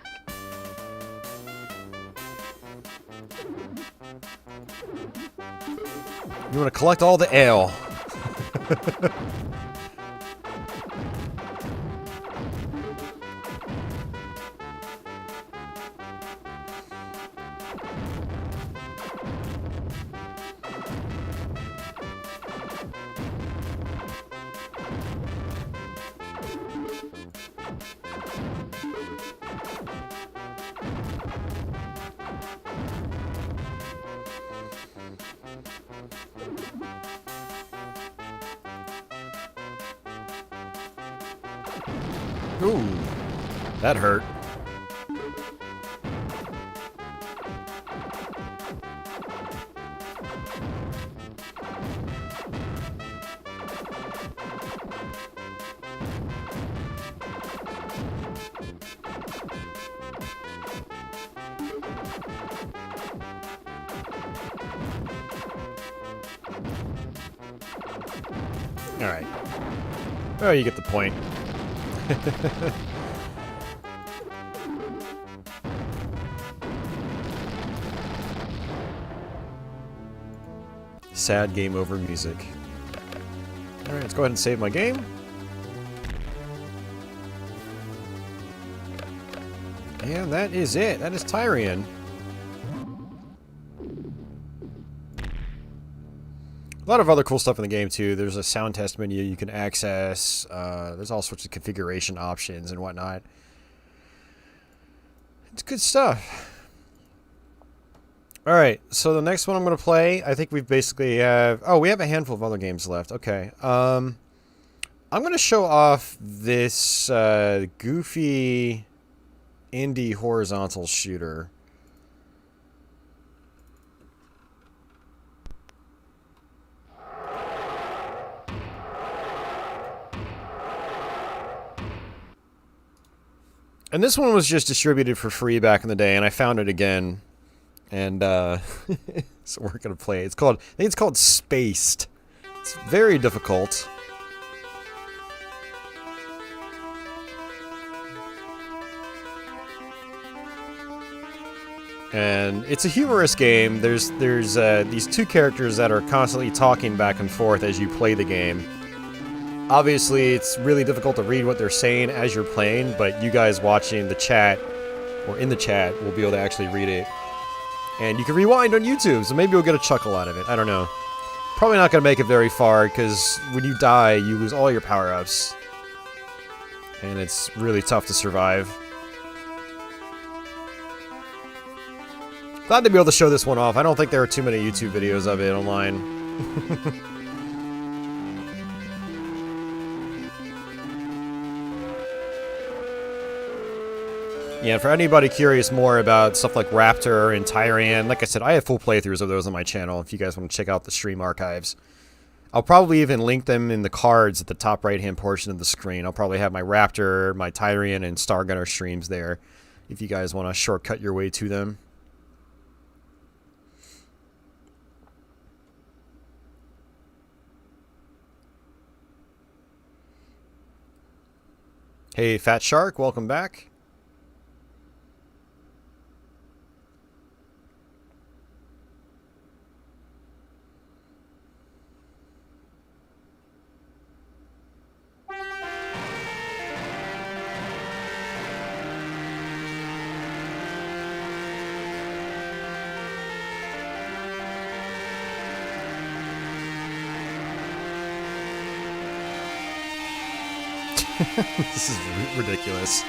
You want to collect all the ale. Ooh, that hurt. All right. Oh, you get the point. Sad game over music. Alright, let's go ahead and save my game. And that is it. That is Tyrian. A lot of other cool stuff in the game too. There's a sound test menu you can access. There's all sorts of configuration options and whatnot. It's good stuff. Alright, so the next one I'm going to play, I think we've basically have... Oh, we have a handful of other games left. Okay. I'm going to show off this goofy indie horizontal shooter. And this one was just distributed for free back in the day, and I found it again. And, so we're gonna play it. It's called, I think it's called Spaced. It's very difficult. And it's a humorous game. There's these two characters that are constantly talking back and forth as you play the game. Obviously, it's really difficult to read what they're saying as you're playing, but you guys watching the chat, or in the chat, will be able to actually read it. And you can rewind on YouTube, so maybe you'll get a chuckle out of it. I don't know. Probably not going to make it very far, because when you die, you lose all your power-ups. And it's really tough to survive. Glad to be able to show this one off. I don't think there are too many YouTube videos of it online. Yeah, for anybody curious more about stuff like Raptor and Tyrian, like I said, I have full playthroughs of those on my channel if you guys want to check out the stream archives. I'll probably even link them in the cards at the top right-hand portion of the screen. I'll probably have my Raptor, my Tyrian, and Stargunner streams there if you guys want to shortcut your way to them. Hey, Fat Shark, welcome back. This is ridiculous.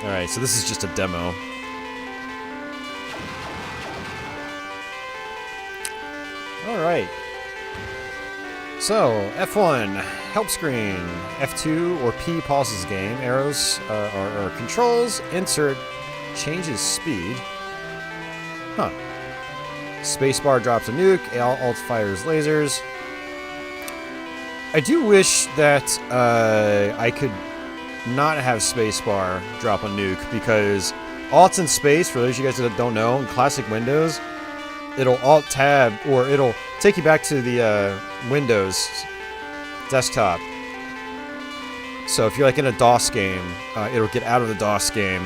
Alright, so this is just a demo. Alright. So, F1, help screen. F2 or P pauses game. Arrows are controls. Insert changes speed. Huh. Spacebar drops a nuke. Alt fires lasers. I do wish that I could not have spacebar drop a nuke, because Alt and space, for those of you guys that don't know, in classic Windows, it'll Alt tab, or it'll take you back to the Windows desktop. So if you're like in a DOS game, it'll get out of the DOS game.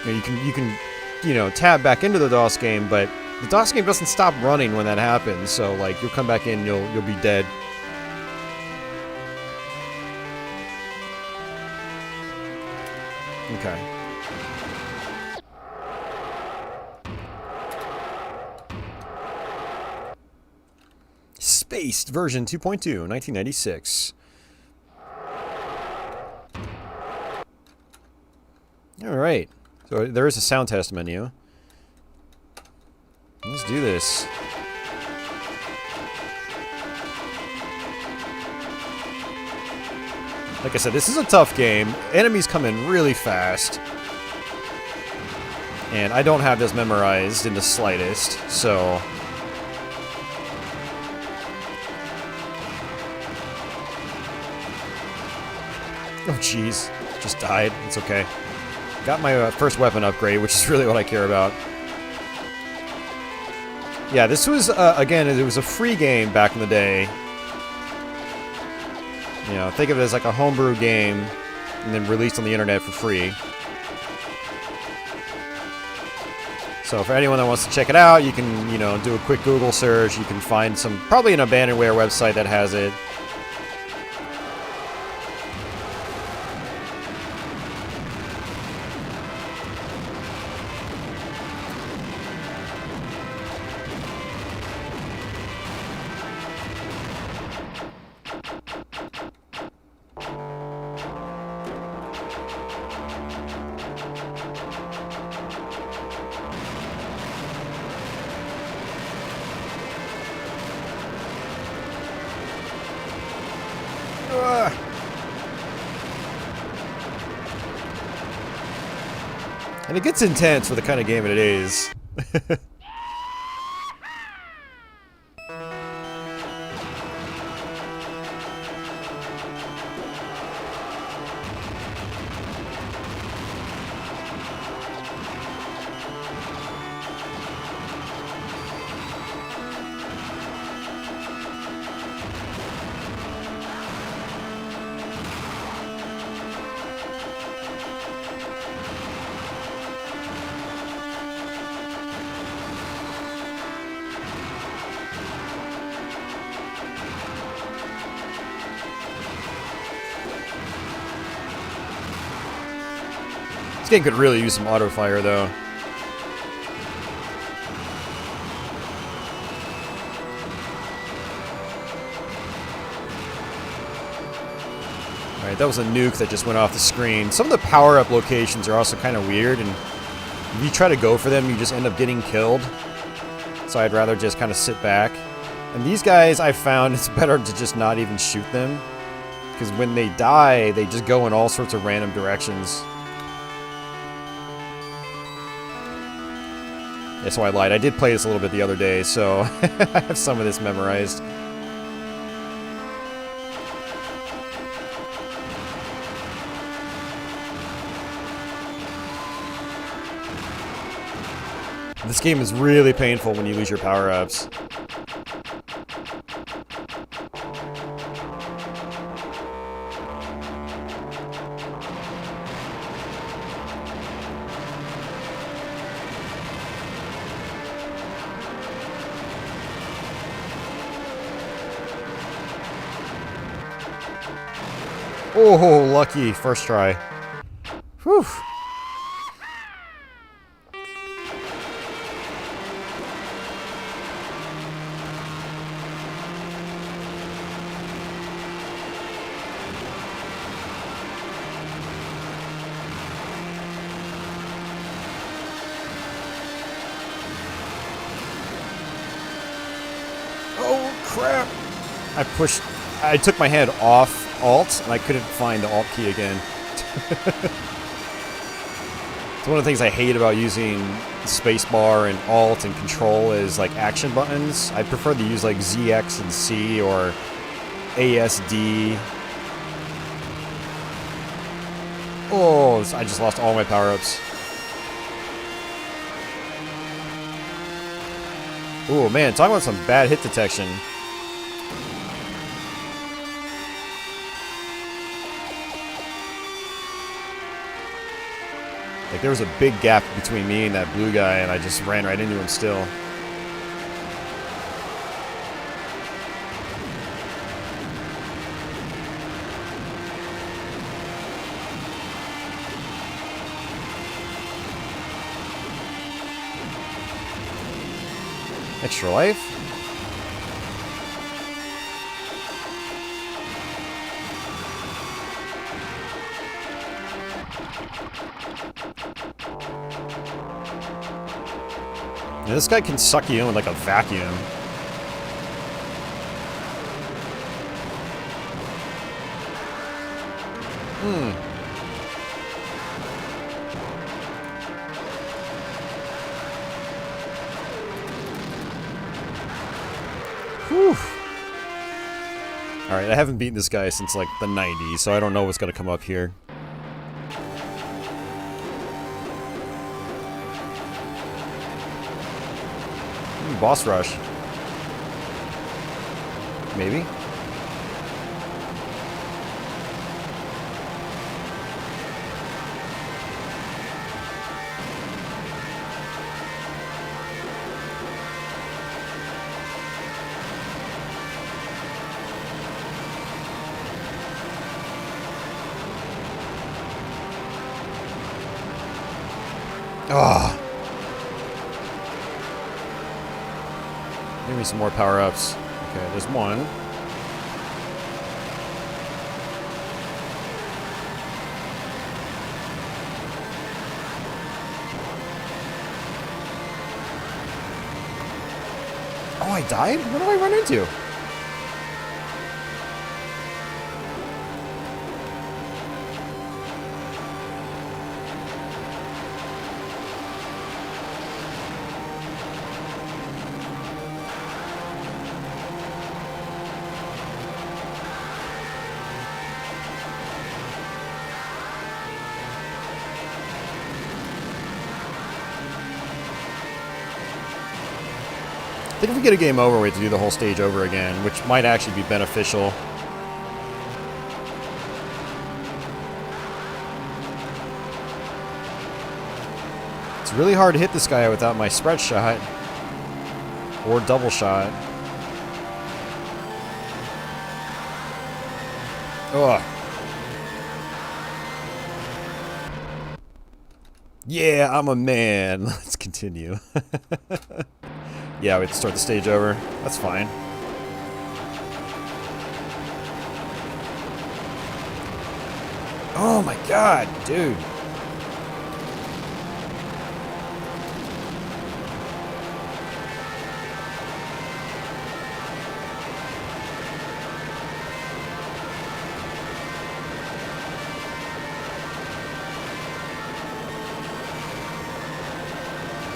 You can tab back into the DOS game, but the DOS game doesn't stop running when that happens. So like you'll come back in, you'll be dead. Okay. Spaced version 2.2, 1996. Alright. So there is a sound test menu. Let's do this. Like I said, this is a tough game. Enemies come in really fast. And I don't have this memorized in the slightest, so... Oh jeez, just died. It's okay. Got my first weapon upgrade, which is really what I care about. Yeah, this was, again, it was a free game back in the day. You know, think of it as like a homebrew game, and then released on the internet for free. So for anyone that wants to check it out, you can, do a quick Google search. You can find probably an abandonware website that has it. And it gets intense for the kind of game it is. This game could really use some auto fire, though. Alright, that was a nuke that just went off the screen. Some of the power-up locations are also kind of weird, and if you try to go for them, you just end up getting killed. So I'd rather just kind of sit back. And these guys, I found it's better to just not even shoot them, because when they die, they just go in all sorts of random directions. Yeah, so I lied. I did play this a little bit the other day, so I have some of this memorized. This game is really painful when you lose your power-ups. Oh, lucky. First try. Whew. Oh, crap. I took my head off Alt, and I couldn't find the Alt key again. It's one of the things I hate about using spacebar and Alt and Control is like action buttons. I prefer to use like ZX and C or ASD. Oh, I just lost all my power-ups. Oh man, talking about some bad hit detection. Like, there was a big gap between me and that blue guy, and I just ran right into him still. Extra life? Yeah, this guy can suck you in with like a vacuum. Whew. Alright, I haven't beaten this guy since like the 90s, so I don't know what's gonna come up here. Boss rush. Maybe? Ah. Give me some more power-ups. Okay, there's one. Oh, I died? What did I run into? I think if we get a game over, we have to do the whole stage over again, which might actually be beneficial. It's really hard to hit this guy without my spread shot. Or double shot. Ugh. Yeah, I'm a man. Let's continue. Yeah, we have to start the stage over. That's fine. Oh my god, dude.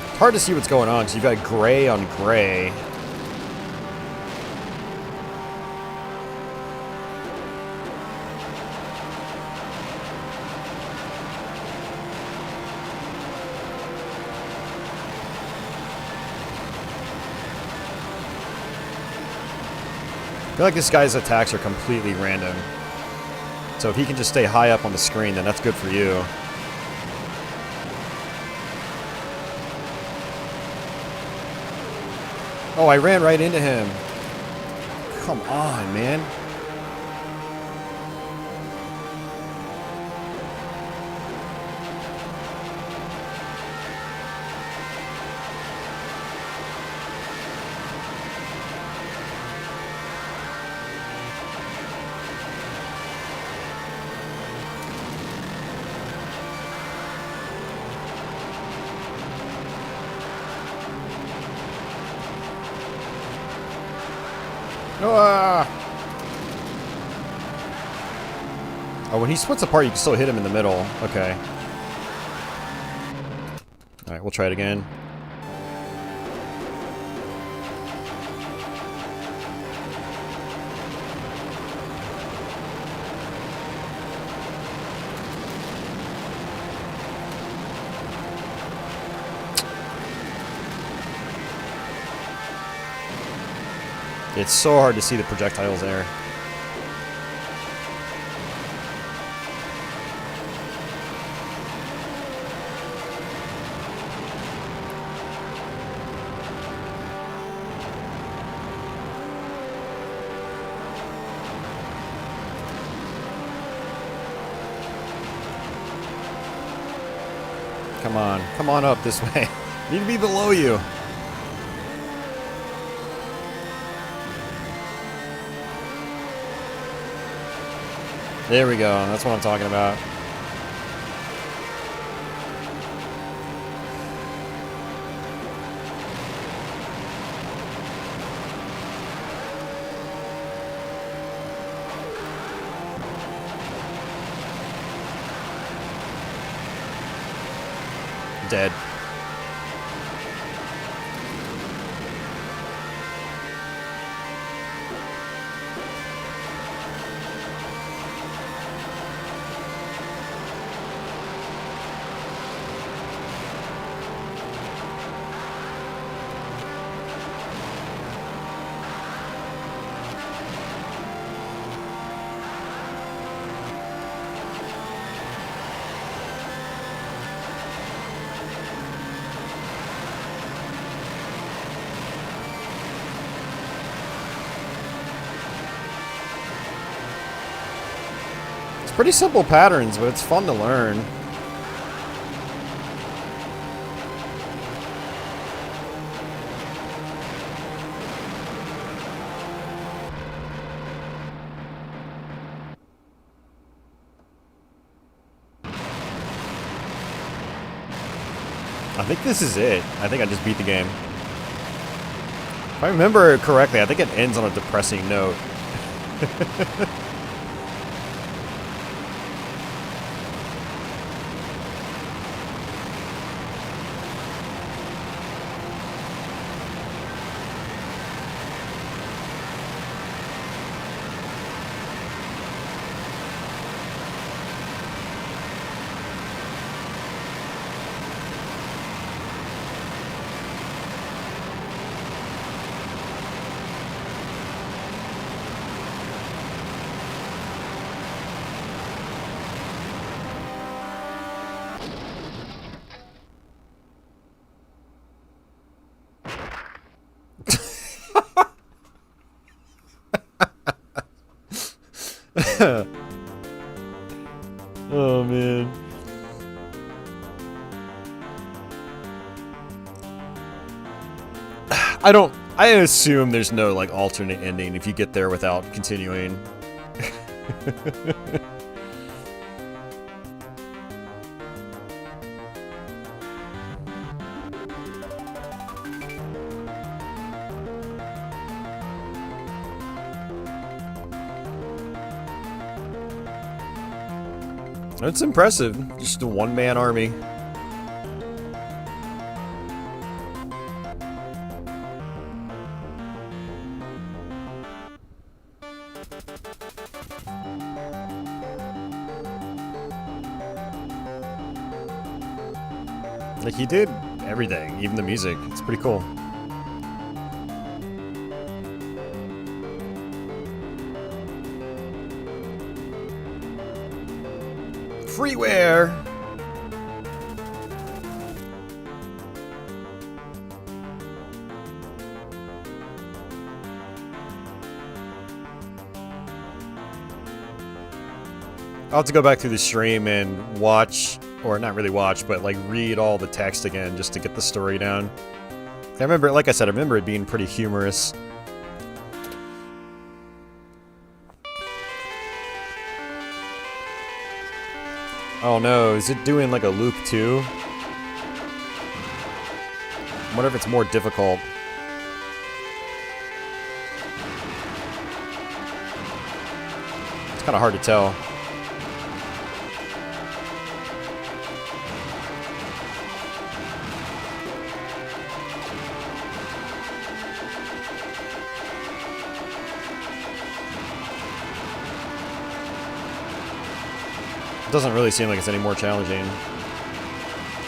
It's hard to see what's going on because you've got gray on gray. I feel like this guy's attacks are completely random. So if he can just stay high up on the screen, then that's good for you. Oh, I ran right into him. Come on, man. Ah! Oh, when he splits apart, you can still hit him in the middle. Okay. Alright, we'll try it again. It's so hard to see the projectiles there. Come on up this way. Need to be below you. There we go. That's what I'm talking about. Dead. Pretty simple patterns, but it's fun to learn. I think this is it. I think I just beat the game. If I remember correctly, I think it ends on a depressing note. Oh man. I assume there's no like alternate ending if you get there without continuing. It's impressive. Just a one-man army. Like, he did everything, even the music. It's pretty cool. freeware. I'll have to go back through the stream and watch, or not really watch, but like read all the text again just to get the story down. I remember, like I said, I remember it being pretty humorous. Oh no, is it doing like a loop too? I wonder if it's more difficult. It's kind of hard to tell. Doesn't really seem like it's any more challenging.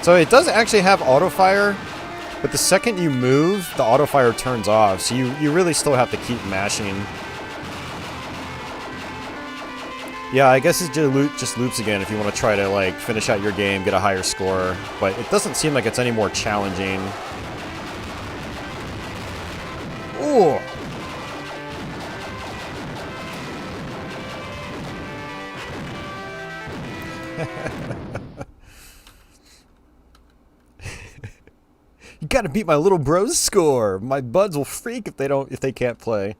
So it does actually have auto fire, but the second you move, the auto fire turns off. So you really still have to keep mashing. Yeah, I guess it just loops again if you want to try to like finish out your game, get a higher score. But it doesn't seem like it's any more challenging. Ooh. You gotta beat my little bro's score. My buds will freak if they can't play.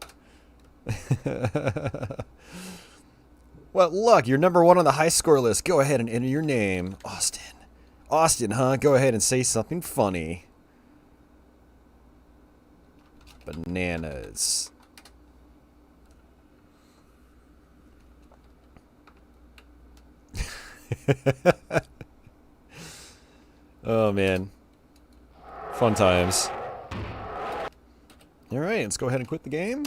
Well, look, you're #1 on the high score list. Go ahead and enter your name. Austin. Austin, huh? Go ahead and say something funny. Bananas. Oh, man. Fun times. Alright, let's go ahead and quit the game.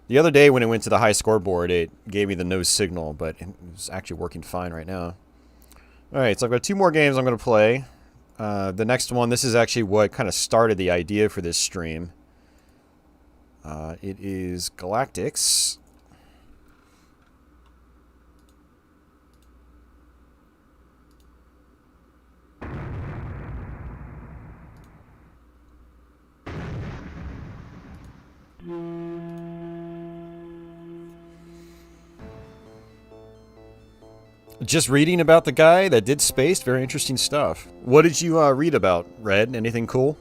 The other day when it went to the high scoreboard, it gave me the no signal, but it was actually working fine right now. Alright, so I've got 2 more games I'm going to play. The next one, this is actually what kind of started the idea for this stream. It is Galactix. Just reading about the guy that did Space, very interesting stuff. What did you read about, Red? Anything cool?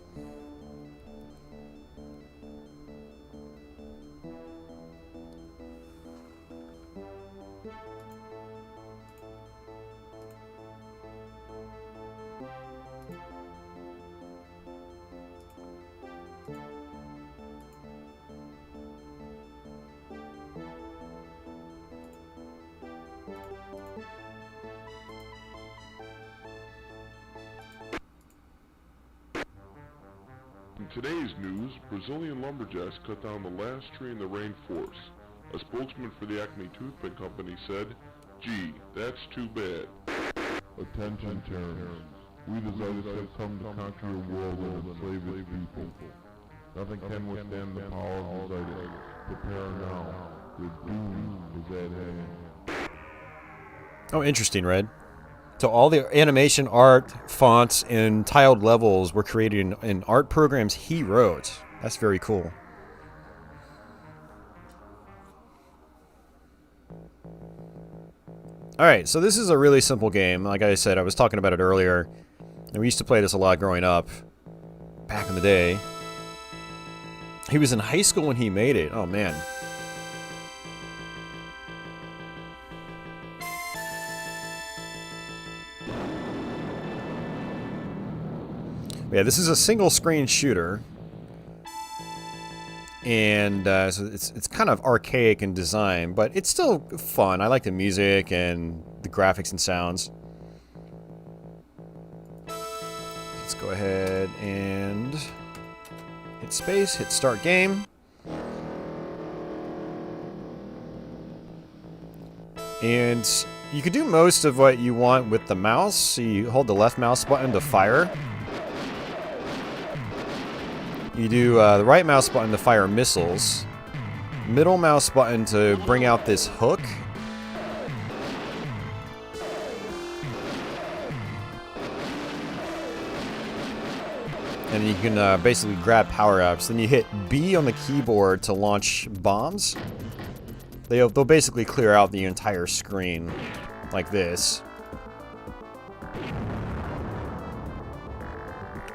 In today's news, Brazilian lumberjacks cut down the last tree in the rainforest. A spokesman for the Acme Toothpick Company said, "Gee, that's too bad." Attention Terrans. We the Zealots have come to conquer your world and enslave its people. Nothing can withstand the power of the Zealots. Prepare now. Your doom is at hand. Oh, interesting, Red. So all the animation, art, fonts, and tiled levels were created in art programs he wrote. That's very cool. Alright, so this is a really simple game. Like I said, I was talking about it earlier. And we used to play this a lot growing up. Back in the day. He was in high school when he made it. Oh, man. Yeah, this is a single screen shooter. And so it's kind of archaic in design, but it's still fun. I like the music and the graphics and sounds. Let's go ahead and hit space, hit start game. And you can do most of what you want with the mouse. So you hold the left mouse button to fire. You do the right mouse button to fire missiles. Middle mouse button to bring out this hook. And you can basically grab power-ups. Then you hit B on the keyboard to launch bombs. They'll basically clear out the entire screen like this.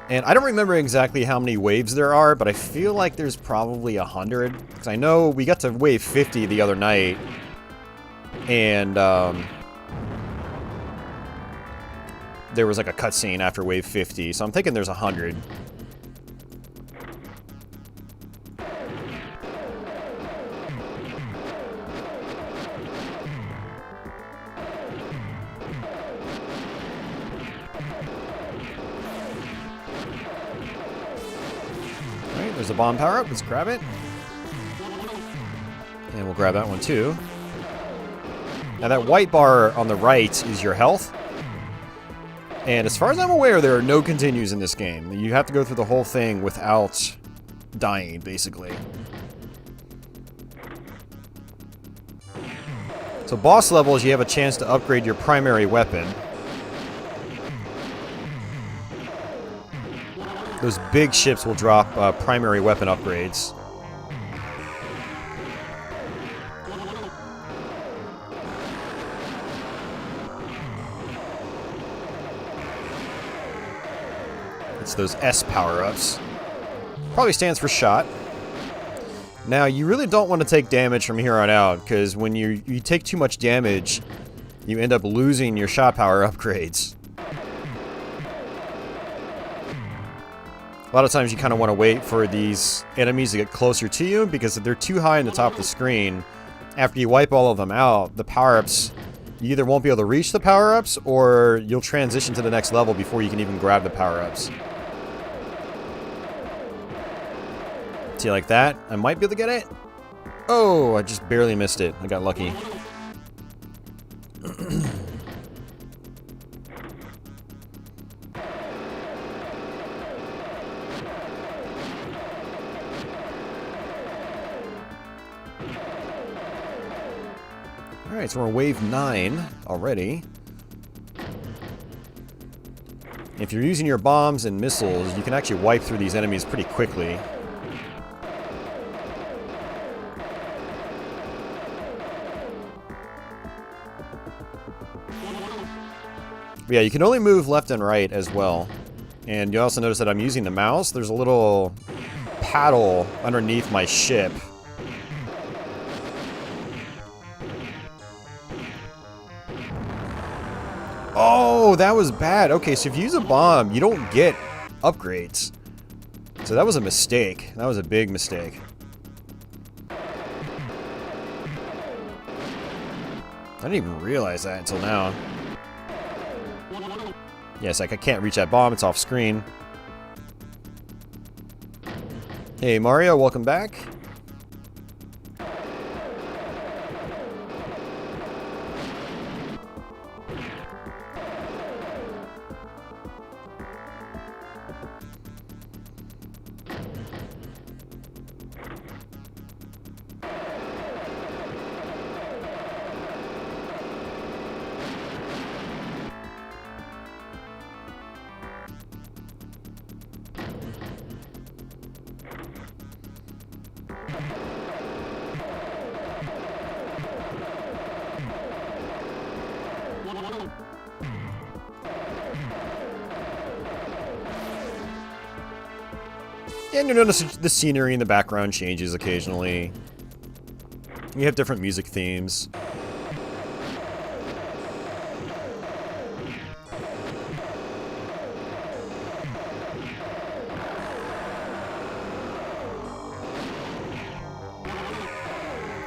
And I don't remember exactly how many waves there are, but I feel like there's probably 100. Because I know we got to wave 50 the other night. And there was like a cutscene after wave 50. So I'm thinking there's 100. There's a bomb power-up. Let's grab it. And we'll grab that one too. Now that white bar on the right is your health. And as far as I'm aware, there are no continues in this game. You have to go through the whole thing without dying, basically. So boss levels, you have a chance to upgrade your primary weapon. Those big ships will drop primary weapon upgrades. It's those S power-ups. Probably stands for shot. Now, you really don't want to take damage from here on out, because when you take too much damage, you end up losing your shot power upgrades. A lot of times you kind of want to wait for these enemies to get closer to you, because if they're too high in the top of the screen, after you wipe all of them out, the power-ups, you either won't be able to reach the power-ups, or you'll transition to the next level before you can even grab the power-ups. See, like that? I might be able to get it. Oh, I just barely missed it. I got lucky. Alright, so we're on wave 9 already. If you're using your bombs and missiles, you can actually wipe through these enemies pretty quickly. But yeah, you can only move left and right as well. And you also notice that I'm using the mouse. There's a little paddle underneath my ship. Oh, that was bad. Okay, so if you use a bomb, you don't get upgrades. So that was a mistake. That was a big mistake. I didn't even realize that until now. Yes, like I can't reach that bomb. It's off screen. Hey, Mario, welcome back. And you'll notice the scenery in the background changes occasionally. You have different music themes.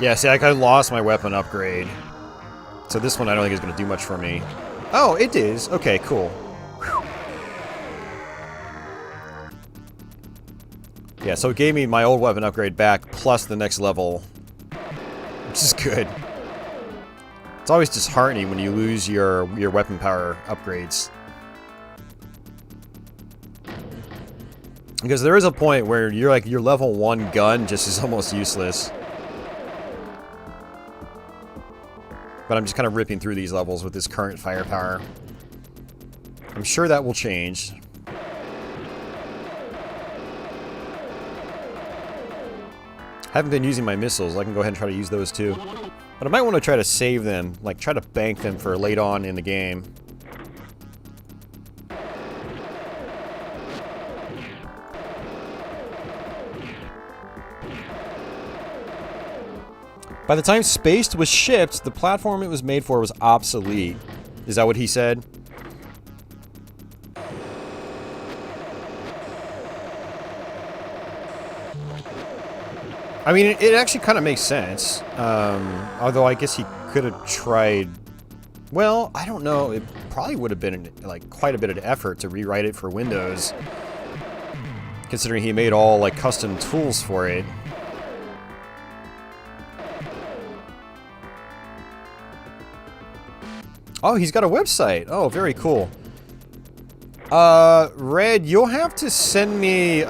Yeah, see, I kind of lost my weapon upgrade. So this one I don't think is going to do much for me. Oh, it is. Okay, cool. Yeah, so it gave me my old weapon upgrade back, plus the next level. Which is good. It's always disheartening when you lose your weapon power upgrades. Because there is a point where you're like, your level 1 gun just is almost useless. But I'm just kind of ripping through these levels with this current firepower. I'm sure that will change. Haven't been using my missiles. I can go ahead and try to use those too. But I might want to try to save them, like try to bank them for late on in the game. By the time Spaced was shipped, the platform it was made for was obsolete. Is that what he said? I mean, it actually kind of makes sense. Although I guess he could have tried... Well, I don't know. It probably would have been like quite a bit of effort to rewrite it for Windows. Considering he made all like custom tools for it. Oh, he's got a website. Oh, very cool. Red, you'll have to send me,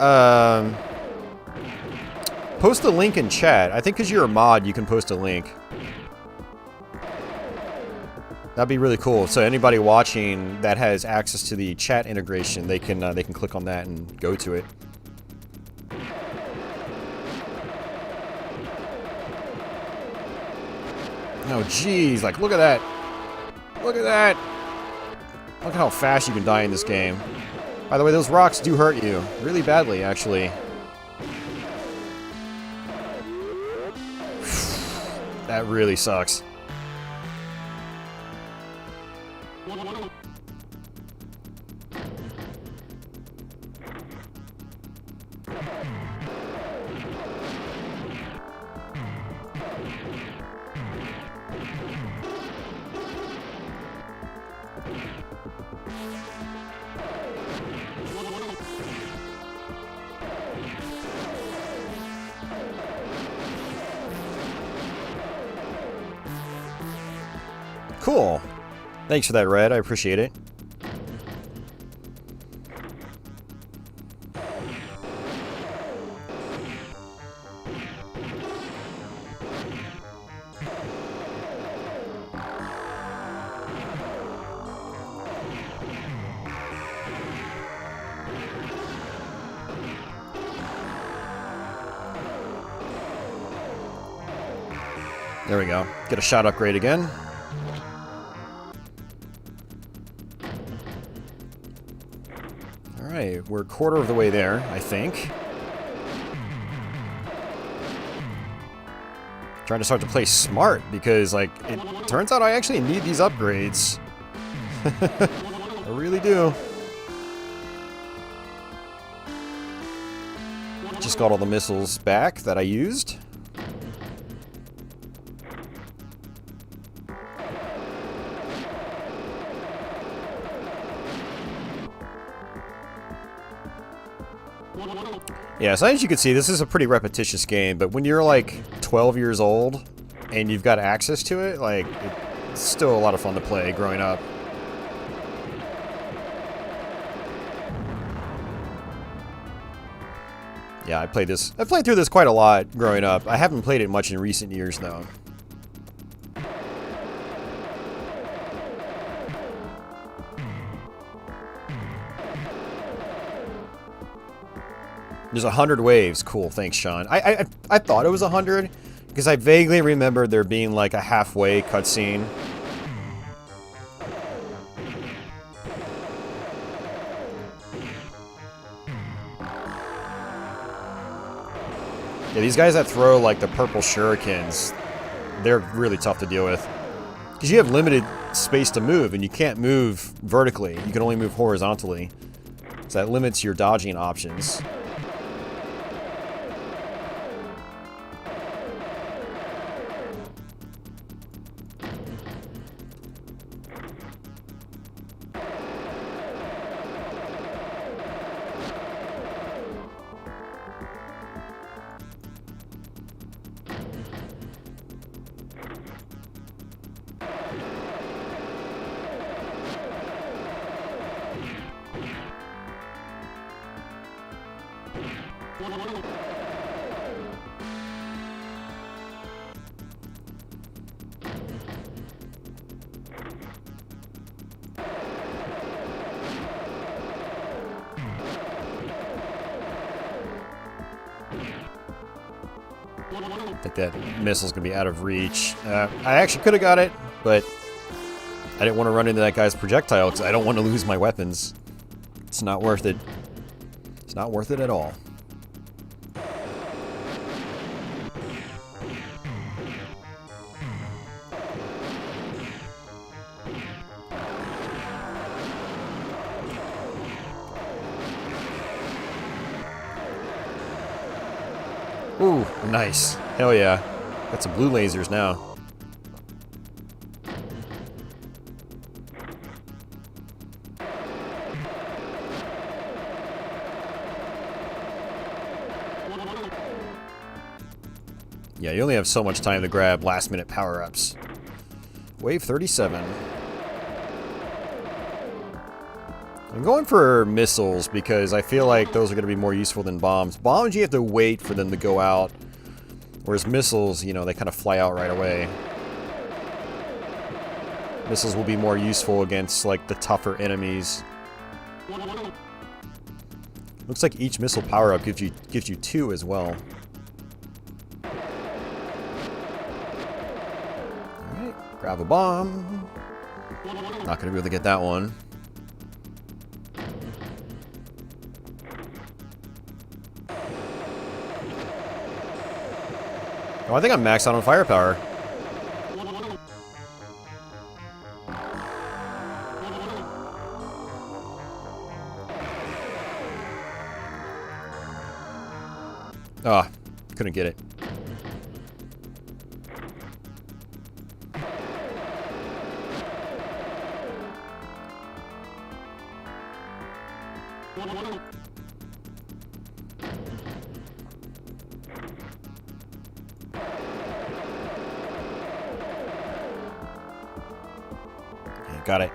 post a link in chat. I think because you're a mod, you can post a link. That'd be really cool. So anybody watching that has access to the chat integration, they can click on that and go to it. Oh, geez. Like, look at that. Look at that! Look at how fast you can die in this game. By the way, those rocks do hurt you. Really badly, actually. That really sucks. Cool. Thanks for that, Red. I appreciate it. There we go. Get a shot upgrade again. Alright, we're a quarter of the way there, I think. Trying to start to play smart, because, like, it turns out I actually need these upgrades. I really do. Just got all the missiles back that I used. Yeah, so as you can see, this is a pretty repetitious game, but when you're like 12 years old and you've got access to it, like, it's still a lot of fun to play growing up. Yeah, I played through this quite a lot growing up. I haven't played it much in recent years, though. There's 100 waves. Cool, thanks, Sean. I thought it was 100, because I vaguely remember there being like a halfway cutscene. Yeah, these guys that throw like the purple shurikens, they're really tough to deal with. Because you have limited space to move, and you can't move vertically. You can only move horizontally. So that limits your dodging options. I think that missile's gonna be out of reach. I actually could have got it, but I didn't want to run into that guy's projectile because I don't want to lose my weapons. It's not worth it. It's not worth it at all. Ooh, nice. Hell yeah. Got some blue lasers now. Yeah, you only have so much time to grab last-minute power-ups. Wave 37. I'm going for missiles because I feel like those are going to be more useful than bombs. Bombs, you have to wait for them to go out. Whereas missiles, you know, they kind of fly out right away. Missiles will be more useful against, like, the tougher enemies. Looks like each missile power-up gives you 2 as well. Alright, grab a bomb. Not going to be able to get that one. Oh, I think I'm maxed out on firepower. Ah, oh, couldn't get it. Got it.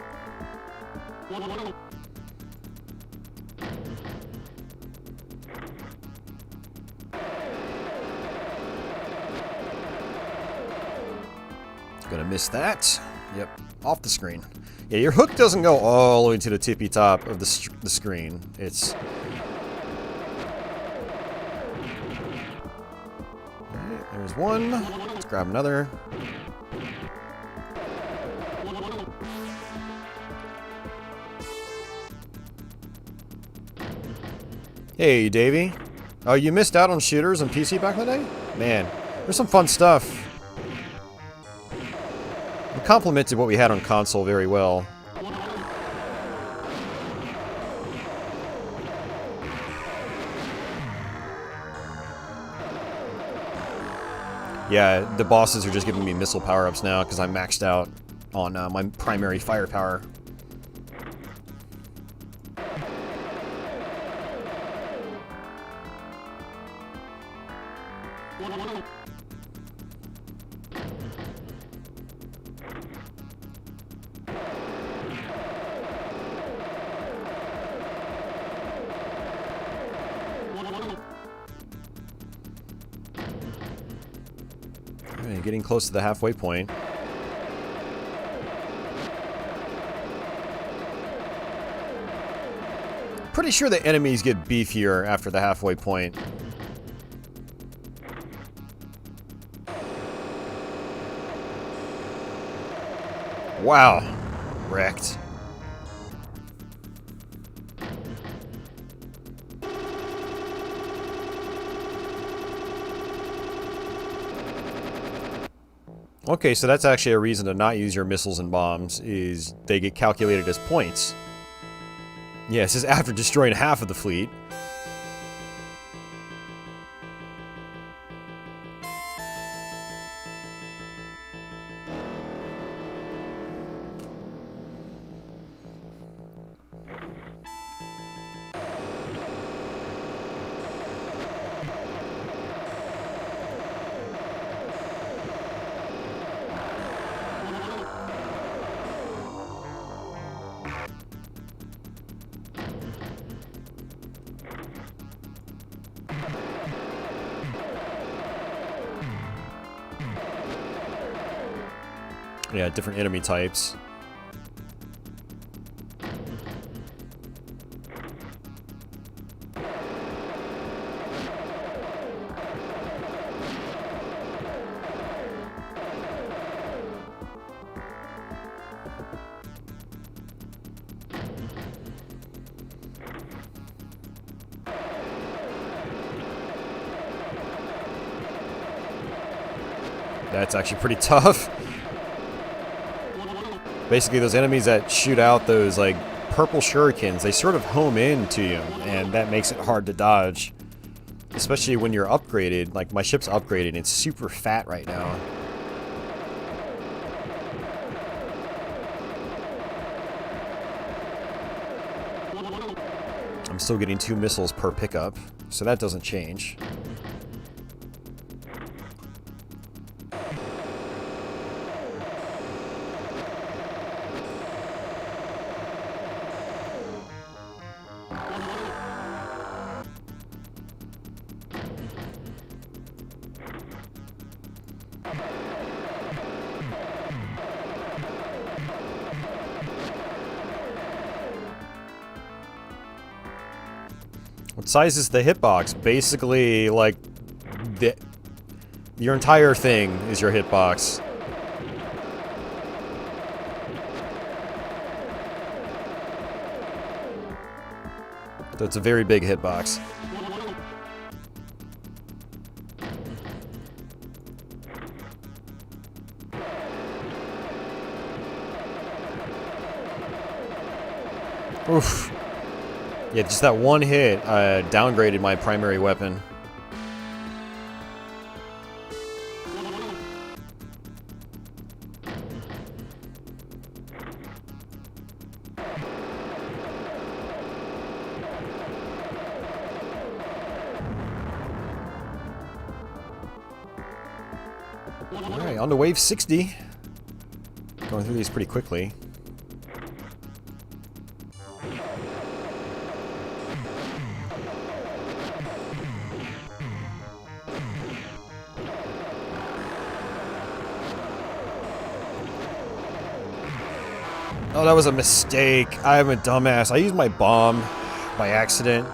Gonna miss that. Yep, off the screen. Yeah, your hook doesn't go all the way to the tippy top of the screen. It's... Alright, there's one. Let's grab another. Hey, Davey. Oh, you missed out on shooters on PC back in the day? Man, there's some fun stuff. It complemented what we had on console very well. Yeah, the bosses are just giving me missile power-ups now because I'm maxed out on my primary firepower. Alright, getting close to the halfway point. Pretty sure the enemies get beefier after the halfway point. Wow. Wrecked. Okay, so that's actually a reason to not use your missiles and bombs, is they get calculated as points. Yeah, it says after destroying half of the fleet. Yeah, different enemy types. That's actually pretty tough. Basically, those enemies that shoot out those, like, purple shurikens, they sort of home in to you, and that makes it hard to dodge. Especially when you're upgraded. Like, my ship's upgraded, it's super fat right now. I'm still getting 2 missiles per pickup, so that doesn't change. What size is the hitbox? Basically, like, your entire thing is your hitbox. So it's a very big hitbox. Oof. Yeah, just that one hit downgraded my primary weapon. Alright, on to wave 60. Going through these pretty quickly. Oh, that was a mistake. I'm a dumbass. I used my bomb by accident.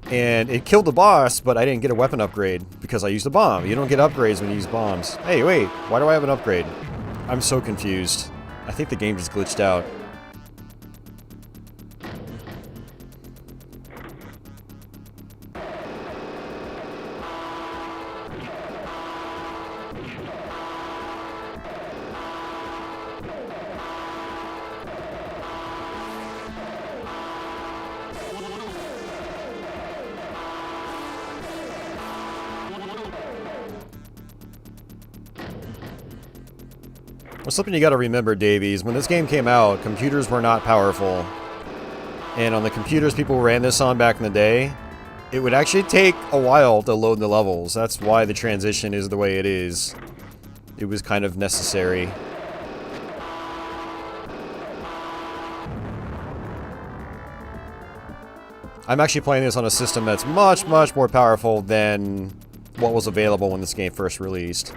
And it killed the boss, but I didn't get a weapon upgrade because I used a bomb. You don't get upgrades when you use bombs. Hey, wait. Why do I have an upgrade? I'm so confused. I think the game just glitched out. Well, something you gotta remember, Davies, when this game came out, computers were not powerful. And on the computers people ran this on back in the day, it would actually take a while to load the levels. That's why the transition is the way it is. It was kind of necessary. I'm actually playing this on a system that's much, much more powerful than what was available when this game first released.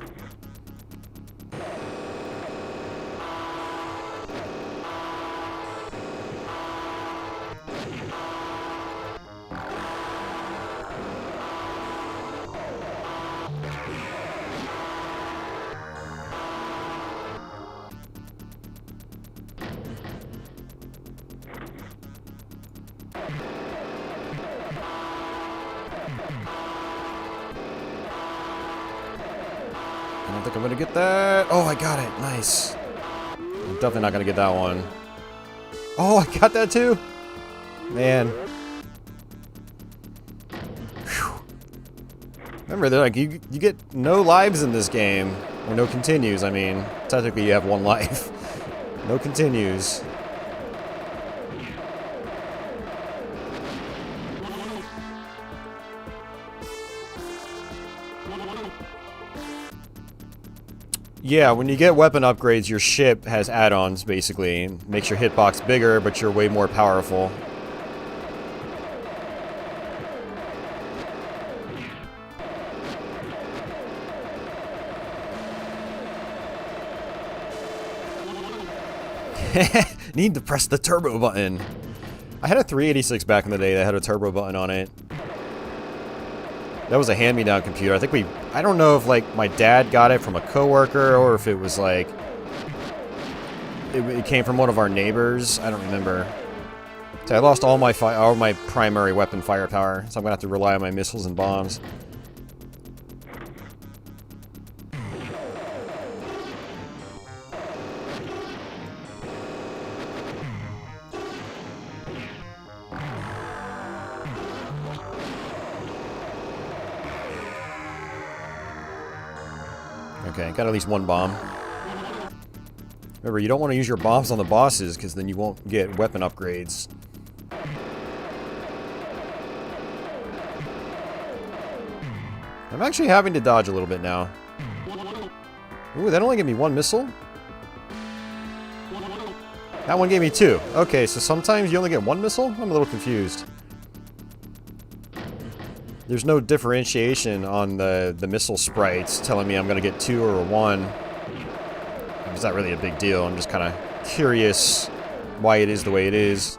I don't think I'm gonna get that. Oh, I got it. Nice. I'm definitely not gonna get that one. Oh, I got that too? Man. Whew. Remember, they're like, you get no lives in this game. Or no continues, I mean. Technically, you have 1 life. No continues. Yeah, when you get weapon upgrades, your ship has add-ons, basically. Makes your hitbox bigger, but you're way more powerful. Need to press the turbo button. I had a 386 back in the day that had a turbo button on it. That was a hand-me-down computer. I don't know if, like, my dad got it from a coworker or if it was, like, it came from one of our neighbors. I don't remember. So I lost all my primary weapon firepower, so I'm gonna have to rely on my missiles and bombs. Okay, got at least one bomb. Remember, you don't want to use your bombs on the bosses, because then you won't get weapon upgrades. I'm actually having to dodge a little bit now. Ooh, that only gave me one missile? That one gave me two. Okay, so sometimes you only get one missile? I'm a little confused. There's no differentiation on the missile sprites telling me I'm going to get two or a one. It's not really a big deal. I'm just kind of curious why it is the way it is.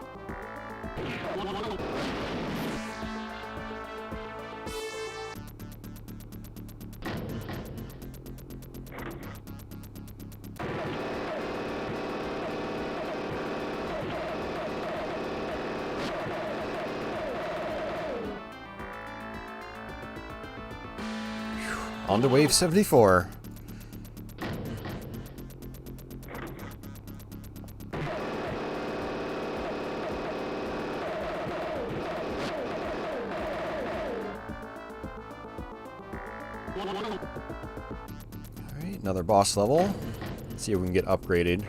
On to wave 74. Alright, another boss level. Let's see if we can get upgraded.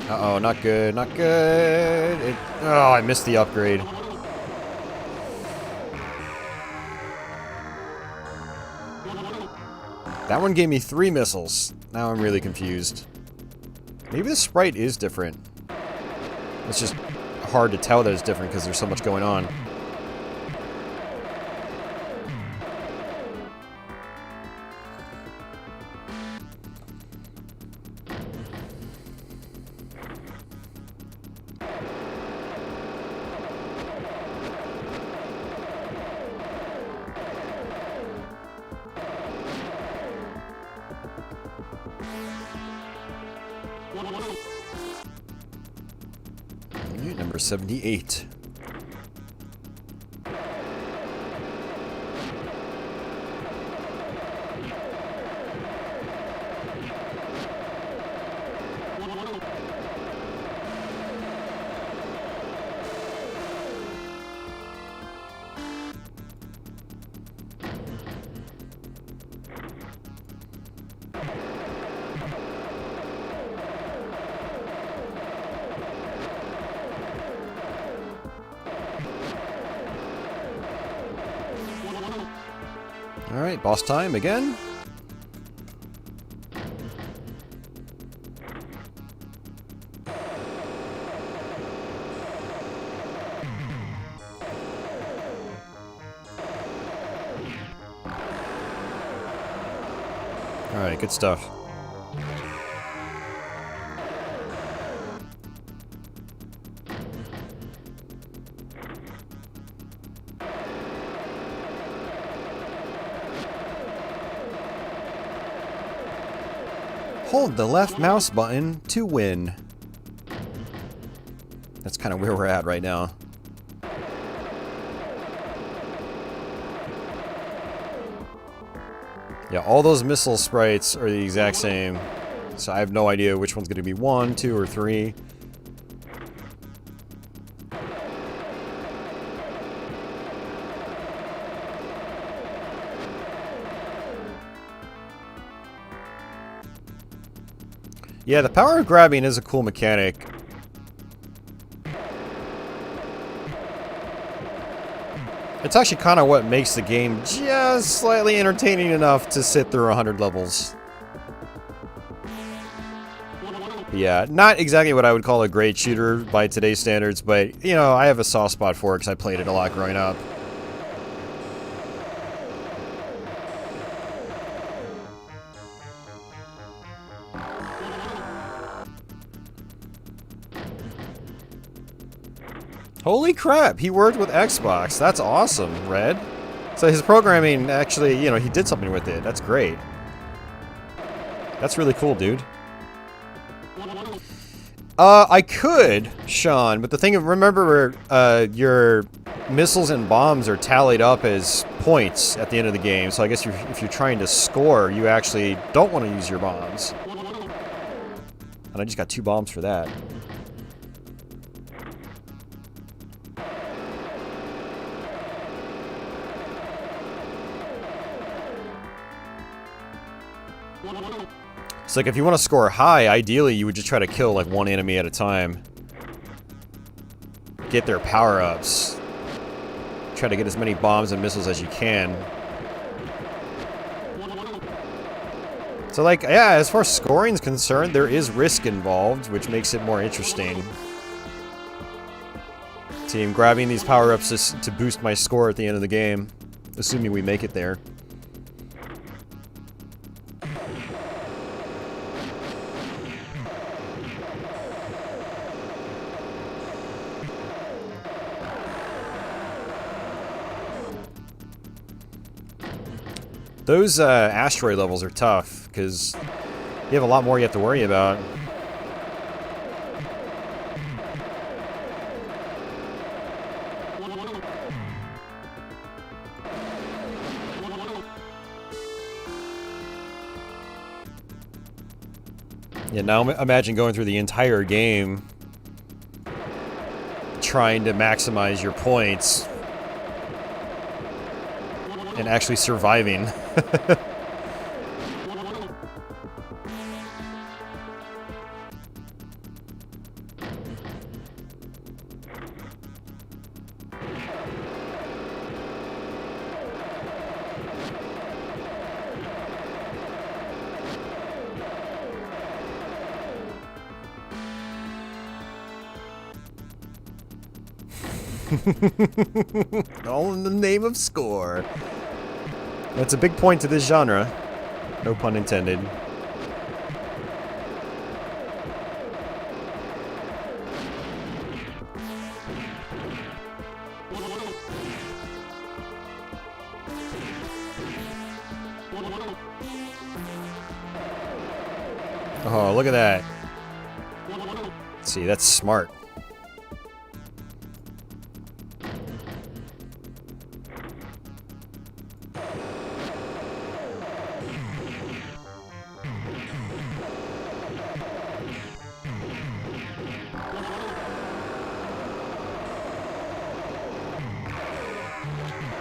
Uh-oh, not good, not good. Oh, I missed the upgrade. That one gave me 3 missiles. Now I'm really confused. Maybe the sprite is different. It's just hard to tell that it's different because there's so much going on. Alright, number 78. Alright, boss time again. Alright, good stuff. Hold the left mouse button to win. That's kind of where we're at right now. Yeah, all those missile sprites are the exact same. So I have no idea which one's going to be 1, 2, or 3. Yeah, the power of grabbing is a cool mechanic. It's actually kind of what makes the game just slightly entertaining enough to sit through 100 levels. Yeah, not exactly what I would call a great shooter by today's standards, but, you know, I have a soft spot for it because I played it a lot growing up. Holy crap, he worked with Xbox. That's awesome, Red. So his programming actually, you know, he did something with it. That's great. That's really cool, dude. I could, Sean, but the thing, remember, your missiles and bombs are tallied up as points at the end of the game. So I guess if you're trying to score, you actually don't want to use your bombs. And I just got 2 bombs for that. It's like if you want to score high, ideally you would just try to kill like one enemy at a time. Get their power-ups. Try to get as many bombs and missiles as you can. So like, yeah, as far as scoring is concerned, there is risk involved, which makes it more interesting. See, I'm grabbing these power-ups to boost my score at the end of the game, assuming we make it there. Those asteroid levels are tough, because you have a lot more you have to worry about. Yeah, now imagine going through the entire game trying to maximize your points and actually surviving. All in the name of score. That's a big point to this genre. No pun intended. Oh, look at that. See, that's smart.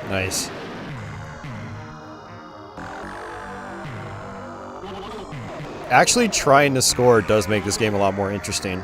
Nice. Actually, trying to score does make this game a lot more interesting.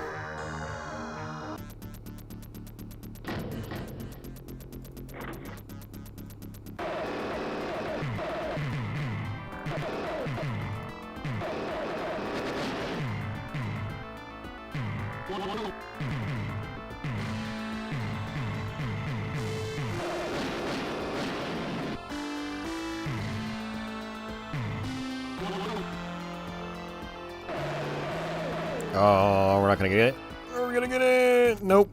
Oh, we're not gonna get it. We're gonna get it. Nope.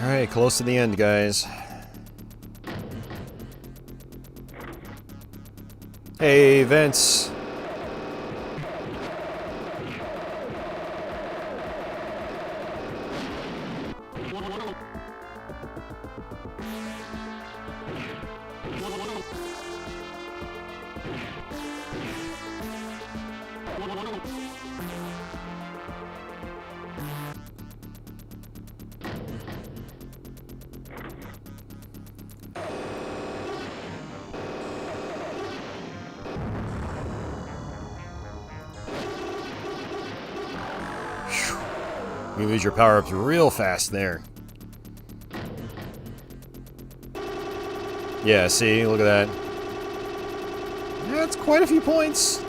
Alright, close to the end, guys. Hey, Vince. You lose your power-ups real fast there. Yeah, see? Look at that. Yeah, it's quite a few points.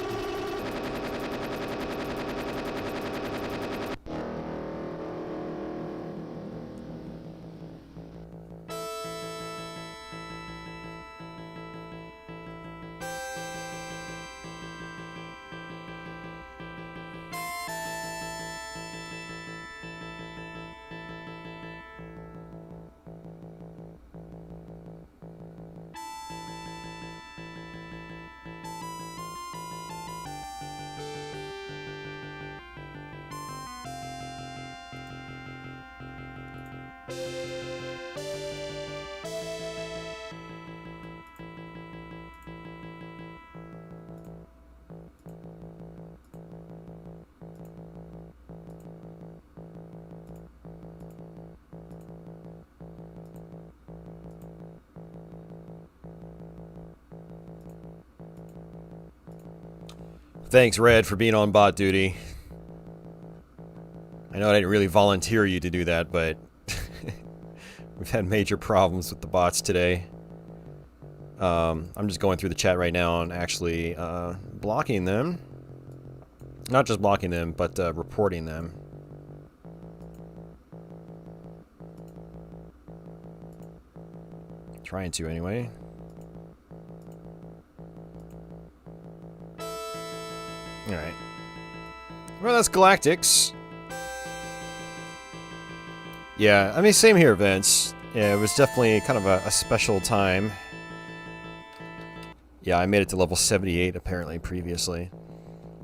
Thanks, Red, for being on bot duty. I know I didn't really volunteer you to do that, but we've had major problems with the bots today. I'm just going through the chat right now and actually blocking them. Not just blocking them, but reporting them. Trying to, anyway. Alright. Well, that's Galactix. Yeah, I mean, same here, Vince. Yeah, it was definitely kind of a special time. Yeah, I made it to level 78, apparently, previously.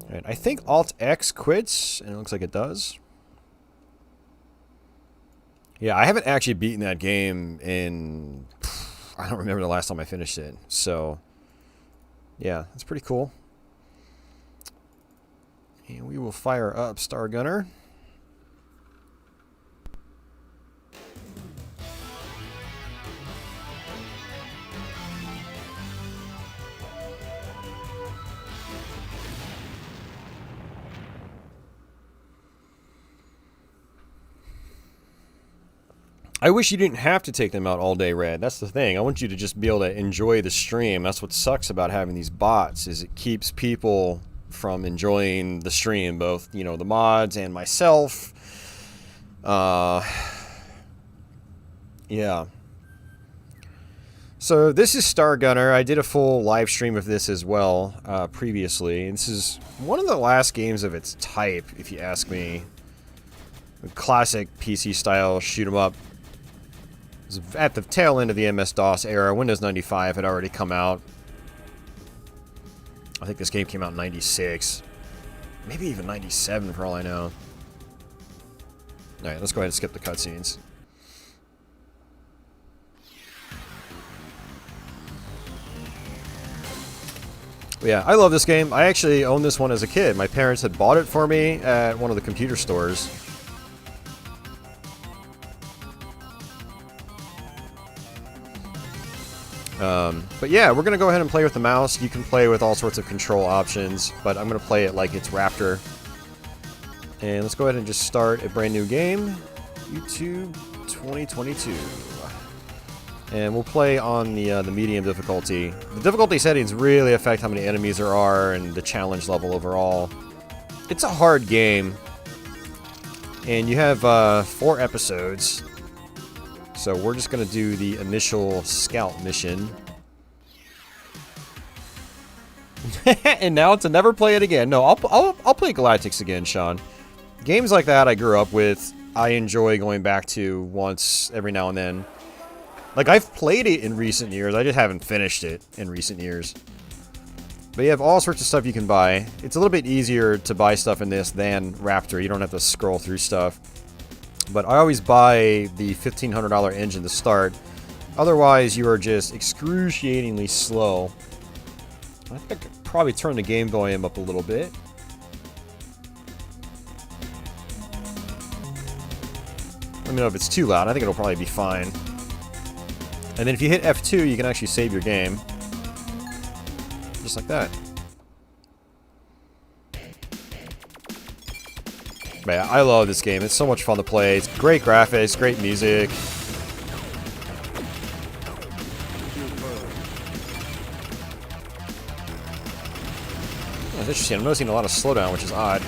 Alright, I think Alt-X quits, and it looks like it does. Yeah, I haven't actually beaten that game in... I don't remember the last time I finished it. So, yeah, that's pretty cool. And we will fire up Stargunner. I wish you didn't have to take them out all day, Red. That's the thing. I want you to just be able to enjoy the stream. That's what sucks about having these bots, is it keeps people from enjoying the stream, both, you know, the mods and myself. Yeah. So this is Stargunner. I did a full live stream of this as well previously. And this is one of the last games of its type, if you ask me. Classic PC style shoot 'em up. It was at the tail end of the MS-DOS era. Windows 95 had already come out. I think this game came out in 96. Maybe even 97 for all I know. Alright, let's go ahead and skip the cutscenes. Yeah, I love this game. I actually owned this one as a kid. My parents had bought it for me at one of the computer stores. But yeah, we're going to go ahead and play with the mouse. You can play with all sorts of control options, but I'm going to play it like it's Raptor. And let's go ahead and just start a brand new game. YouTube 2022. And we'll play on the medium difficulty. The difficulty settings really affect how many enemies there are and the challenge level overall. It's a hard game. And you have 4 episodes. So we're just going to do the initial scout mission. And now to never play it again. No, I'll play Galactix again, Sean. Games like that I grew up with, I enjoy going back to once every now and then. Like, I've played it in recent years, I just haven't finished it in recent years. But you have all sorts of stuff you can buy. It's a little bit easier to buy stuff in this than Raptor. You don't have to scroll through stuff. But I always buy the $1,500 engine to start. Otherwise, you are just excruciatingly slow. I think I could probably turn the game volume up a little bit. Let me know if it's too loud. I think it'll probably be fine. And then if you hit F2, you can actually save your game. Just like that. But yeah, I love this game. It's so much fun to play. It's great graphics, great music. Oh, it's interesting. I'm noticing a lot of slowdown, which is odd.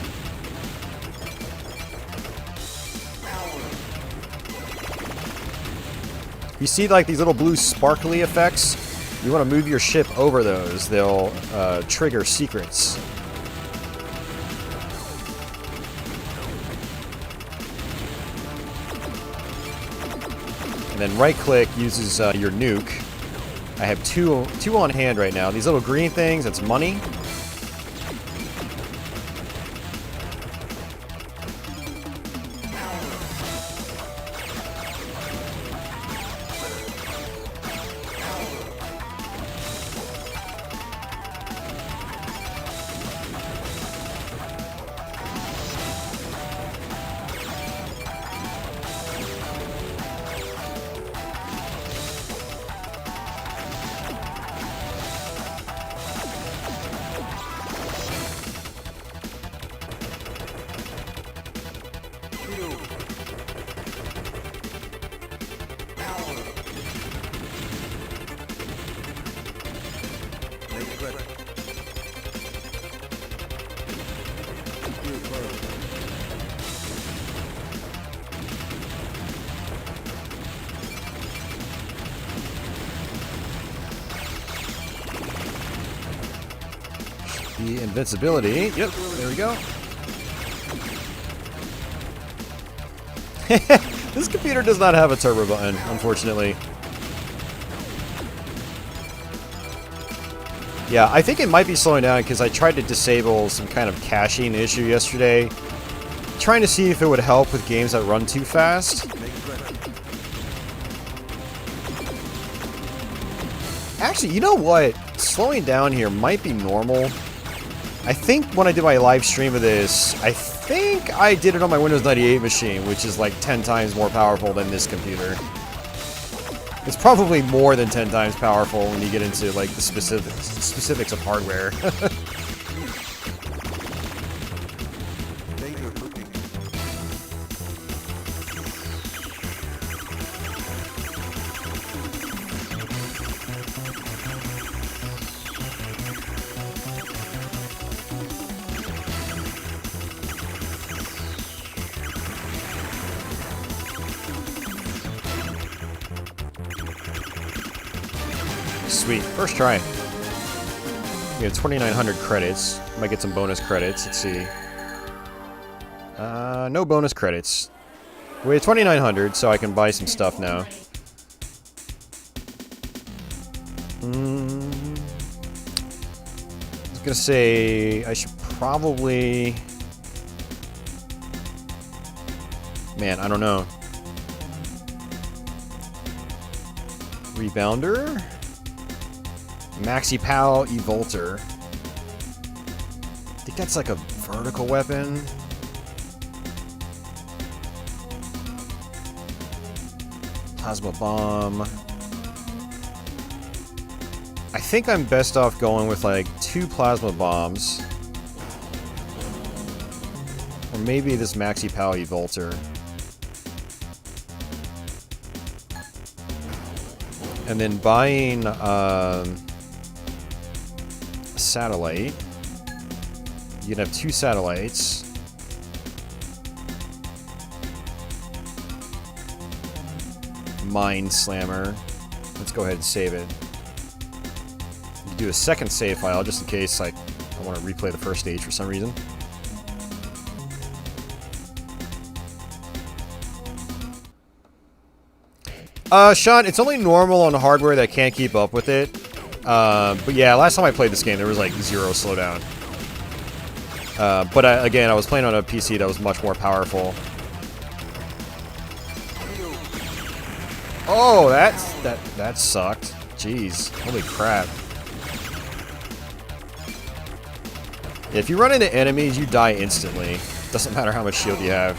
You see, like, these little blue sparkly effects? You want to move your ship over those. They'll trigger secrets. And then right-click uses your nuke. I have two on hand right now. These little green things, that's money. the invincibility. Yep, there we go. This computer does not have a turbo button, unfortunately. Yeah, I think it might be slowing down because I tried to disable some kind of caching issue yesterday, trying to see if it would help with games that run too fast. Actually, you know what? Slowing down here might be normal. I think when I did my live stream of this, I think I did it on my Windows 98 machine, which is like 10 times more powerful than this computer. It's probably more than 10 times powerful when you get into like the specifics of hardware. Sweet, first try. We have 2,900 credits. Might get some bonus credits. Let's see. No bonus credits. We have 2,900, so I can buy some stuff now. I was gonna say I should probably. Man, I don't know. Rebounder? Maxi Pow Evolter. I think that's like a vertical weapon. Plasma Bomb. I think I'm best off going with like 2 Plasma Bombs. Or maybe this Maxi Pow Evolter. And then buying satellite. You can have 2 satellites. Mind Slammer. Let's go ahead and save it. You can do a second save file just in case like I want to replay the first stage for some reason. Sean, it's only normal on hardware that can't keep up with it. But yeah, last time I played this game, there was like 0 slowdown. But again, I was playing on a PC that was much more powerful. Oh, that sucked. Jeez, holy crap. If you run into enemies, you die instantly. Doesn't matter how much shield you have.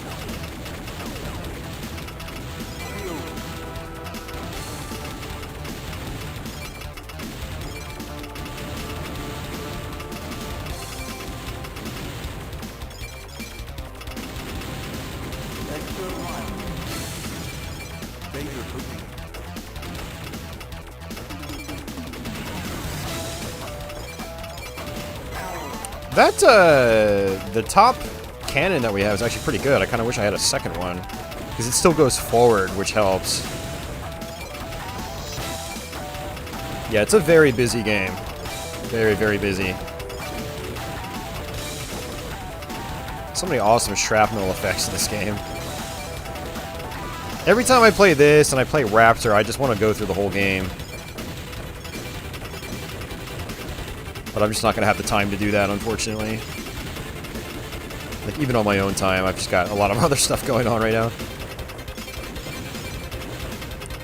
That, the top cannon that we have is actually pretty good. I kind of wish I had a second one. Because it still goes forward, which helps. Yeah, it's a very busy game. Very, very busy. So many awesome shrapnel effects in this game. Every time I play this and I play Raptor, I just want to go through the whole game. But I'm just not going to have the time to do that, unfortunately. Like, even on my own time, I've just got a lot of other stuff going on right now.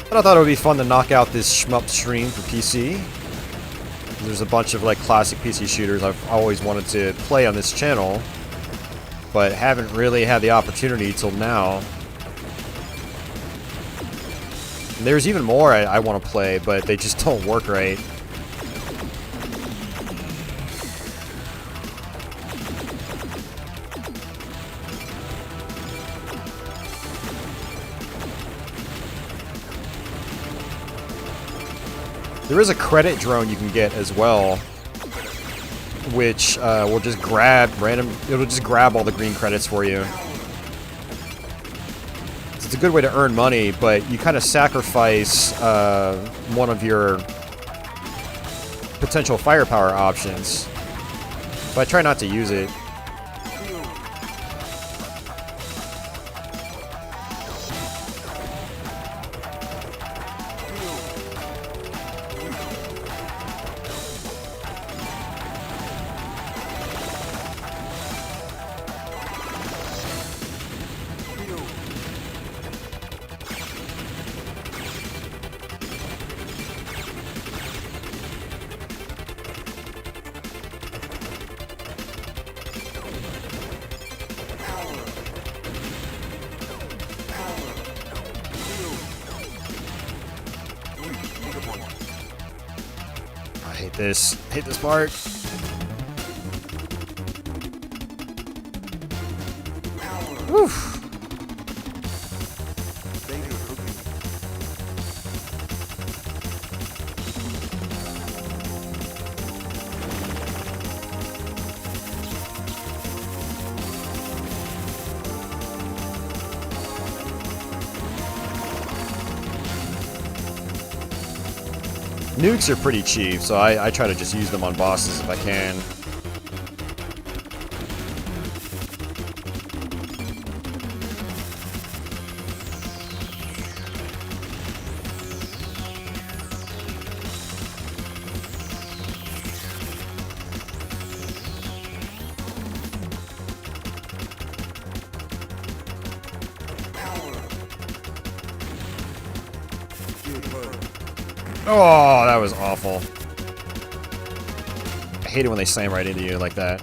But I thought it would be fun to knock out this SHMUPS stream for PC. There's a bunch of, like, classic PC shooters I've always wanted to play on this channel, but haven't really had the opportunity till now. And there's even more I want to play, but they just don't work right. There is a credit drone you can get as well, which will just grab it'll just grab all the green credits for you. So it's a good way to earn money, but you kind of sacrifice one of your potential firepower options. But I try not to use it. I hate this. I hate this part. Whew. Nukes are pretty cheap, so I try to just use them on bosses if I can. Oh, that was awful. I hate it when they slam right into you like that.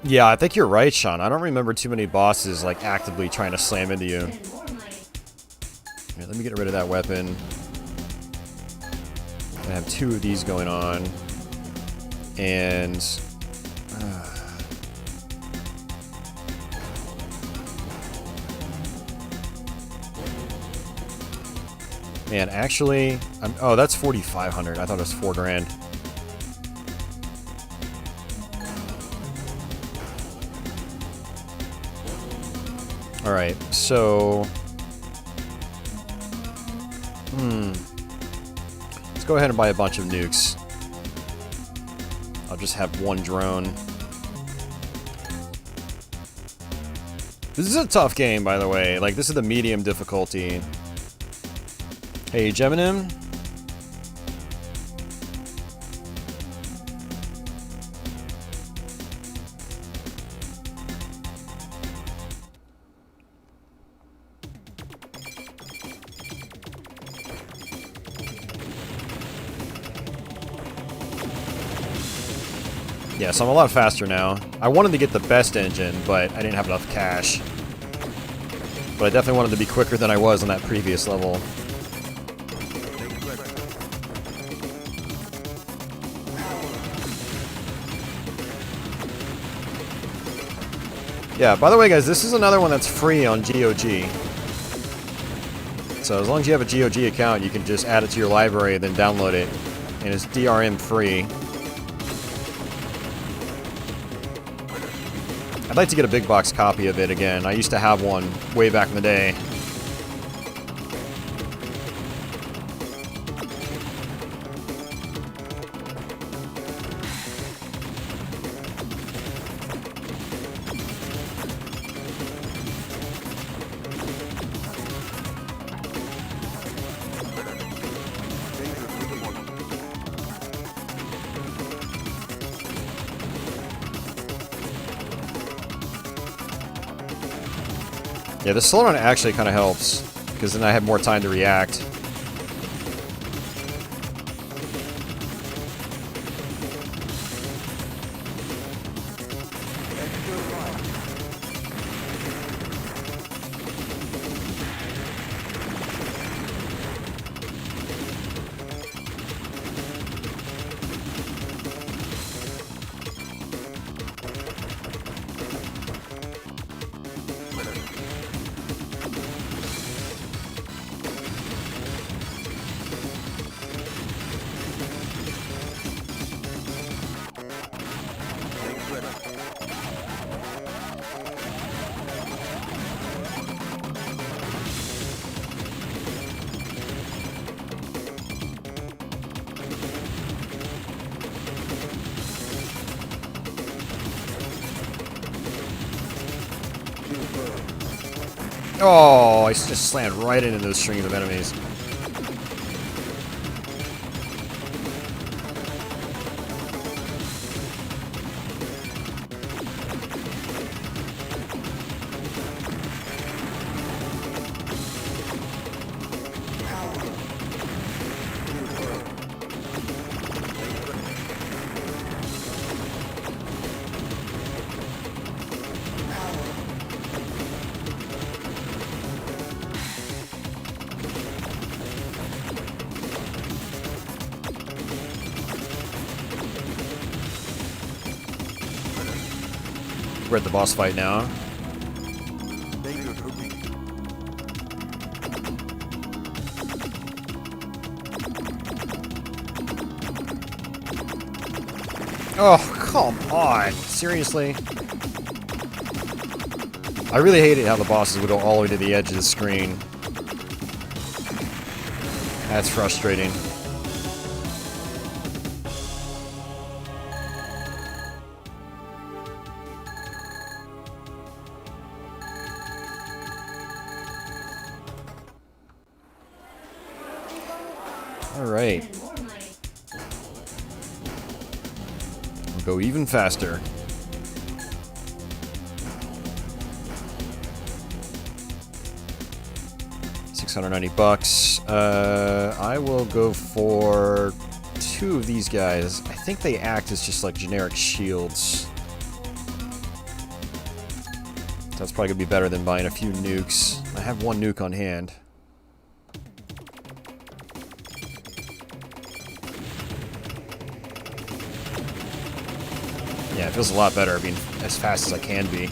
Yeah, I think you're right, Sean. I don't remember too many bosses like actively trying to slam into you. Here, let me get rid of that weapon. I have two of these going on. And... man, actually... oh, that's 4,500. I thought it was 4 grand. Alright, so... let's go ahead and buy a bunch of nukes. I'll just have one drone. This is a tough game, by the way. Like, this is the medium difficulty. Hey, Geminim? Yeah, so I'm a lot faster now. I wanted to get the best engine, but I didn't have enough cash. But I definitely wanted to be quicker than I was on that previous level. Yeah, by the way, guys, this is another one that's free on GOG. So as long as you have a GOG account, you can just add it to your library, then download it. And it's DRM free. I'd like to get a big box copy of it again. I used to have one way back in the day. Yeah, the slowdown actually kind of helps, because then I have more time to react. Oh, I just slammed right into those strings of enemies. We're at the boss fight now. Oh, come on. Seriously? I really hated how the bosses would go all the way to the edge of the screen. That's frustrating. Alright. We'll go even faster. $690. I will go for 2 of these guys. I think they act as just like generic shields. That's probably gonna be better than buying a few nukes. I have 1 nuke on hand. Yeah, it feels a lot better being as fast as I can be.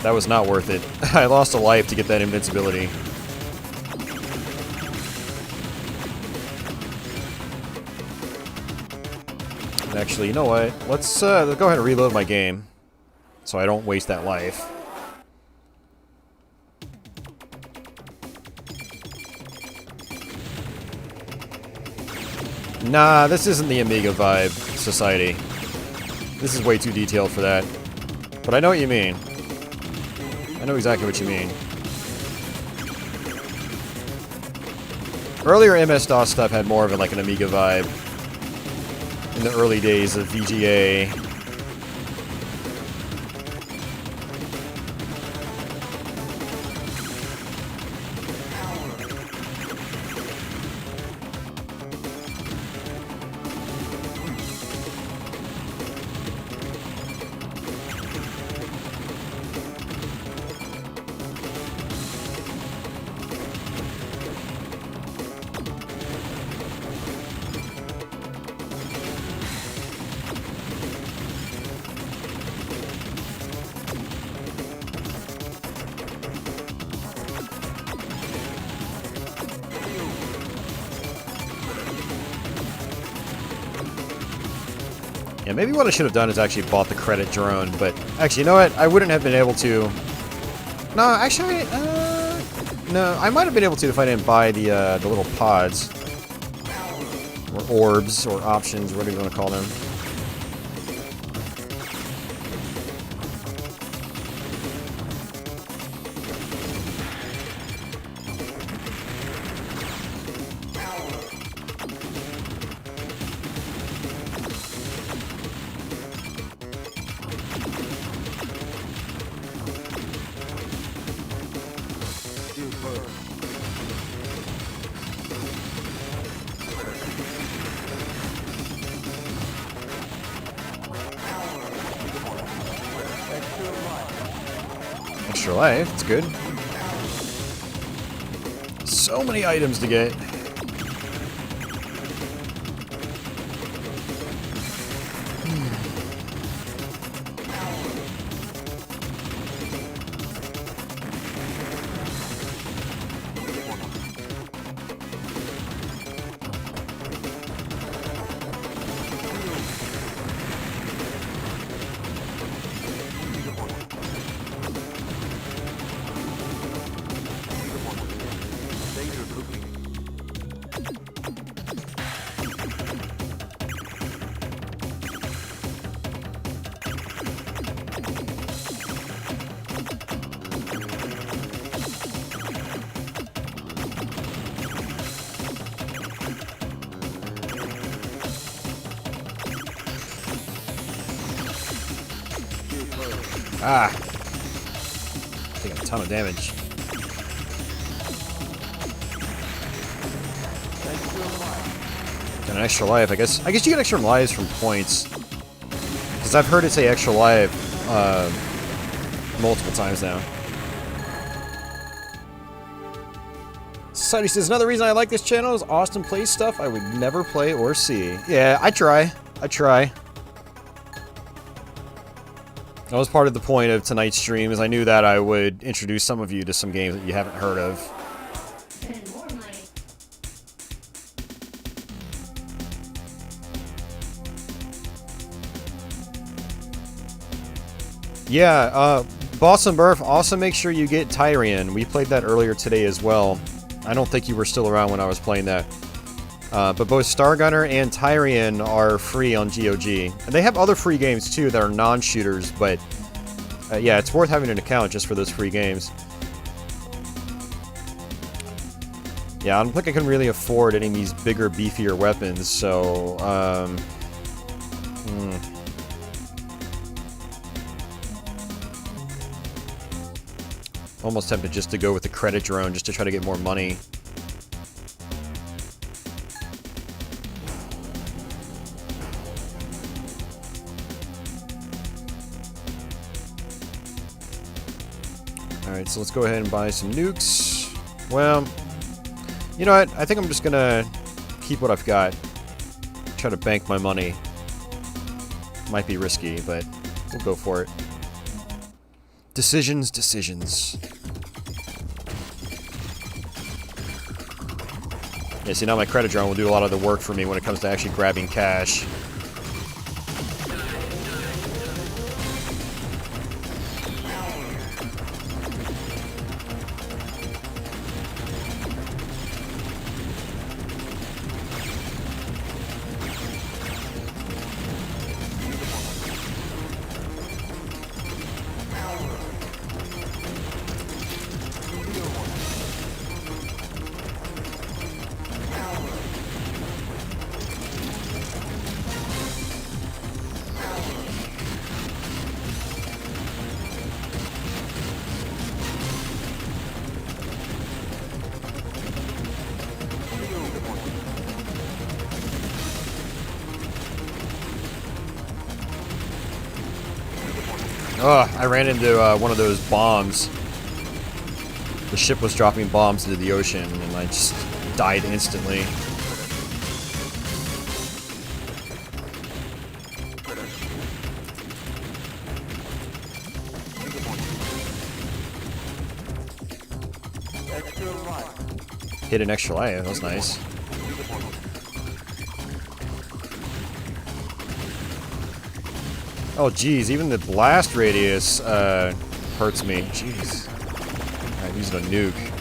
That was not worth it. I lost a life to get that invincibility. Actually, you know what? Let's go ahead and reload my game so I don't waste that life. Nah, this isn't the Amiga vibe society. This is way too detailed for that. But I know what you mean. I know exactly what you mean. Earlier MS-DOS stuff had more of like an Amiga vibe. In the early days of VGA. Yeah, maybe what I should have done is actually bought the credit drone, but actually, you know what? I wouldn't have been able to. No, actually, no, I might have been able to if I didn't buy the little pods or orbs or options, whatever you want to call them. Extra life, it's good. So many items to get. Ah. Taking a ton of damage. Got an extra life, I guess. I guess you get extra lives from points. Because I've heard it say extra life multiple times now. Society says, another reason I like this channel is Austin plays stuff I would never play or see. Yeah, I try. I try. That was part of the point of tonight's stream, is I knew that I would introduce some of you to some games that you haven't heard of. Yeah, Boss and Burf, also make sure you get Tyrian. We played that earlier today as well. I don't think you were still around when I was playing that. But both Stargunner and Tyrian are free on GOG. And they have other free games too that are non-shooters, but yeah, it's worth having an account just for those free games. Yeah, I don't think I can really afford any of these bigger, beefier weapons, so... Almost tempted just to go with the credit drone just to try to get more money. Alright, so let's go ahead and buy some nukes. Well, you know what? I think I'm just gonna keep what I've got. Try to bank my money. Might be risky, but we'll go for it. Decisions, decisions. Yeah, see, now my credit drone will do a lot of the work for me when it comes to actually grabbing cash. Ugh, I ran into one of those bombs. The ship was dropping bombs into the ocean, and I just died instantly. Hit an extra life, that was nice. Oh geez, even the blast radius hurts me. Jeez. I'm using a nuke.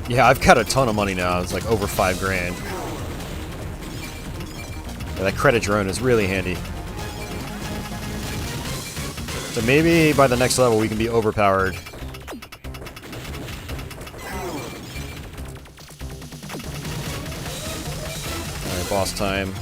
Yeah, I've got a ton of money now. It's like over 5 grand. Yeah, that credit drone is really handy. So maybe by the next level we can be overpowered. Alright, boss time.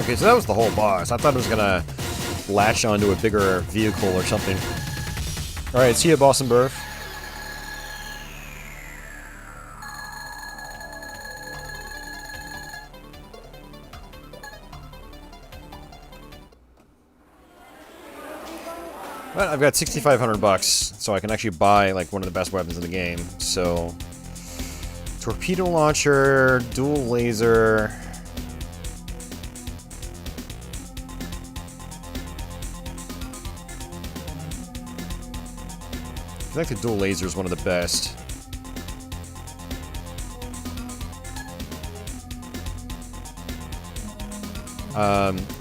Okay, so that was the whole boss. I thought it was gonna latch onto a bigger vehicle or something. Alright, see ya, Boston Burf. But I've got 6,500 bucks, so I can actually buy like one of the best weapons in the game. So, torpedo launcher, dual laser. I feel like the dual laser is one of the best.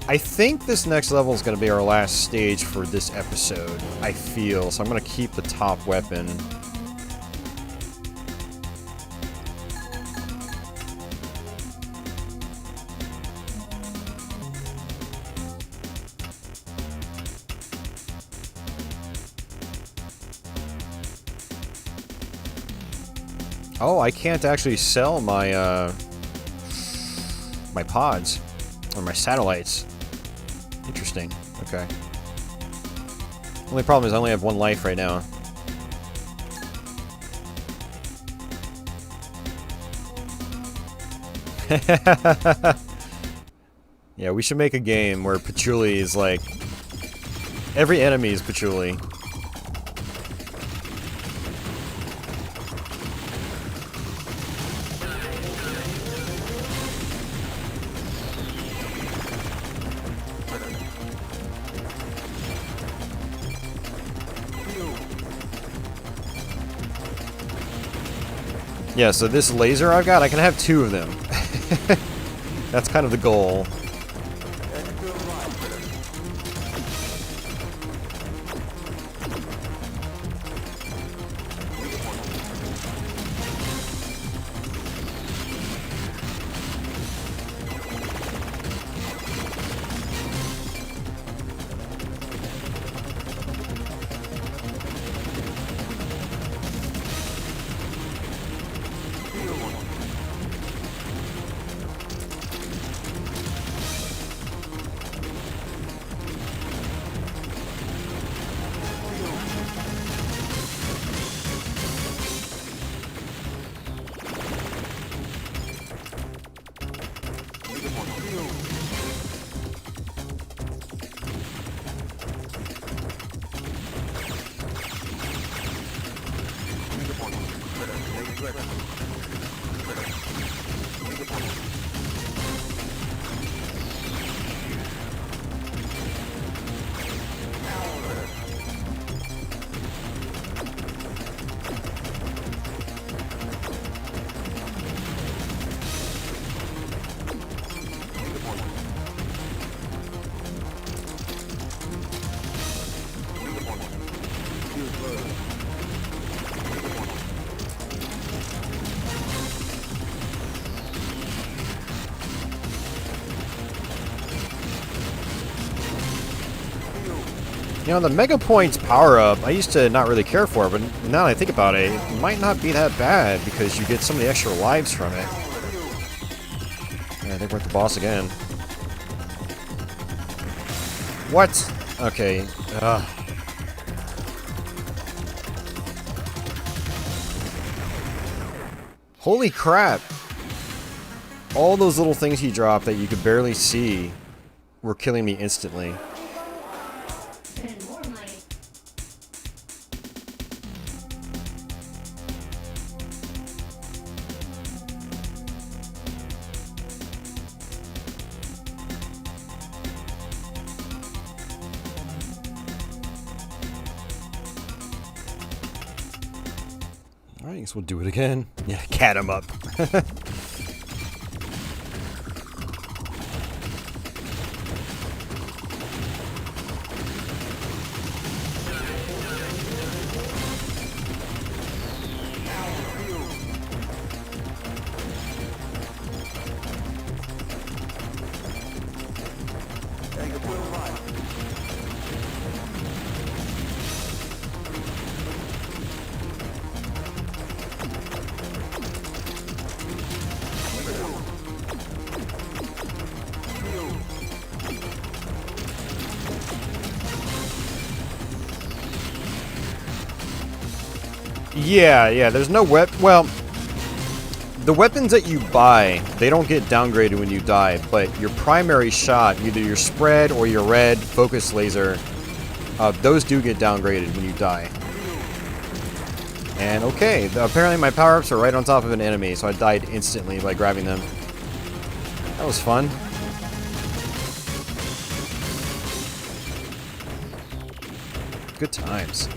I think this next level is going to be our last stage for this episode, I feel, so I'm going to keep the top weapon. Oh, I can't actually sell my, my pods. Or my satellites. Interesting. Okay. Only problem is I only have one life right now. Yeah, we should make a game where Patchouli is like... Every enemy is Patchouli. Yeah, so this laser I've got, I can have 2 of them. That's kind of the goal. You know, the Mega Points power-up, I used to not really care for it, but now that I think about it, it might not be that bad because you get so many extra lives from it. Yeah, I think we're at the boss again. What? Okay. Holy crap! All those little things he dropped that you could barely see were killing me instantly. Alright, I guess we'll do it again. Yeah, cat him up. Yeah, there's no well, the weapons that you buy, they don't get downgraded when you die, but your primary shot, either your spread or your red focus laser, those do get downgraded when you die. And okay, apparently my power-ups are right on top of an enemy, so I died instantly by grabbing them. That was fun. Good times.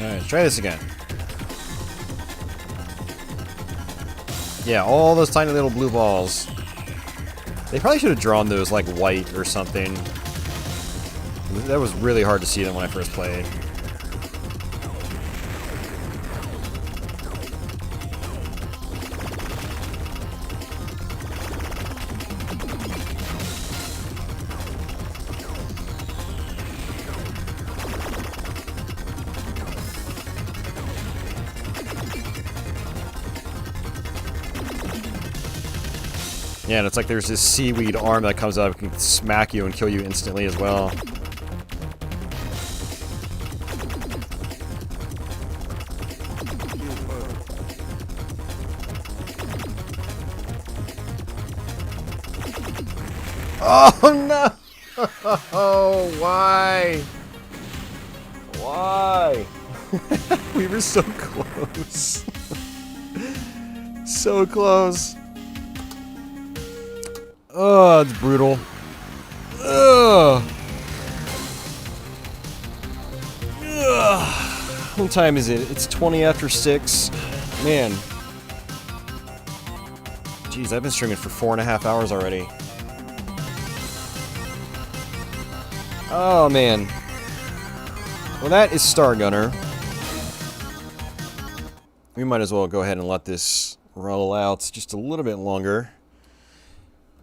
Alright, let's try this again. Yeah, all those tiny little blue balls. They probably should have drawn those like white or something. That was really hard to see them when I first played. Yeah, and it's like there's this seaweed arm that comes up and can smack you and kill you instantly as well. Oh no! Oh, why? Why? We were so close. So close. Oh, it's brutal. Ugh. Ugh. What time is it? It's 20 after 6. Man. Jeez, I've been streaming for 4.5 hours already. Oh, man. Well, that is Stargunner. We might as well go ahead and let this roll out just a little bit longer.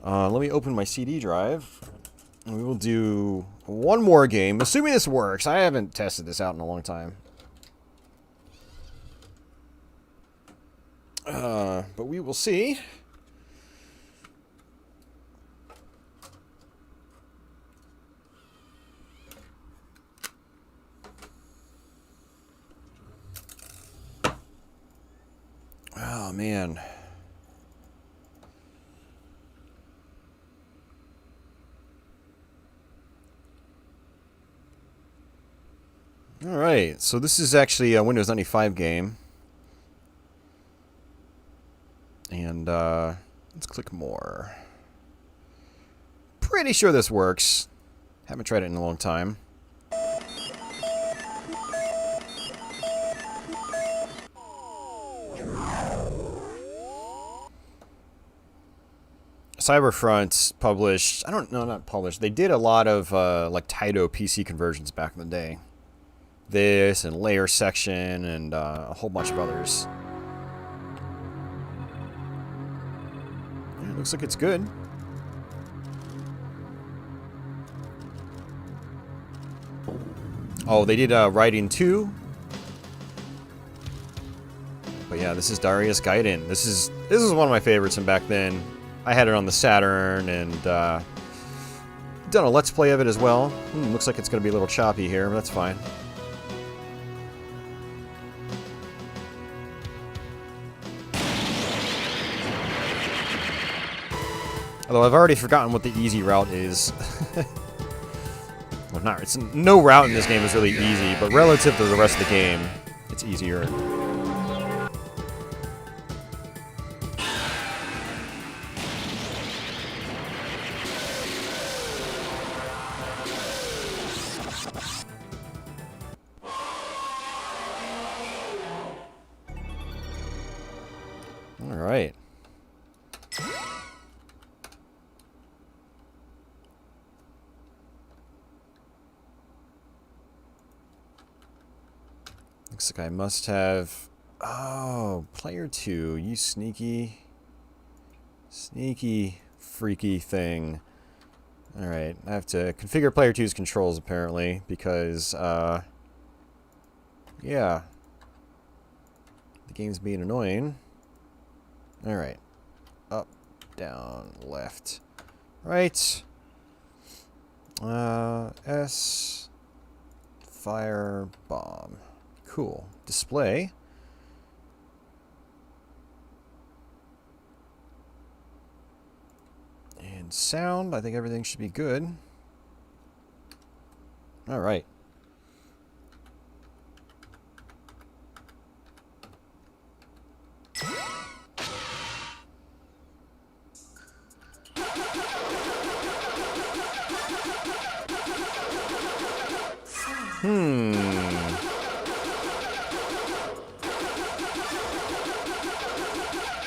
Let me open my CD drive, and we will do one more game, assuming this works. I haven't tested this out in a long time. But we will see. Oh, man. Alright, so this is actually a Windows 95 game. And, let's click more. Pretty sure this works. Haven't tried it in a long time. Cyberfront published, I don't know, not published. They did a lot of, like, Taito PC conversions back in the day. This and Layer Section and a whole bunch of others. Yeah, looks like it's good. Oh, they did Writing 2. But yeah, this is Darius Gaiden. This is one of my favorites from back then. I had it on the Saturn and done a Let's Play of it as well. Looks like it's going to be a little choppy here, but that's fine. Although I've already forgotten what the easy route is. Well, no route in this game is really easy, but relative to the rest of the game, it's easier. Looks like I must have... Oh, player 2, you sneaky freaky thing. Alright, I have to configure player 2's controls apparently, because, yeah. The game's being annoying. Alright. Up, down, left, right. S. Fire, bomb. Cool. Display. And sound, I think everything should be good. Alright.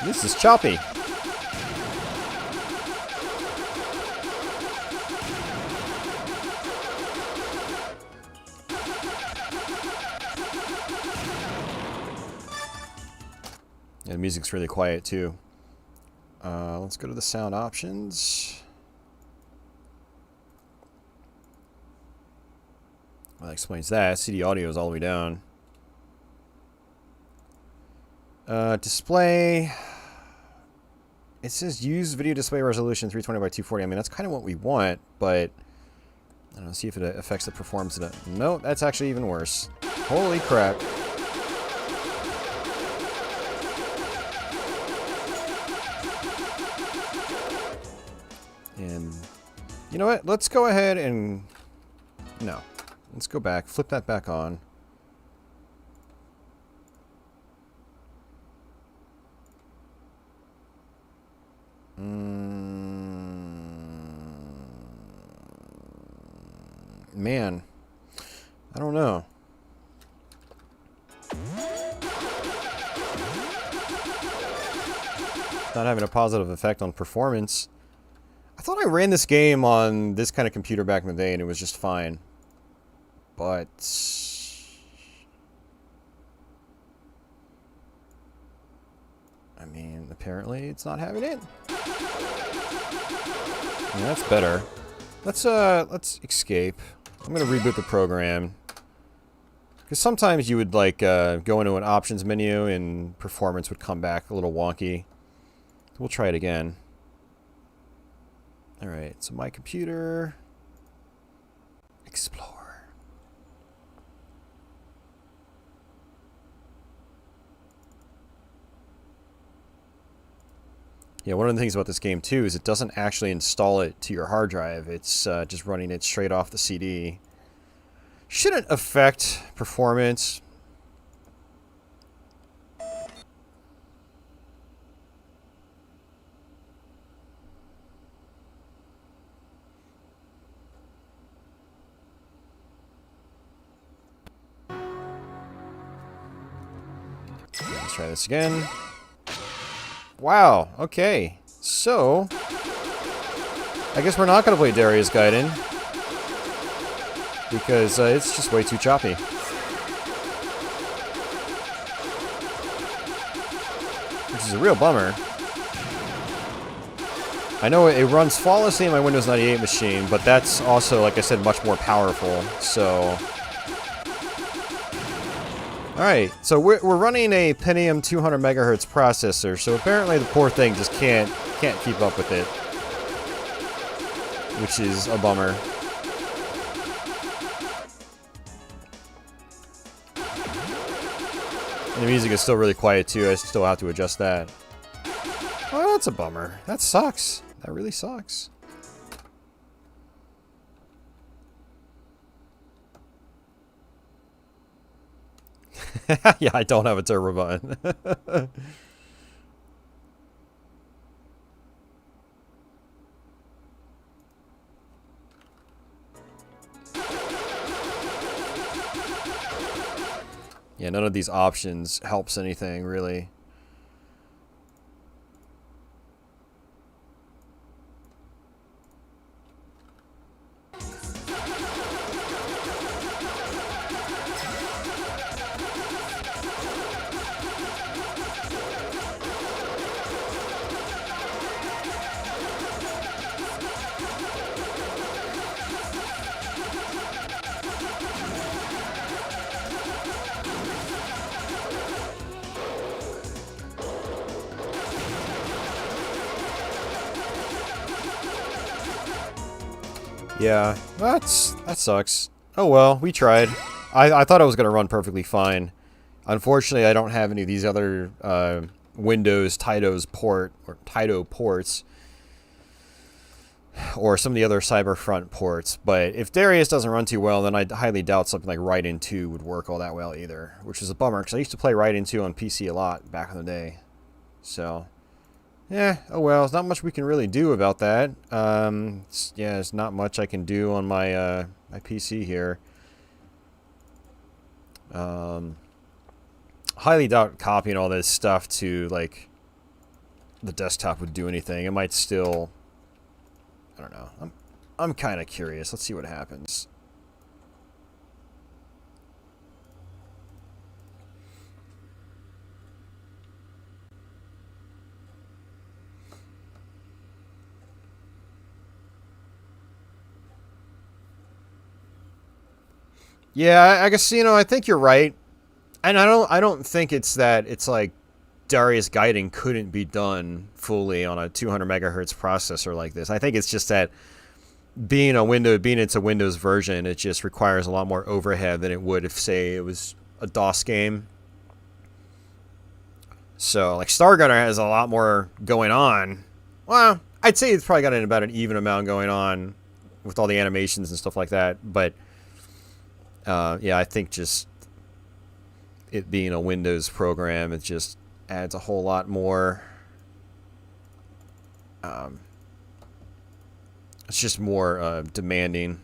This is choppy. Yeah, the music's really quiet too. Let's go to the sound options. Well, that explains that. CD audio is all the way down. Display. It says use video display resolution 320 by 240. I mean, that's kind of what we want, but I don't know, see if it affects the performance of it. No, that's actually even worse. Holy crap. And you know what? Let's go ahead and... No. Let's go back. Flip that back on. Man. I don't know. Not having a positive effect on performance. I thought I ran this game on this kind of computer back in the day and it was just fine. But... I mean, apparently it's not having it. Yeah, that's better. Let's escape. I'm gonna reboot the program. Because sometimes you would, like, go into an options menu and performance would come back a little wonky. We'll try it again. Alright, so my computer... Explore. Yeah, one of the things about this game, too, is it doesn't actually install it to your hard drive. It's just running it straight off the CD. Shouldn't affect performance. Let's try this again. Wow, okay. So, I guess we're not going to play Darius Gaiden. Because it's just way too choppy. Which is a real bummer. I know it runs flawlessly in my Windows 98 machine, but that's also, like I said, much more powerful, so... Alright, so we're running a Pentium 200 MHz processor, so apparently the poor thing just can't keep up with it. Which is a bummer. And the music is still really quiet too, I still have to adjust that. Oh, that's a bummer. That sucks. That really sucks. Yeah, I don't have a turbo button. Yeah, none of these options helps anything, really. Yeah, that sucks. Oh well, we tried. I thought it was going to run perfectly fine. Unfortunately, I don't have any of these other Windows Tydo ports, or some of the other Cyberfront ports. But if Darius doesn't run too well, then I highly doubt something like Raiden 2 would work all that well either, which is a bummer because I used to play Raiden 2 on PC a lot back in the day. So, yeah, oh well, there's not much we can really do about that. Yeah, there's not much I can do on my my PC here. Highly doubt copying all this stuff to like the desktop would do anything. It might still, I don't know. I'm kind of curious. Let's see what happens. Yeah, I guess, you know, I think you're right. And I don't think it's that it's like Darius Gaiden couldn't be done fully on a 200 megahertz processor like this. I think it's just that being it's a Windows version, it just requires a lot more overhead than it would if, say, it was a DOS game. So, like, Stargunner has a lot more going on. Well, I'd say it's probably got about an even amount going on with all the animations and stuff like that. But, yeah, I think just it being a Windows program, it just adds a whole lot more. It's just more demanding.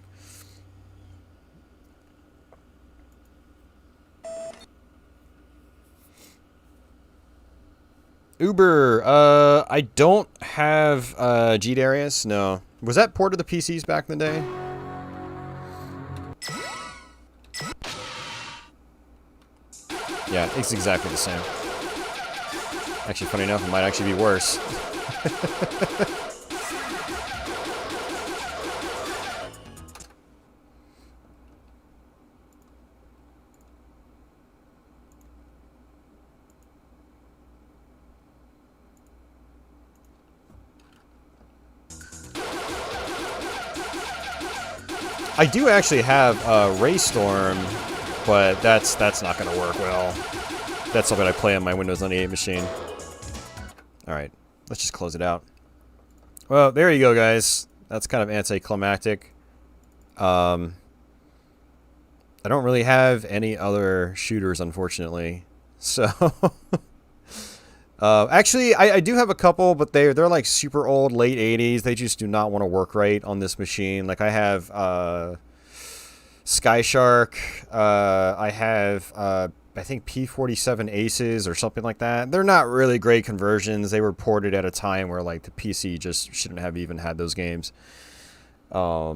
Uber, I don't have G-Darius, no. Was that ported to the PCs back in the day? Yeah, it's exactly the same. Actually, funny enough, it might actually be worse. I do actually have Raystorm, but that's not going to work well. That's something I play on my Windows 98 machine. Alright, let's just close it out. Well, there you go, guys. That's kind of anticlimactic. I don't really have any other shooters, unfortunately. So, actually, I do have a couple, but they're like super old, late 80s. They just do not want to work right on this machine. Like, I have Sky Shark. I have I think P47 Aces or something like that. They're not really great conversions. They were ported at a time where like the PC just shouldn't have even had those games. Yeah,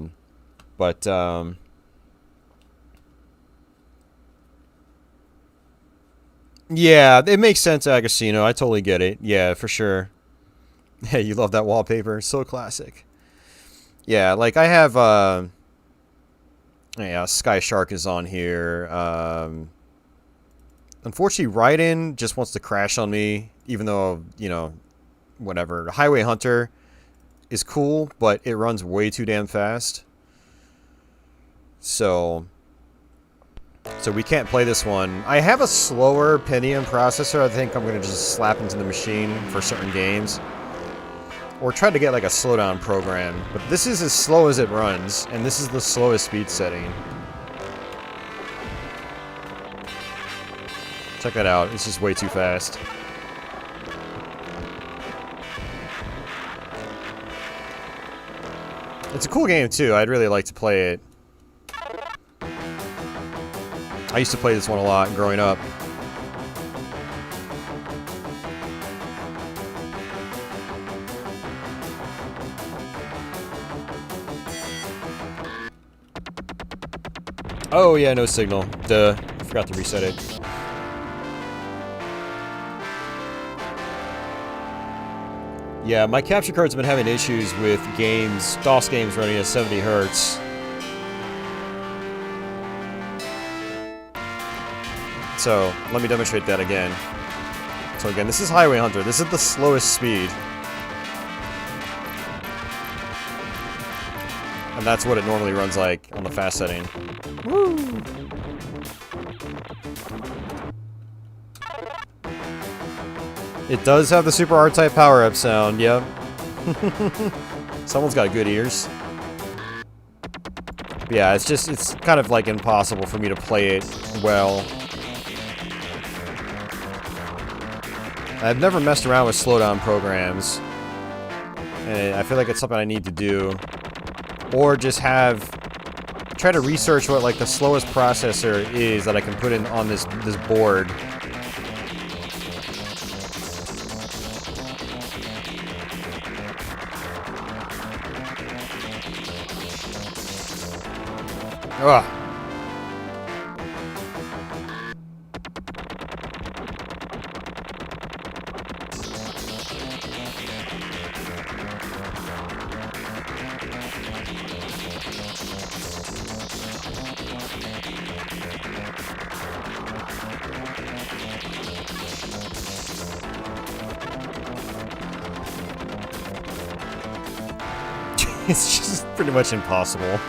it makes sense, Agostino. I totally get it. Yeah, for sure. Hey, you love that wallpaper. So classic. Yeah, like I have yeah, Sky Shark is on here. Unfortunately, Raiden just wants to crash on me, even though, you know, whatever. Highway Hunter is cool, but it runs way too damn fast. So we can't play this one. I have a slower Pentium processor. I think I'm going to just slap into the machine for certain games. Or try to get like a slowdown program. But this is as slow as it runs, and this is the slowest speed setting. Check that out. It's just way too fast. It's a cool game, too. I'd really like to play it. I used to play this one a lot growing up. Oh, yeah, no signal. Duh. I forgot to reset it. Yeah, my capture card's been having issues with games, DOS games running at 70 hertz. So, let me demonstrate that again. So again, this is Highway Hunter. This is the slowest speed. And that's what it normally runs like on the fast setting. Woo! It does have the super R-Type power-up sound, yep. Someone's got good ears. But yeah, it's kind of like impossible for me to play it well. I've never messed around with slowdown programs. And I feel like it's something I need to do. Or just try to research what like the slowest processor is that I can put in on this board. Ugh. It's just pretty much impossible.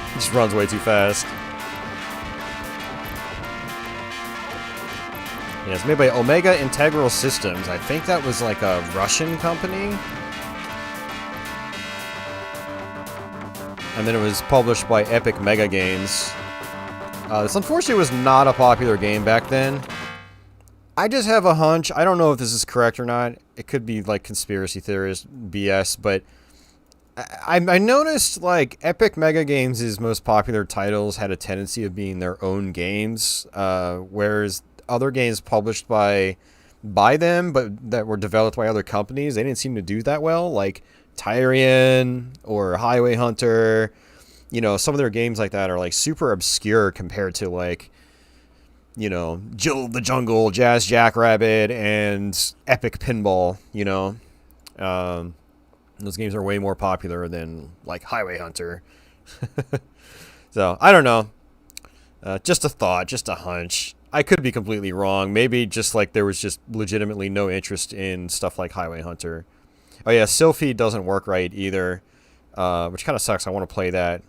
It just runs way too fast. Yeah, it's made by Omega Integral Systems. I think that was like a Russian company. And then it was published by Epic Mega Games. This unfortunately was not a popular game back then. I just have a hunch. I don't know if this is correct or not. It could be like conspiracy theorist BS, but I noticed like Epic Mega Games' most popular titles had a tendency of being their own games, whereas other games published by them but that were developed by other companies, they didn't seem to do that well, like Tyrian or Highway Hunter. You know, some of their games like that are like super obscure compared to like, you know, Jill the Jungle, Jazz Jackrabbit, and Epic Pinball, you know. Those games are way more popular than, like, Highway Hunter. So, I don't know. Just a thought, just a hunch. I could be completely wrong. Maybe just, like, there was just legitimately no interest in stuff like Highway Hunter. Oh, yeah, Sylphy doesn't work right either, which kind of sucks. I want to play that.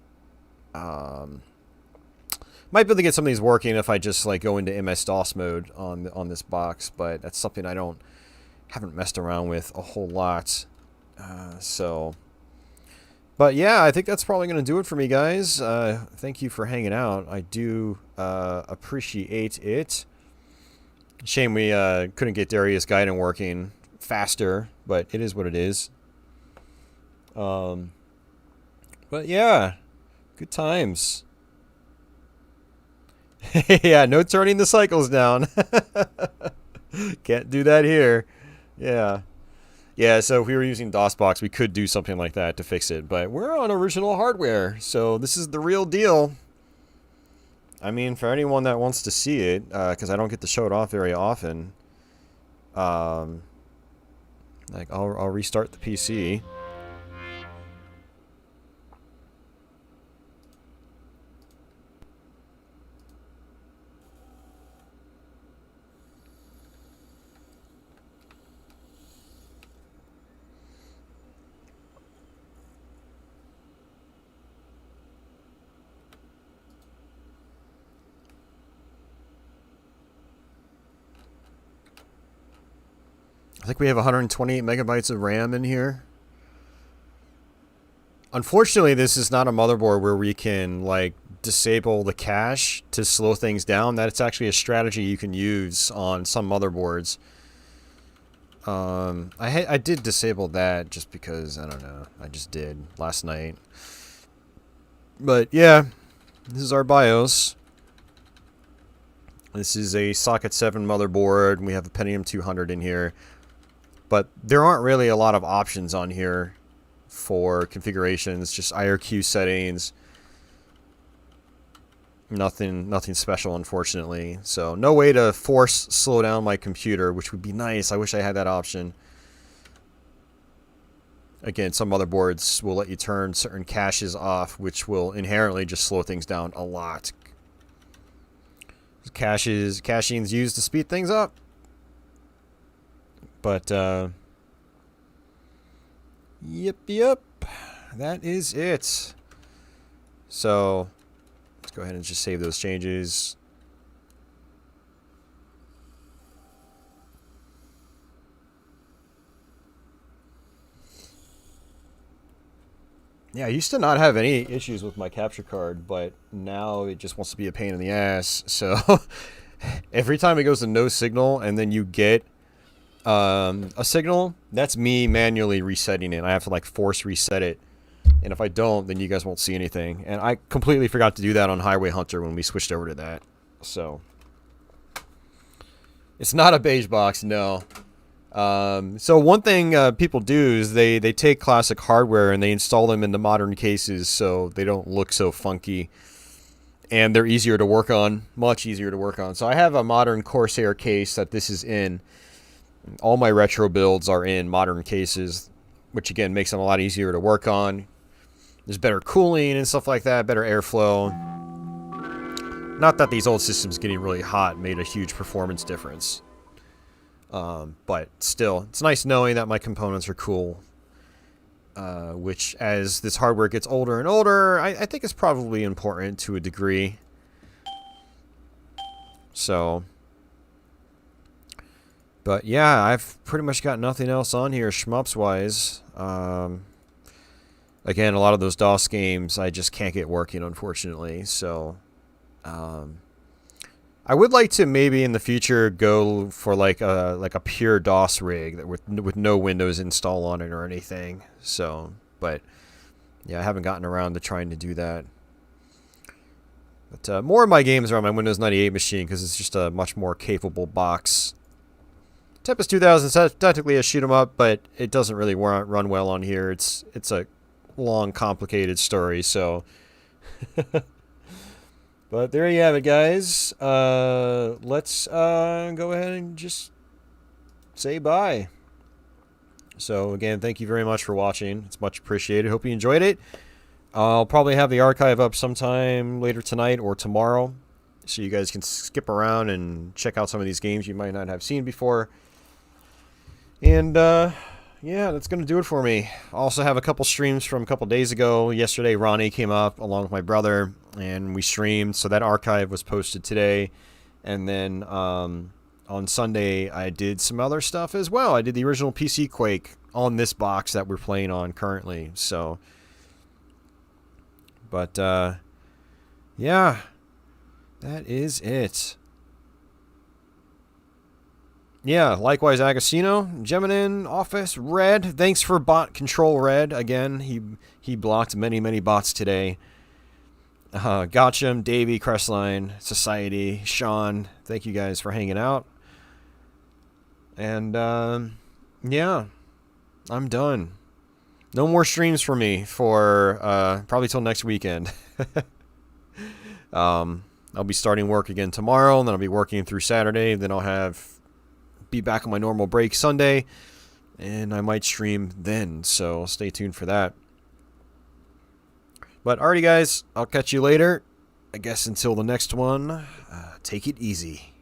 Might be able to get some of these working if I just, like, go into msdos mode on this box, but that's something I haven't messed around with a whole lot. But yeah, I think that's probably going to do it for me, guys. Thank you for hanging out. I do appreciate it. Shame we couldn't get Darius Gaiden working faster, but it is what it is. But yeah, good times. Yeah, no turning the cycles down. Can't do that here. Yeah. Yeah, so if we were using DOSBox, we could do something like that to fix it. But we're on original hardware, so this is the real deal. I mean, for anyone that wants to see it, because I don't get to show it off very often, like I'll restart the PC. I think we have 128 megabytes of RAM in here. Unfortunately, this is not a motherboard where we can, like, disable the cache to slow things down. That's actually a strategy you can use on some motherboards. I did disable that just because, I don't know, I just did last night. But, yeah, this is our BIOS. This is a Socket 7 motherboard. We have a Pentium 200 in here. But there aren't really a lot of options on here for configurations, just IRQ settings. Nothing special, unfortunately. So no way to force slow down my computer, which would be nice. I wish I had that option. Again, some motherboards will let you turn certain caches off, which will inherently just slow things down a lot. Caching's used to speed things up. But, yep. that is it. So let's go ahead and just save those changes. Yeah, I used to not have any issues with my capture card, but now it just wants to be a pain in the ass. So every time it goes to no signal and then you get a signal, that's me manually resetting it. I have to like force reset it. And if I don't, then you guys won't see anything. And I completely forgot to do that on Highway Hunter when we switched over to that. So it's not a beige box, no. So one thing people do is they take classic hardware and they install them into modern cases so they don't look so funky. And they're easier to work on, much easier to work on. So I have a modern Corsair case that this is in. All my retro builds are in modern cases, which again makes them a lot easier to work on. There's better cooling and stuff like that, better airflow. Not that these old systems getting really hot made a huge performance difference. But still, it's nice knowing that my components are cool. Which, as this hardware gets older and older, I think is probably important to a degree. So, but yeah, I've pretty much got nothing else on here shmups-wise. Again, a lot of those DOS games I just can't get working, unfortunately. So, I would like to maybe in the future go for like a pure DOS rig that with no Windows install on it or anything. So, but yeah, I haven't gotten around to trying to do that. But more of my games are on my Windows 98 machine because it's just a much more capable box. Tempest 2000 is technically a shoot 'em up, but it doesn't really run well on here. It's a long, complicated story. So. But there you have it, guys. Let's go ahead and just say bye. So, again, thank you very much for watching. It's much appreciated. Hope you enjoyed it. I'll probably have the archive up sometime later tonight or tomorrow, so you guys can skip around and check out some of these games you might not have seen before. And, yeah, that's going to do it for me. I also have a couple streams from a couple days ago. Yesterday, Ronnie came up along with my brother, and we streamed. So that archive was posted today. And then on Sunday, I did some other stuff as well. I did the original PC Quake on this box that we're playing on currently. So, but, yeah, that is it. Yeah, likewise, Agostino, Geminin, Office, Red. Thanks for bot control, Red. Again, he blocked many bots today. Gotcham, Davey, Crestline, Society, Sean. Thank you guys for hanging out. And, yeah, I'm done. No more streams for me for probably till next weekend. I'll be starting work again tomorrow, and then I'll be working through Saturday. Then I'll be back on my normal break Sunday, and I might stream then, so stay tuned for that. But alrighty, guys, I'll catch you later. I guess until the next one, take it easy.